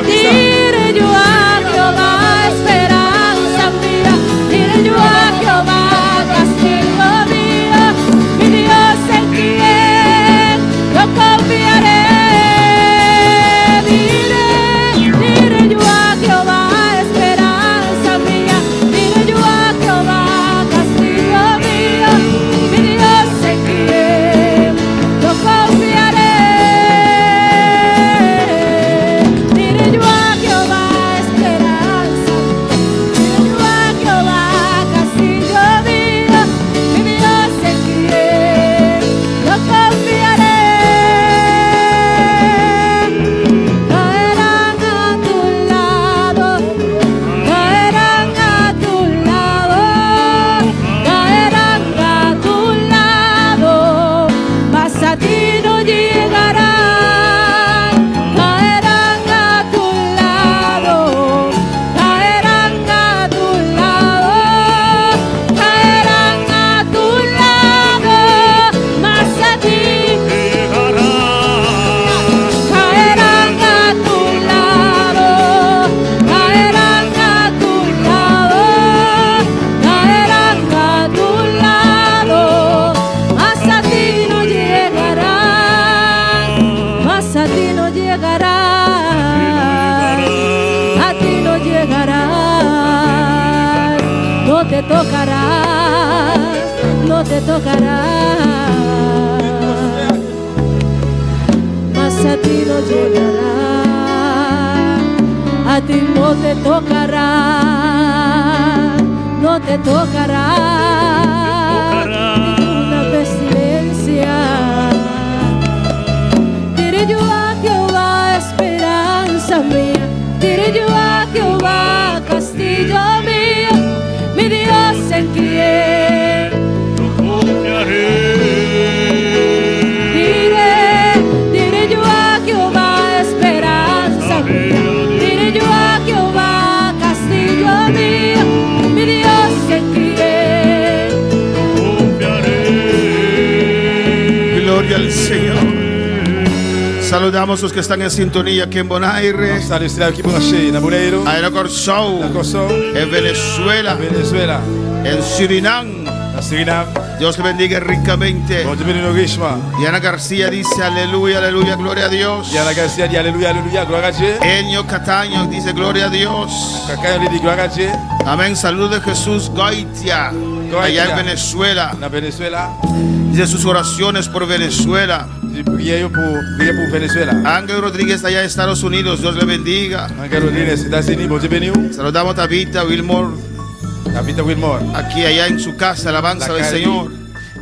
Speaker 3: Diré yo a Jehová, esperanza mía. Diré yo a Jehová, castigo mío, mi Dios en quien yo confiaré. Diré yo a Jehová, esperanza mía. Diré yo a Jehová, castigo mío, mi Dios en quien yo confiaré. Diré yo a Jehová. te tocará, no te tocará. Mas a ti no llegará, a ti no te tocará, no te tocará ninguna pestilencia. Diré yo a Jehová, esperanza mía, diré yo a Jehová, castillo mío, mi Dios en quien
Speaker 7: confiaré.
Speaker 3: Diré yo a Jehová, esperanza mía, diré yo a Jehová, castillo mío, mi Dios en quien
Speaker 7: Confiaré.
Speaker 2: Gloria al Señor. Saludamos a los que están en sintonía aquí en Bonaire,
Speaker 6: Salut, c'est là qui branché dans Bonaire,
Speaker 2: Aero Corsou,
Speaker 6: dans Kosovo,
Speaker 2: en Venezuela,
Speaker 6: Venezuela,
Speaker 2: en Surinam.
Speaker 6: dans Suriname.
Speaker 2: Dios le bendiga ricamente.
Speaker 6: Bon Dieu bénit nous richement.
Speaker 2: Diana García dice aleluya, aleluya, gloria a Dios.
Speaker 6: Diana Garcia dit Alléluia, Alléluia, gloire à Dieu.
Speaker 2: Enio Cataño dice gloria a Dios.
Speaker 6: Kaka lui dit gloire à Dieu.
Speaker 2: Amén. Salud de Jesús Goitia, allá en Venezuela.
Speaker 6: Dans Venezuela,
Speaker 2: Dice sus oraciones por Venezuela.
Speaker 6: j'ai prié pour Venezuela.
Speaker 2: Ángel Rodríguez allá en Estados Unidos, Dios le bendiga.
Speaker 6: Angelo dit les États-Unis, bon Dieu bénit nous.
Speaker 2: Saludamos a Tabita Wilmore,
Speaker 6: David Wilmore.
Speaker 2: aquí allá en su casa, alabanza
Speaker 6: La
Speaker 2: del
Speaker 6: Cali.
Speaker 2: Señor.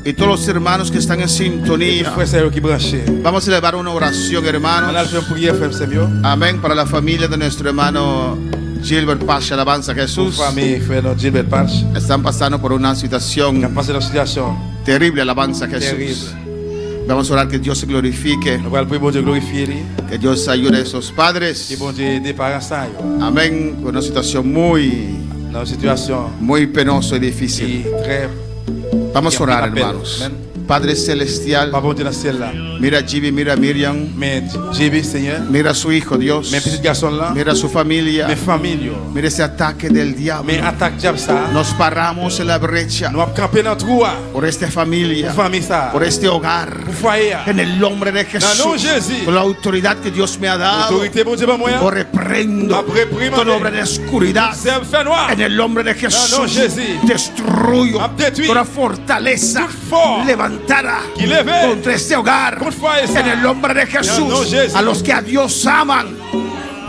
Speaker 2: Y todos los hermanos que están en sintonía.
Speaker 6: Frère c'est qui branché.
Speaker 2: Vamos a elevar una oración,
Speaker 6: On a
Speaker 2: hermanos.
Speaker 6: fait une prière frère Samuel.
Speaker 2: Amén. Para la familia de nuestro hermano Gilbert Pasha, alabanza a
Speaker 6: Pour
Speaker 2: Jesús.
Speaker 6: famille frère notre Gilbert Patch.
Speaker 2: Están pasando por una
Speaker 6: Qui a
Speaker 2: situación
Speaker 6: passé dans une situation
Speaker 2: terrible, alabanza a Jesús.
Speaker 6: terrible.
Speaker 2: Vamos a orar que Dios se glorifique,
Speaker 6: Nous allons prier bon Dieu glorifier lui.
Speaker 2: que Dios ayude a esos
Speaker 6: Que
Speaker 2: padres.
Speaker 6: bon Dieu aide les parents ça yo.
Speaker 2: Amén. Una situación muy,
Speaker 6: Dans une situation
Speaker 2: muy penosa y difícil.
Speaker 6: qui est très
Speaker 2: Vamos a orar,
Speaker 6: Amén.
Speaker 2: hermanos.
Speaker 6: Amén.
Speaker 2: Padre celestial,
Speaker 6: pas bon Dieu dans ce ciel là.
Speaker 2: mira a Jimmy, mira a Miriam,
Speaker 6: Mais JB Seigneur,
Speaker 2: mira a su hijo, Dios.
Speaker 6: mes petits garçons là,
Speaker 2: Mira a su familia.
Speaker 6: mes familles yo.
Speaker 2: Mira ese ataque del
Speaker 6: Mais
Speaker 2: diablo.
Speaker 6: attaque diable ça.
Speaker 2: Nos paramos en la brecha
Speaker 6: Nous avons campé dans trou
Speaker 2: por esta familia,
Speaker 6: pour famille ça.
Speaker 2: por este hogar.
Speaker 6: Pour foyer.
Speaker 2: En el nombre de Jesús,
Speaker 6: No, Jesús.
Speaker 2: con la autoridad que Dios me ha dado,
Speaker 6: Autorité bon Dieu pas moyen.
Speaker 2: o reprendo
Speaker 6: Après
Speaker 2: toda obra de oscuridad.
Speaker 6: C'est un fait noir.
Speaker 2: En el nombre de Jesús,
Speaker 6: No, Jesús.
Speaker 2: destruyo
Speaker 6: Hab détruit.
Speaker 2: toda fortaleza
Speaker 6: Toute force
Speaker 2: levantada
Speaker 6: qui levait
Speaker 2: contra este hogar.
Speaker 6: contre foyer ça.
Speaker 2: En el nombre de
Speaker 6: No,
Speaker 2: Jesús,
Speaker 6: Jesús.
Speaker 2: a los que a Dios aman,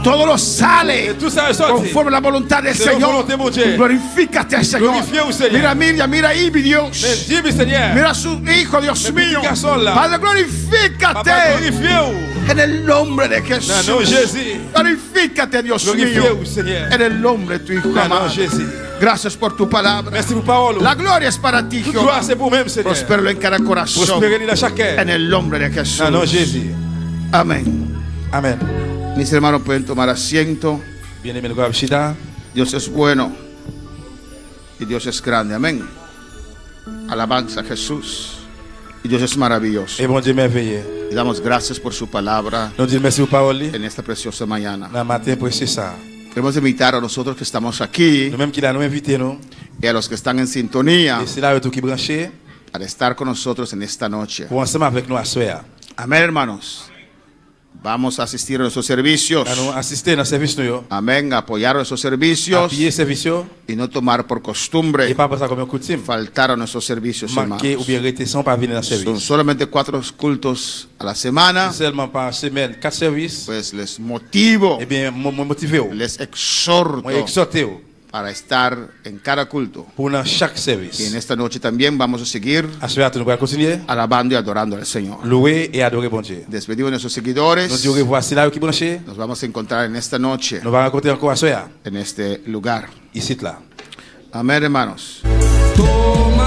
Speaker 2: todo lo sale
Speaker 6: Et tout ça est sorti.
Speaker 2: conforme a la voluntad del
Speaker 6: C'est la
Speaker 2: Señor.
Speaker 6: volonté de Dieu.
Speaker 2: Glorifícate, Señor.
Speaker 6: Glorifiez-vous, Seigneur.
Speaker 2: Mira a Miriam, mira a Ivy, Dios.
Speaker 6: Mais JB Seigneur.
Speaker 2: Mira a su hijo, Dios
Speaker 6: Mes
Speaker 2: mío.
Speaker 6: petits garçons là.
Speaker 2: Padre,
Speaker 6: Papa
Speaker 2: glorifícate
Speaker 6: glorifiez-vous.
Speaker 2: en el nombre de Jesús.
Speaker 6: Non, Jésus.
Speaker 2: Glorifícate, Dios mío,
Speaker 6: Glorifiez-vous Seigneur.
Speaker 2: en el nombre de tu hijo
Speaker 6: Non,
Speaker 2: amado.
Speaker 6: Jésus.
Speaker 2: Gracias por tu palabra.
Speaker 6: Merci pour parole.
Speaker 2: La gloria es para ti,
Speaker 6: Toute
Speaker 2: Jehová.
Speaker 6: gloire c'est pour même Seigneur.
Speaker 2: Prospéralo en cada corazón.
Speaker 6: Prospérez dans chacun.
Speaker 2: En el nombre de Jesús.
Speaker 6: Non, Jésus.
Speaker 2: Amén.
Speaker 6: Amen.
Speaker 2: Mis hermanos pueden tomar asiento.
Speaker 6: Bien-aimé, nous allons chita.
Speaker 2: Dios es bueno y Dios es grande. Amén. Alabanza a Jesús. Y Dios es maravilloso.
Speaker 6: Et bon Dieu merveilleux.
Speaker 2: Y damos gracias por su palabra
Speaker 6: Nous disons merci pour parole.
Speaker 2: en esta preciosa mañana.
Speaker 6: Dans le matin précieux ça.
Speaker 2: Queremos invitar a nosotros que estamos aquí
Speaker 6: Nous-mêmes qui nous invité nous.
Speaker 2: y a los que están en sintonía
Speaker 6: Et c'est là tout qui branché
Speaker 2: para estar con nosotros en esta noche.
Speaker 6: pour ensemble avec nous à soir.
Speaker 2: Amén, hermanos. Vamos a asistir a nuestros servicios.
Speaker 6: À nous assister dans le service nous yo.
Speaker 2: Amén. Apoyar nuestros servicios
Speaker 6: Appuyer service yo.
Speaker 2: y no tomar por
Speaker 6: Et
Speaker 2: costumbre
Speaker 6: pas passer comme un coutume.
Speaker 2: faltar a nuestros servicios,
Speaker 6: Manquer ou
Speaker 2: hermanos.
Speaker 6: bien rester sans pas venir dans le
Speaker 2: Son
Speaker 6: service.
Speaker 2: solamente 4 cultos a la semana.
Speaker 6: Seulement par semaine 4 services.
Speaker 2: Pues les motivo,
Speaker 6: Eh bien, moi motivé ou.
Speaker 2: les exhorto
Speaker 6: Moi exhorté ou
Speaker 2: para estar en cada culto.
Speaker 6: pour dans chaque
Speaker 2: Y en
Speaker 6: service.
Speaker 2: esta noche también vamos a seguir
Speaker 6: À soir nous allons continuer
Speaker 2: alabando y adorando al Señor.
Speaker 6: louer et adorer bon Dieu.
Speaker 2: Despedimos a nuestros seguidores.
Speaker 6: Nous disons revoir c'est là qui branché.
Speaker 2: Nos vamos a encontrar en esta noche,
Speaker 6: Nous allons rencontrer encore à soir
Speaker 2: en este lugar.
Speaker 6: ici là.
Speaker 2: Amén, hermanos.
Speaker 1: Toma